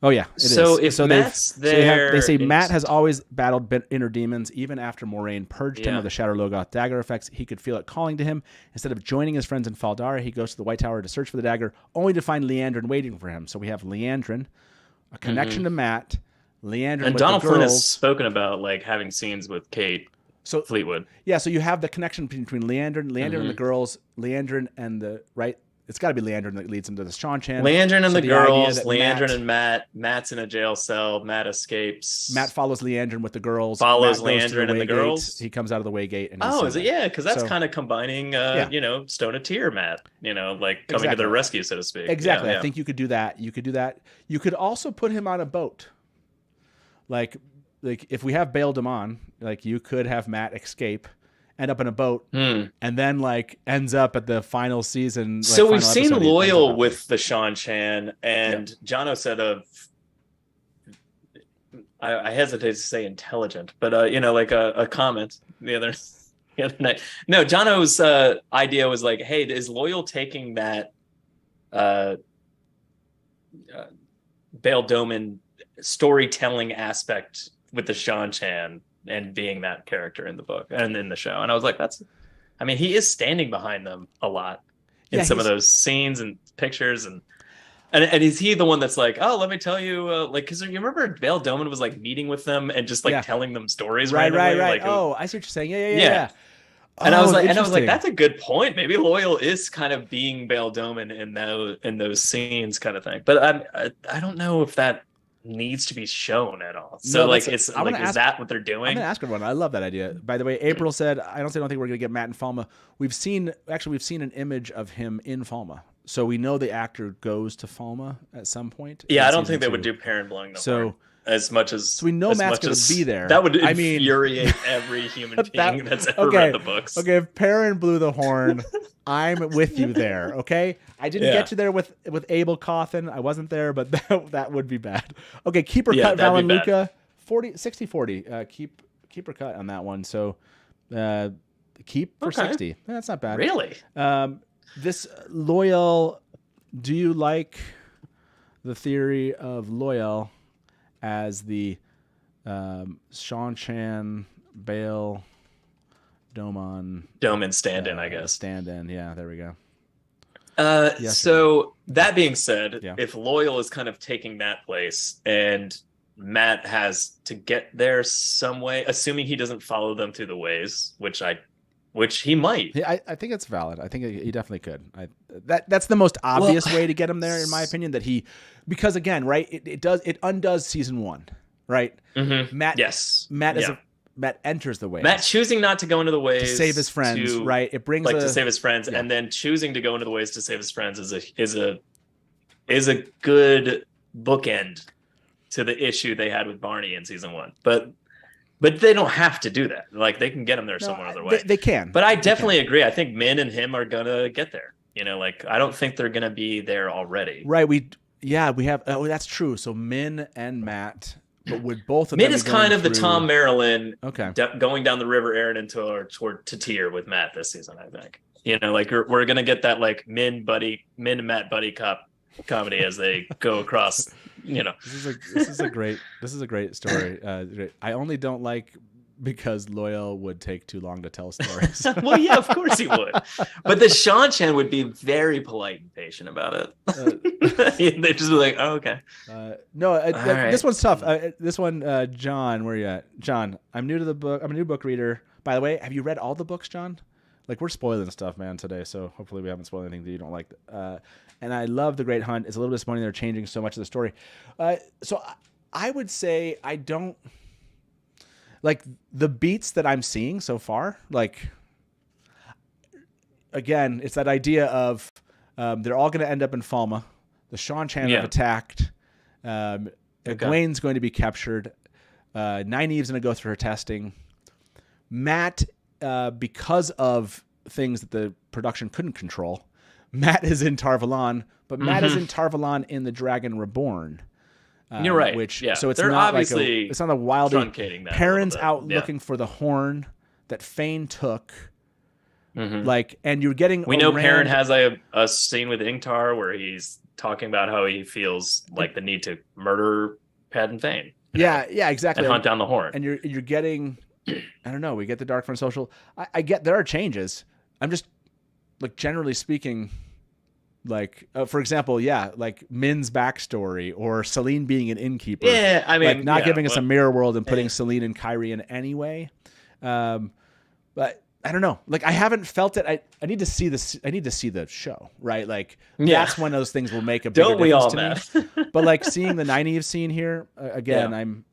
Oh yeah, it is. If Matt's there, they say Matt has always battled inner demons. Even after Moraine purged him of the Shadow Logoth dagger effects, he could feel it calling to him. Instead of joining his friends in Faldara, he goes to the White Tower to search for the dagger, only to find Liandrin waiting for him. So we have Liandrin, a connection to Matt, Leandrin and with Donald the Flynn girls. has spoken about like having scenes with Kate Fleetwood. Yeah, so you have the connection between Leandrin and the girls, Leandrin and the right. It's got to be Leandrin that leads him to the Seanchan. Leandrin and so the girls, Leandrin and Matt. Matt's in a jail cell. Matt escapes. Matt follows Leandrin with the girls. Follows Matt Leandrin and the girls. He comes out of the way gate. And is it? Yeah, because that's kind of combining, Stone of Tear, Matt. Like coming to their rescue, so to speak. Exactly. Yeah. I think you could do that. You could also put him on a boat. Like if we have Bail Damon, like you could have Matt escape, end up in a boat, and then like ends up at the final season. So we've seen Loyal with the Seanchan, and Jono said I hesitate to say intelligent, but like a comment the other night. No, Jono's idea was like, hey, is Loyal taking that Bail Doman storytelling aspect with the Seanchan and being that character in the book and in the show? And I was like, he is standing behind them a lot in some of those scenes and pictures, and is he the one that's like, oh, let me tell you, because you remember Bail Doman was like meeting with them and just like telling them stories, right. Like, I see what you're saying. Yeah. And I was like, that's a good point. Maybe Loyal is kind of being Bail Doman in those scenes, kind of thing. But I don't know if that needs to be shown at all. So is that what they're doing? I'm gonna ask everyone. I love that idea. By the way, April said, I don't think we're gonna get Matt in Falma. We've seen an image of him in Falma, so we know the actor goes to Falma at some point. Yeah, I don't think they would do Perrin blowing the horn as much as. So we know Matt's gonna be there. That would infuriate every human being that's ever read the books. Okay, if Perrin blew the horn, I'm with you there. Okay, I didn't get you there with Abel Cauthon. I wasn't there, but that would be bad. Okay, keeper cut Valen Luca 60-40. Keeper cut on that one. So keep for 60. That's not bad. Really? This Loyal. Do you like the theory of Loyal as the Seanchan Bail Doman stand-in, I guess. Stand-in, yeah, there we go. So that being said, if Loyal is kind of taking that place and Matt has to get there some way, assuming he doesn't follow them through the ways, which he might. Yeah, I think it's valid. I think he definitely could. That's the most obvious way to get him there, in my opinion. Because again, right, it undoes season 1, right? Mm-hmm. Matt enters the ways. Matt choosing not to go into the ways to save his friends, right? It brings to save his friends, and then choosing to go into the ways to save his friends is a good bookend to the issue they had with Barney in season 1. But they don't have to do that. Like they can get him there some other way. They can. But I definitely agree. I think Min and him are gonna get there. I don't think they're gonna be there already. Right. We have. Oh, that's true. So Min and Matt. But would both of Min them is kind of the Tom Marilyn going down the river Aaron toward Tyr with Matt this season, I think. We're gonna get that like Min and Matt buddy cop comedy as they go across. This is a great story. I only don't like because Loyal would take too long to tell stories. Well, yeah, of course he would. But the Seanchan would be very polite and patient about it. They'd just be like, "Oh, okay." This one's tough. This one, John, where are you at? John, I'm new to the book. I'm a new book reader. By the way, have you read all the books, John? Like we're spoiling stuff, man, today. So hopefully we haven't spoiled anything that you don't like. And I love The Great Hunt. It's a little disappointing they're changing so much of the story. So I would say I don't. Like the beats that I'm seeing so far, like again, it's that idea of they're all going to end up in Falma. The Seanchan have attacked. Egwene's going to be captured. Nynaeve's going to go through her testing. Matt, because of things that the production couldn't control, Matt is in Tar Valon, but Matt is in Tar Valon in The Dragon Reborn. You're right. So it's they're not obviously it's not a wild truncating that. Perrin's out looking for the horn that Fane took. And you're getting. We know Perrin has a scene with Ingtar where he's talking about how he feels like the need to murder Padden Fane. Yeah, exactly. And hunt down the horn. And you're getting. I don't know. We get the Darkfriend Social. I get there are changes. I'm just like generally speaking. Like, for example, like Min's backstory or Seline being an innkeeper. Yeah, I mean, like not giving us a mirror world and putting Seline and Kyrie in anyway. But I don't know. Like I haven't felt it. I need to see this. I need to see the show, right? Like that's when those things will make a bigger difference to me. But like seeing the Nynaeve scene here again, I'm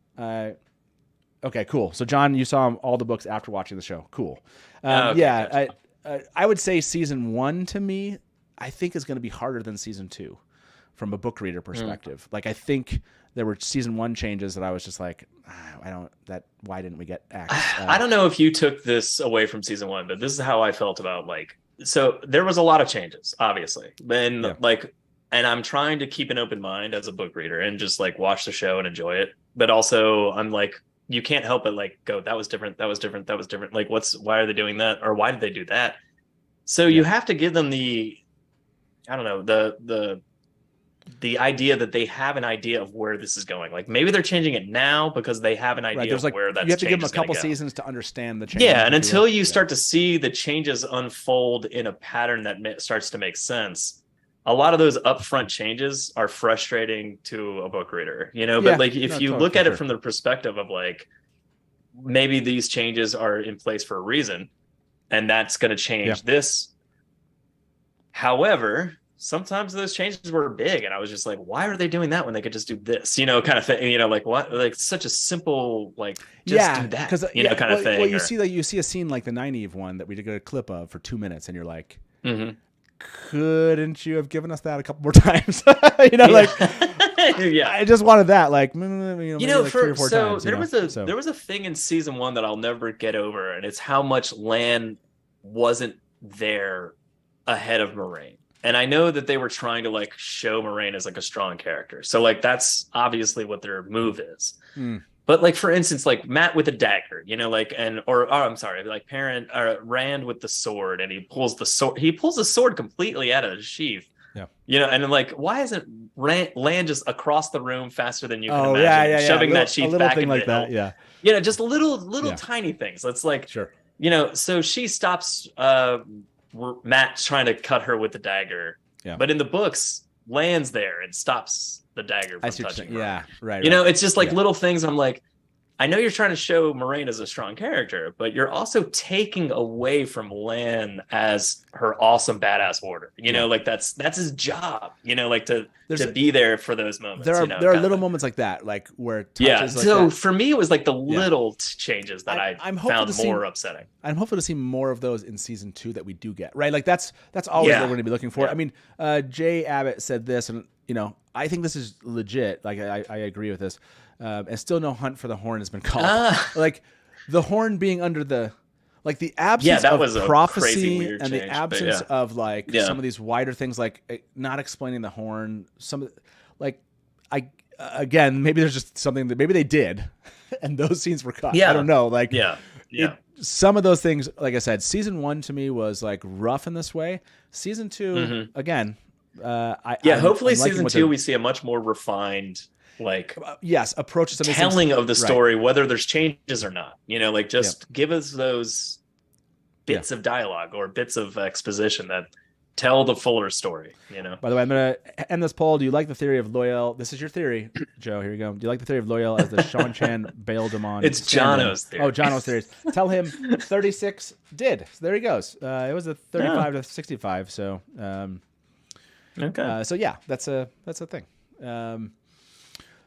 okay, cool. So John, you saw all the books after watching the show. Cool. I would say season 1 to me, I think is going to be harder than season 2 from a book reader perspective. Like I think there were season 1 changes that I was just like, why didn't we get X? I don't know if you took this away from season 1, but this is how I felt about so there was a lot of changes, obviously. And and I'm trying to keep an open mind as a book reader and just like watch the show and enjoy it. But also I'm like, you can't help but like go, that was different. That was different. That was different. Like why are they doing that? Or why did they do that? So you have to give them the idea that they have an idea of where this is going. Like maybe they're changing it now because they have an idea of where that's. You have to give them a couple seasons to understand the change. Yeah, and until you start to see the changes unfold in a pattern that starts to make sense, a lot of those upfront changes are frustrating to a book reader. But like if you look at it from the perspective of like maybe these changes are in place for a reason, and that's going to change this. However, sometimes those changes were big, and I was just like, why are they doing that when they could just do this? Kind of thing. Like what? Like such a simple like do that. Kind of thing. Well, you see a scene like the Nynaeve one that we did a clip of for 2 minutes, and you're like, couldn't you have given us that a couple more times? I just wanted that. Like, maybe like 3 or 4 times. There was a thing in season 1 that I'll never get over, and it's how much Lan wasn't there ahead of Moraine. And I know that they were trying to like show Moraine as like a strong character. So like that's obviously what their move is. But like for instance, like Matt with a dagger, Rand with the sword, and he pulls the sword completely out of the sheath. Yeah. And then like why isn't Lan just across the room faster than you can imagine? Shoving that sheath back in like that. Yeah. Just little tiny things. That's like so she stops Matt trying to cut her with the dagger. Yeah. But in the books, Lan's there and stops the dagger from touching her. Yeah, right. It's just like little things. I'm like, I know you're trying to show Moraine as a strong character, but you're also taking away from Lan as her awesome badass warder. Like that's his job. Like to be there for those moments. There are little moments like that, like where it touches like so that. For me, it was like the little changes that I'm found more upsetting. I'm hopeful to see more of those in season 2 that we do get right. Like that's always what we're going to be looking for. I mean, Jay Abbott said this, and I think this is legit. Like I agree with this. And still no hunt for the horn has been called. Like the horn being under the absence of prophecy and the absence of like some of these wider things, like not explaining the horn. Again, maybe there's just something that maybe they did and those scenes were cut. I don't know. Like some of those things, like I said, season 1 to me was like rough in this way. Season 2, again, hopefully season 2 we see a much more refined approach to telling of the story, whether there's changes or not. Give us those bits of dialogue or bits of exposition that tell the fuller story. By the way, I'm gonna end this poll. Do you like the theory of Loyal? This is your theory, Joe. Here you go. Do you like the theory of Loyal as the Sean Chan Bail Demon? It's Jono's theory. Oh, Jono's theories. Tell him 36 did. So there he goes. It was a 35 to 65. So okay. So yeah, that's a thing.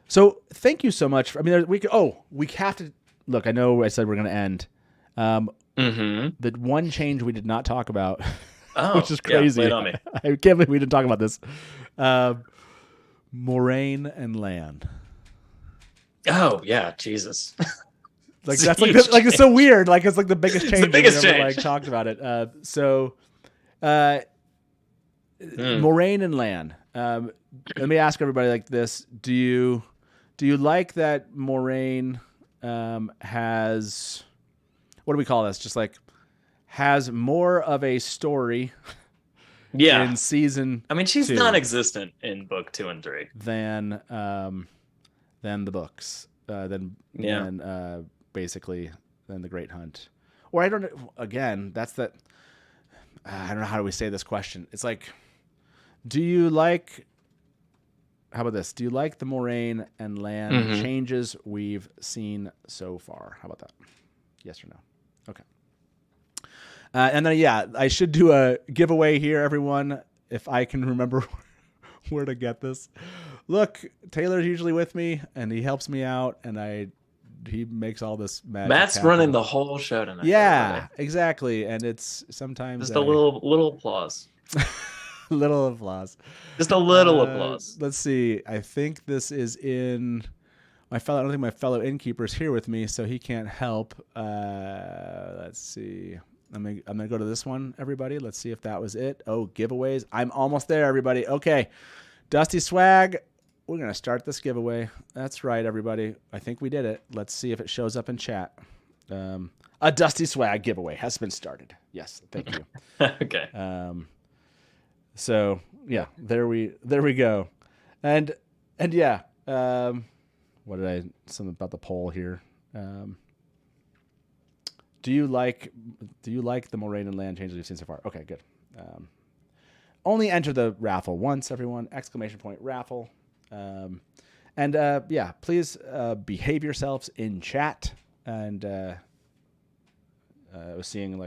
So thank you so much. We have to look. I know I said we're going to end. The one change we did not talk about, which is crazy. Lay it on me. I can't believe we didn't talk about this. Moraine and Lan. Oh yeah, Jesus. Like that's it's so weird. Like it's like the biggest change. The biggest we've ever, change. Like talked about it. Moraine and Lan. Let me ask everybody like this: Do you like that Moraine has, what do we call this? Just like has more of a story in season she's 2 non-existent in book 2 and 3 than the books. Basically than the Great Hunt. Or I don't know, again, that's that I don't know how do we say this question. It's like Do you like? How about this? Do you like the Moraine and Lan changes we've seen so far? How about that? Yes or no? Okay. And then, I should do a giveaway here, everyone, if I can remember where to get this. Look, Taylor's usually with me, and he helps me out, and he makes all this magic Matt's happen. running the whole show tonight. Yeah, exactly. And it's sometimes... Just a little applause. Little applause. Just a little applause. Let's see. I think this is in I don't think my fellow innkeeper's here with me, so he can't help. Let's see. I'm gonna go to this one, everybody. Let's see if that was it. Oh, giveaways. I'm almost there, everybody. Okay. Dusty Swag. We're gonna start this giveaway. That's right, everybody. I think we did it. Let's see if it shows up in chat. A Dusty Swag giveaway has been started. Yes, thank you. Okay. So yeah, there we go, and yeah, something about the poll here. Do you like the Moraine and Lan changes we've seen so far? Okay, good. Only enter the raffle once, everyone! ! Raffle. Please behave yourselves in chat. And I was seeing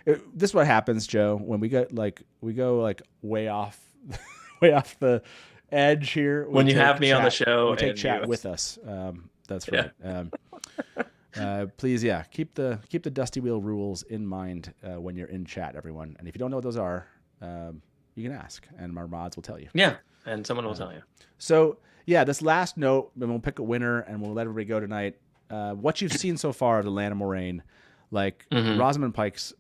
this is what happens, Joe, when we go way off the edge here. When you have me on the show, we take chat with us. That's right. Please, keep the Dusty Wheel rules in mind when you're in chat, everyone. And if you don't know what those are, you can ask, and our mods will tell you. Yeah, and someone will tell you. So this last note, and we'll pick a winner, and we'll let everybody go tonight. What you've seen so far of the Lan and Moiraine, Rosamund Pike's.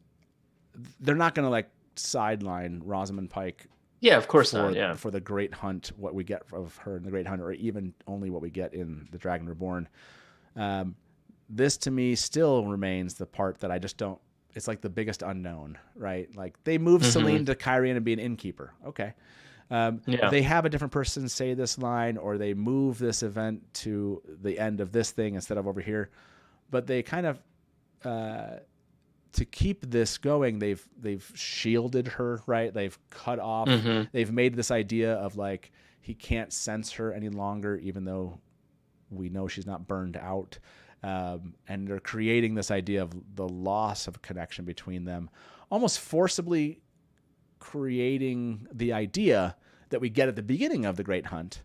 They're not going to sideline Rosamund Pike. Yeah, of course not. Yeah, for the Great Hunt, what we get of her in the Great Hunt, or even only what we get in the Dragon Reborn. This to me still remains the part that I just don't. It's the biggest unknown, right? They moved Seline to Cairhien and be an innkeeper. Okay, they have a different person say this line, or they move this event to the end of this thing instead of over here. But they kind of. To keep this going, they've shielded her, right? They've cut off. They've made this idea of he can't sense her any longer, even though we know she's not burned out. And they're creating this idea of the loss of connection between them, almost forcibly creating the idea that we get at the beginning of the Great Hunt,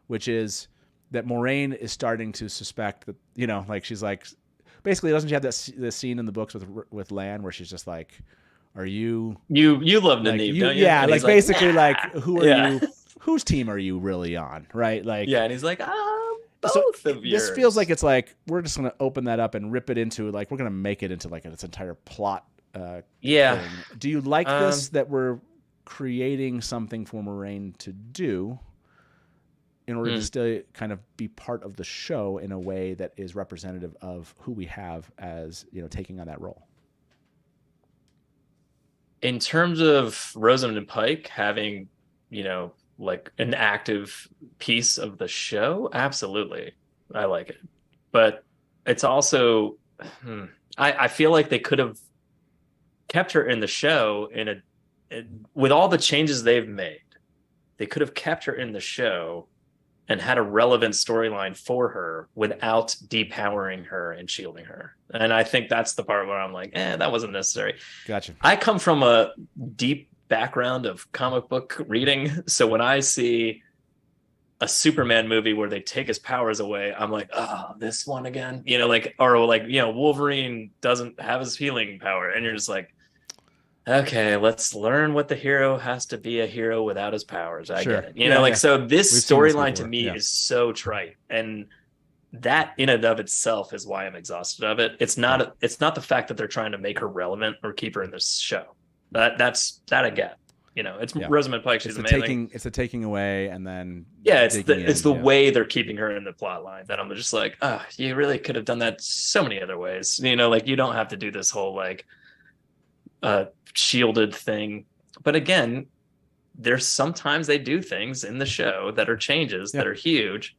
which is that Moraine is starting to suspect that, she's basically, doesn't she have this scene in the books with Lan where she's just are you love Nynaeve, don't you? Yeah, basically who are you? Whose team are you really on, right? And he's both of you. This feels like it's we're just gonna open that up and rip it into we're gonna make it into its entire plot. Thing. Do you like this that we're creating something for Moraine to do? In order to still kind of be part of the show in a way that is representative of who we have as, taking on that role. In terms of Rosamund Pike having, an active piece of the show, absolutely. I like it. But it's also, I feel like they could have kept her in the show with all the changes they've made. They could have kept her in the show and had a relevant storyline for her without depowering her and shielding her. And I think that's the part where I'm that wasn't necessary. Gotcha. I come from a deep background of comic book reading. So when I see a Superman movie where they take his powers away, I'm oh, this one again? Wolverine doesn't have his healing power. And you're just okay, let's learn what the hero has to be a hero without his powers. I get it. So this storyline to me is so trite. And that in and of itself is why I'm exhausted of it. It's not the fact that they're trying to make her relevant or keep her in this show. That I get. It's Rosamund Pike. She's amazing. It's the taking away and then it's the way they're keeping her in the plot line that I'm just you really could have done that so many other ways. You don't have to do this whole shielded thing. But again, there's sometimes they do things in the show that are changes that are huge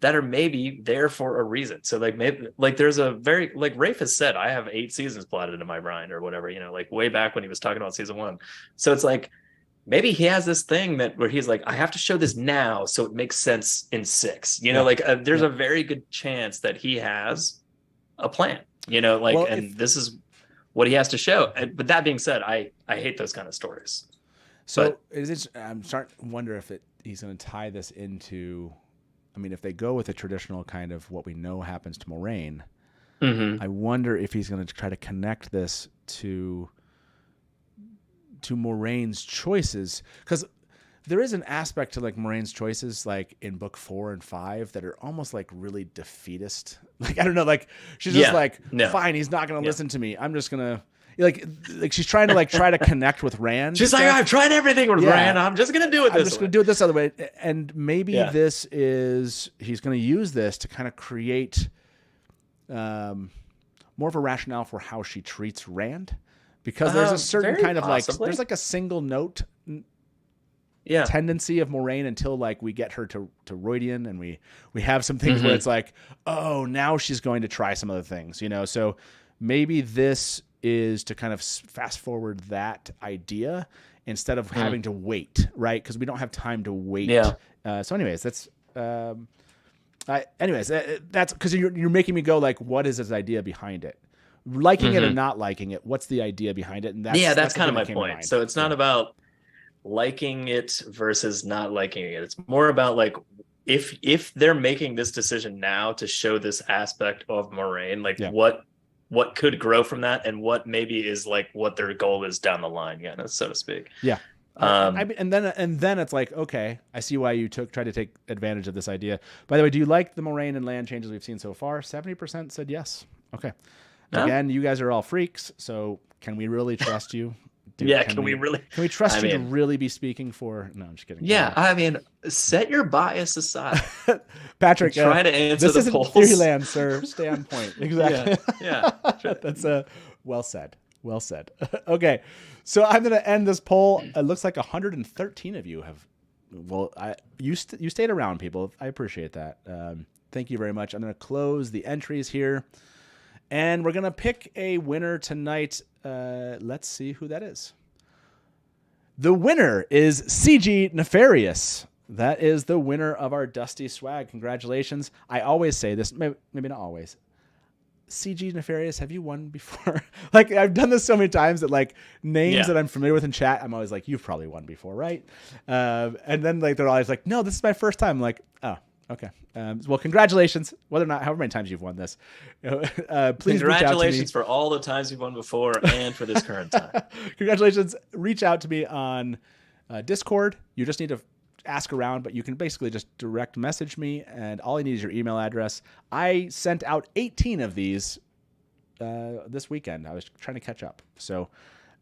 that are maybe there for a reason. So maybe there's a very Rafe has said, I have 8 seasons plotted into my mind or whatever, way back when he was talking about season 1. So it's maybe he has this thing where he's like, I have to show this now so it makes sense in 6. There's a very good chance that he has a plan. This is what he has to show. But that being said, I hate those kind of stories. So I'm starting to wonder if he's going to tie this into. I mean, if they go with a traditional kind of what we know happens to Moraine, I wonder if he's going to try to connect this to Moraine's choices, because there is an aspect to like Moraine's choices, like in book 4 and 5, that are almost like really defeatist. Like, I don't know, like she's just fine, he's not going to listen to me. I'm just going to like she's trying to try to connect with Rand. She's like, I've tried everything with Rand. I'm just going to do it this way. I'm just going to do it this other way. And maybe he's going to use this to kind of create more of a rationale for how she treats Rand. Because there's a certain kind of there's like a single note tendency of Moraine until like we get her to Roydian, and we have some things where it's like, oh, now she's going to try some other things, So maybe this is to kind of fast forward that idea instead of having to wait, right? Because we don't have time to wait. Yeah. So anyways, that's that's because you're making me go like, what is his idea behind it? Liking it or not liking it, what's the idea behind it? And that's kind of my point. So it's not about liking it versus not liking it. It's more about like if they're making this decision now to show this aspect of Moraine, like what could grow from that, and what maybe is like what their goal is down the line, so to speak. Yeah. And then it's like, okay, I see why you tried to take advantage of this idea. By the way, do you like the Moraine and Land changes we've seen so far? 70% said yes. Okay. Again, you guys are all freaks, so can we really trust you? Can we trust you to really be speaking for? No, I'm just kidding. Yeah, I mean, set your bias aside. Patrick, try to answer this the polls. This isn't Theoryland, sir. Stay on point. Exactly. Yeah. That's well said. Well said. Okay, so I'm going to end this poll. It looks like 113 of you have. Well, you stayed around, people. I appreciate that. Thank you very much. I'm going to close the entries here. And we're going to pick a winner tonight. Let's see who that is. The winner is CG Nefarious. That is the winner of our Dusty Swag. Congratulations. I always say this, maybe not always. CG Nefarious, have you won before? Like, I've done this so many times that like names that I'm familiar with in chat, I'm always like, you've probably won before, right? And then like they're always like, no, this is my first time. I'm like, oh. Okay. Well, congratulations. Whether or not, however many times you've won this, please congratulations for all the times you've won before and for this current time. Congratulations. Reach out to me on Discord. You just need to ask around, but you can basically just direct message me, and all I need is your email address. I sent out 18 of these this weekend. I was trying to catch up. So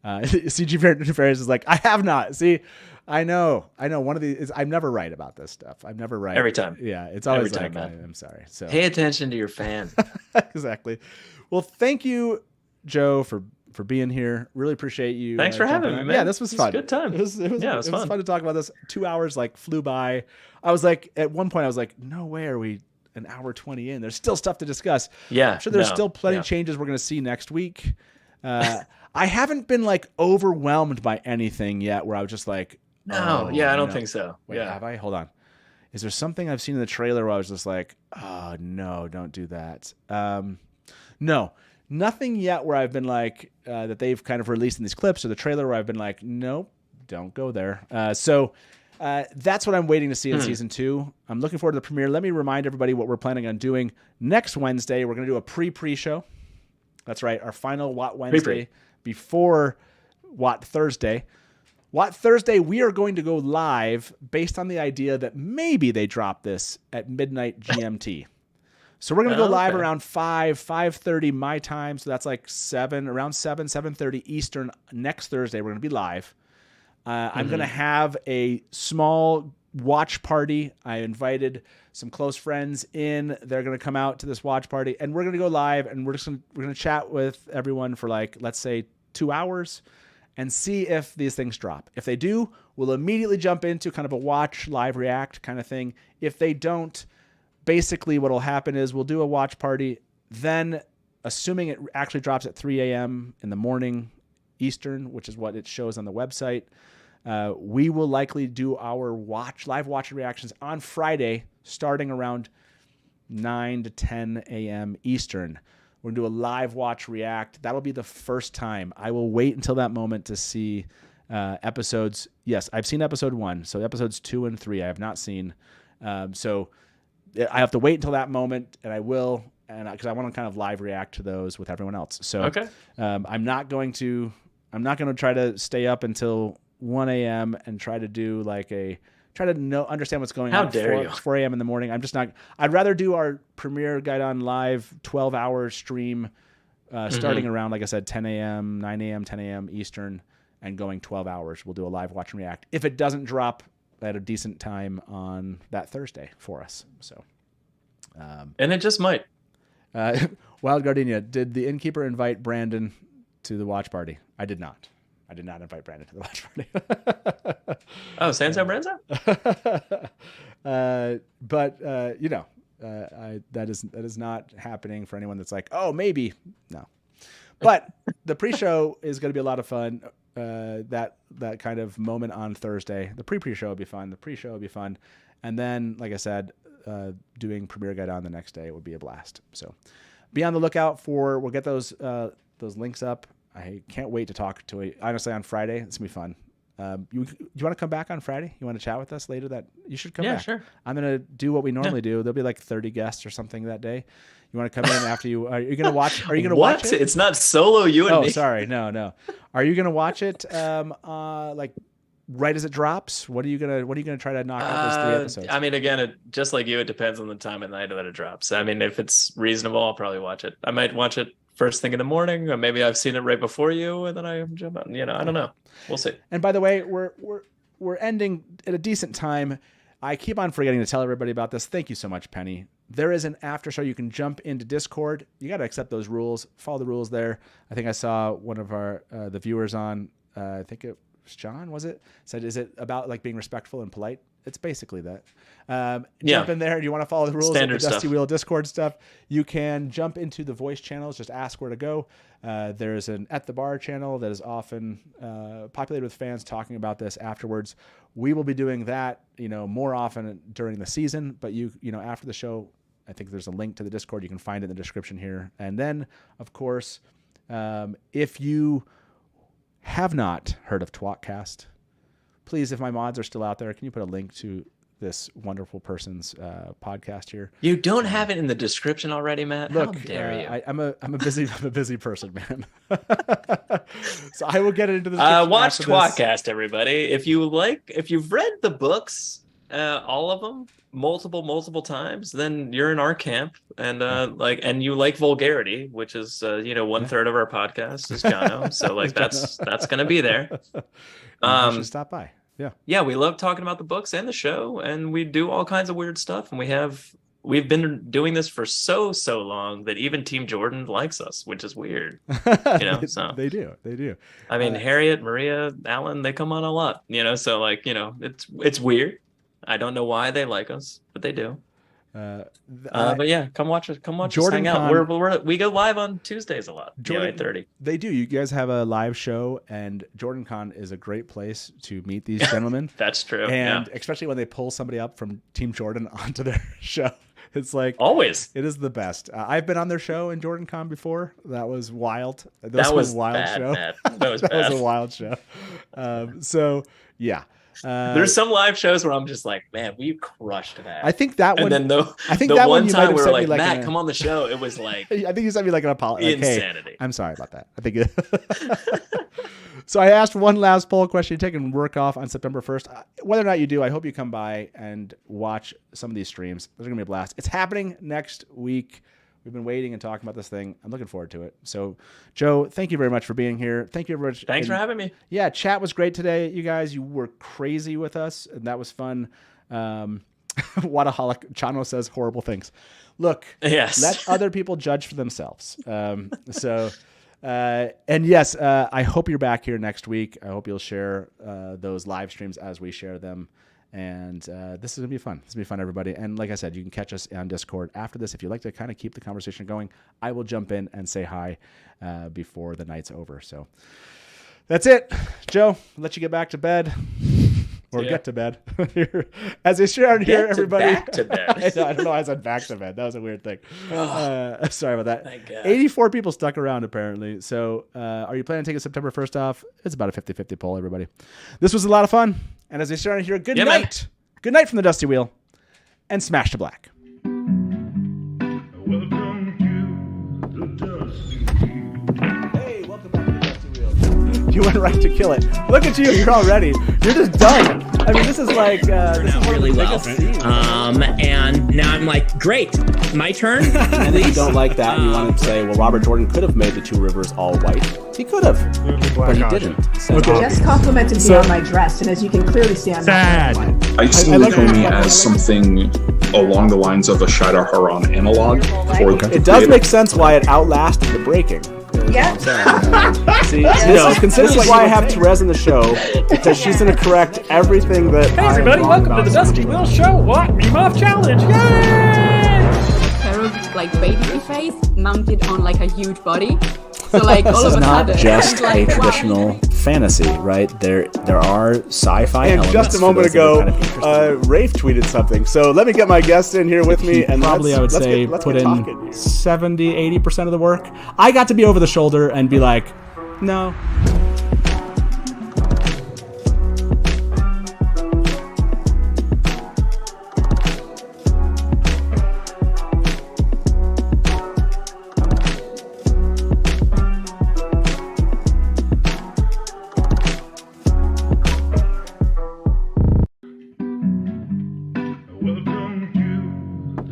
CG Ferris is like, I have not. See, I know. One of these is I'm never right about this stuff. I'm never right every time. Yeah, it's always every time, like, man. I'm sorry. So pay attention to your fans. Exactly. Well, thank you, Joe, for being here. Really appreciate you. Thanks for having me, man. Yeah, this was fun. A good time. It was fun to talk about this. 2 hours like flew by. I was like, at one point, I was like, no way are we an hour 20 in. There's still stuff to discuss. Yeah, I'm sure there's still plenty of changes we're going to see next week. I haven't been like overwhelmed by anything yet where I was just like, I don't think so. Wait, have I? Hold on. Is there something I've seen in the trailer where I was just like, oh no, don't do that. No, nothing yet where I've been like, that they've kind of released in these clips or the trailer where I've been like, nope, don't go there. So that's what I'm waiting to see in season 2. I'm looking forward to the premiere. Let me remind everybody what we're planning on doing next Wednesday. We're going to do a pre-show. That's right. Our final WoTWednesday before Wat Thursday. Wat Thursday, we are going to go live based on the idea that maybe they drop this at midnight GMT. So we're going to go live around 5:30 my time. So that's like 7:30 Eastern next Thursday. We're going to be live. I'm going to have a small watch party. I invited some close friends in. They're going to come out to this watch party, and we're going to go live, and we're going to chat with everyone for like, let's say 2 hours and see if these things drop. If they do, we'll immediately jump into kind of a watch, live react kind of thing. If they don't, basically what will happen is we'll do a watch party. Then, assuming it actually drops at 3 a.m. in the morning Eastern, which is what it shows on the website, We will likely do our live watch reactions on Friday, starting around 9 to 10 a.m. Eastern. We're going to do a live watch react. That'll be the first time. I will wait until that moment to see episodes. Yes, I've seen episode 1. So episodes 2 and 3 I have not seen. So I have to wait until that moment, and I will, and because I want to kind of live react to those with everyone else. So okay. I'm not going to try to stay up until 1 a.m. and try to do understand what's going on at 4 a.m. in the morning. I'm just not. I'd rather do our premiere guide on live 12-hour stream starting around, like I said, 10 a.m., 9 a.m., 10 a.m. Eastern, and going 12 hours. We'll do a live watch and react. If it doesn't drop at a decent time on that Thursday for us. So, and it just might. Wild Gardenia, did the Innkeeper invite Brandon to the watch party? I did not. I did not invite Brandon to the watch party. Oh, Sansa Branza? That is not happening for anyone that's like, oh, maybe. No. But the pre-show is going to be a lot of fun. That kind of moment on Thursday. The pre-show will be fun. The pre-show will be fun. And then, like I said, doing premiere guide on the next day would be a blast. So be on the lookout we'll get those links up. I can't wait to talk to it. Honestly, on Friday, it's going to be fun. You want to come back on Friday? You want to chat with us later? That you should come back. Yeah, sure. I'm going to do what we normally do. There'll be like 30 guests or something that day. You want to come in after you? Are you going to watch? Are you going to watch it? It's not solo you and me. Oh, sorry. No. Are you going to watch it? Like right as it drops? What are you gonna try to knock out those 3 episodes? I mean, again, just like you, it depends on the time of night that it drops. I mean, if it's reasonable, I'll probably watch it. I might watch it first thing in the morning, or maybe I've seen it right before you, and then I jump on. I don't know. We'll see. And by the way, we're ending at a decent time. I keep on forgetting to tell everybody about this. Thank you so much, Penny. There is an after show. You can jump into Discord. You got to accept those rules. Follow the rules there. I think I saw one of our the viewers on. I think it was John. Was it said? Is it about like being respectful and polite? It's basically that. Jump in there. Do you want to follow the rules Standard of the Dusty Wheel Discord stuff? You can jump into the voice channels. Just ask where to go. There's an At the Bar channel that is often populated with fans talking about this afterwards. We will be doing that, more often during the season. But after the show, I think there's a link to the Discord. You can find it in the description here. And then, of course, if you have not heard of Twatcast, please, if my mods are still out there, can you put a link to this wonderful person's podcast here? You don't have it in the description already, Matt? Look, how dare you? I'm a busy person, man. So I will get it into the description. Watch Twatcast, everybody. If you've read the books, all of them, multiple times, then you're in our camp, and and you like vulgarity, which is 1/3 of our podcast is Jono. So that's gonna be there. You should stop by. Yeah, we love talking about the books and the show, and we do all kinds of weird stuff, and we've been doing this for so long that even Team Jordan likes us, which is weird. So they do. I mean, Harriet, Maria, Alan, they come on a lot. So it's weird. I don't know why they like us, but they do. But yeah, come watch us. Come watch us. Hang out. We go live on Tuesdays a lot. 8:30. They do. You guys have a live show, and JordanCon is a great place to meet these gentlemen. That's true. And especially when they pull somebody up from Team Jordan onto their show. It's like always. It is the best. I've been on their show in JordanCon before. That was wild. That was a wild bad, show. Matt. That was that bad. was a wild show. So yeah. There's some live shows where I'm just like, man, we crushed that. I think that one. And then I think the that one you time might we have were sent like, me Matt, come on the show. It was like, I think you sent me like an apology. insanity. Hey, I'm sorry about that. I think. So I asked one last poll question. You take and work off on September 1st. Whether or not you do, I hope you come by and watch some of these streams. They're gonna be a blast. It's happening next week. We've been waiting and talking about this thing. I'm looking forward to it. So, Joe, thank you very much for being here. Thank you very much. Thanks for having me. Yeah, chat was great today. You guys, you were crazy with us, and that was fun. Wadaholic Chano says horrible things. Look, yes. Let other people judge for themselves. And yes, I hope you're back here next week. I hope you'll share those live streams as we share them. And this is going to be fun. This is going to be fun, everybody. And like I said, you can catch us on Discord after this. If you'd like to kind of keep the conversation going, I will jump in and say hi before the night's over. So That's it. Joe, I'll let you get back to bed. Or get to bed. As they share here, everybody. Back to bed. I don't know why I said back to bed. That was a weird thing. Sorry about that. 84 people stuck around, apparently. So are you planning to take a September 1st off? It's about a 50-50 poll, everybody. This was a lot of fun. And as they share here, good night. Man. Good night from the Dusty Wheel. And smash to black. You went right to kill it. Look at you. You're all ready. You're just done. I mean, this is like this is really well. And now I'm like, great, my turn. And if you don't like that, and you want to say, well, Robert Jordan could have made the two rivers all white. He could have, but he didn't. So, just complimented me on my dress, and as you can clearly see, I'm sad. I see Nakomi as something along the lines of a Shadar Haran analog. It does make sense why it outlasted the breaking. Yeah. See, this is why I have Therese in the show, because she's going to correct everything that. Hey everybody, welcome to the Dusty Wheel Show. What? Meme Off Challenge. Yay! Pair of like baby face mounted on like a huge body. So like all of a sudden, this is not just a traditional fantasy, right? There are sci-fi elements. And just a moment ago, Rafe tweeted something. So let me get my guest in here with me. And probably, I would say, put in 70, 80% of the work. I got to be over the shoulder and be like, no.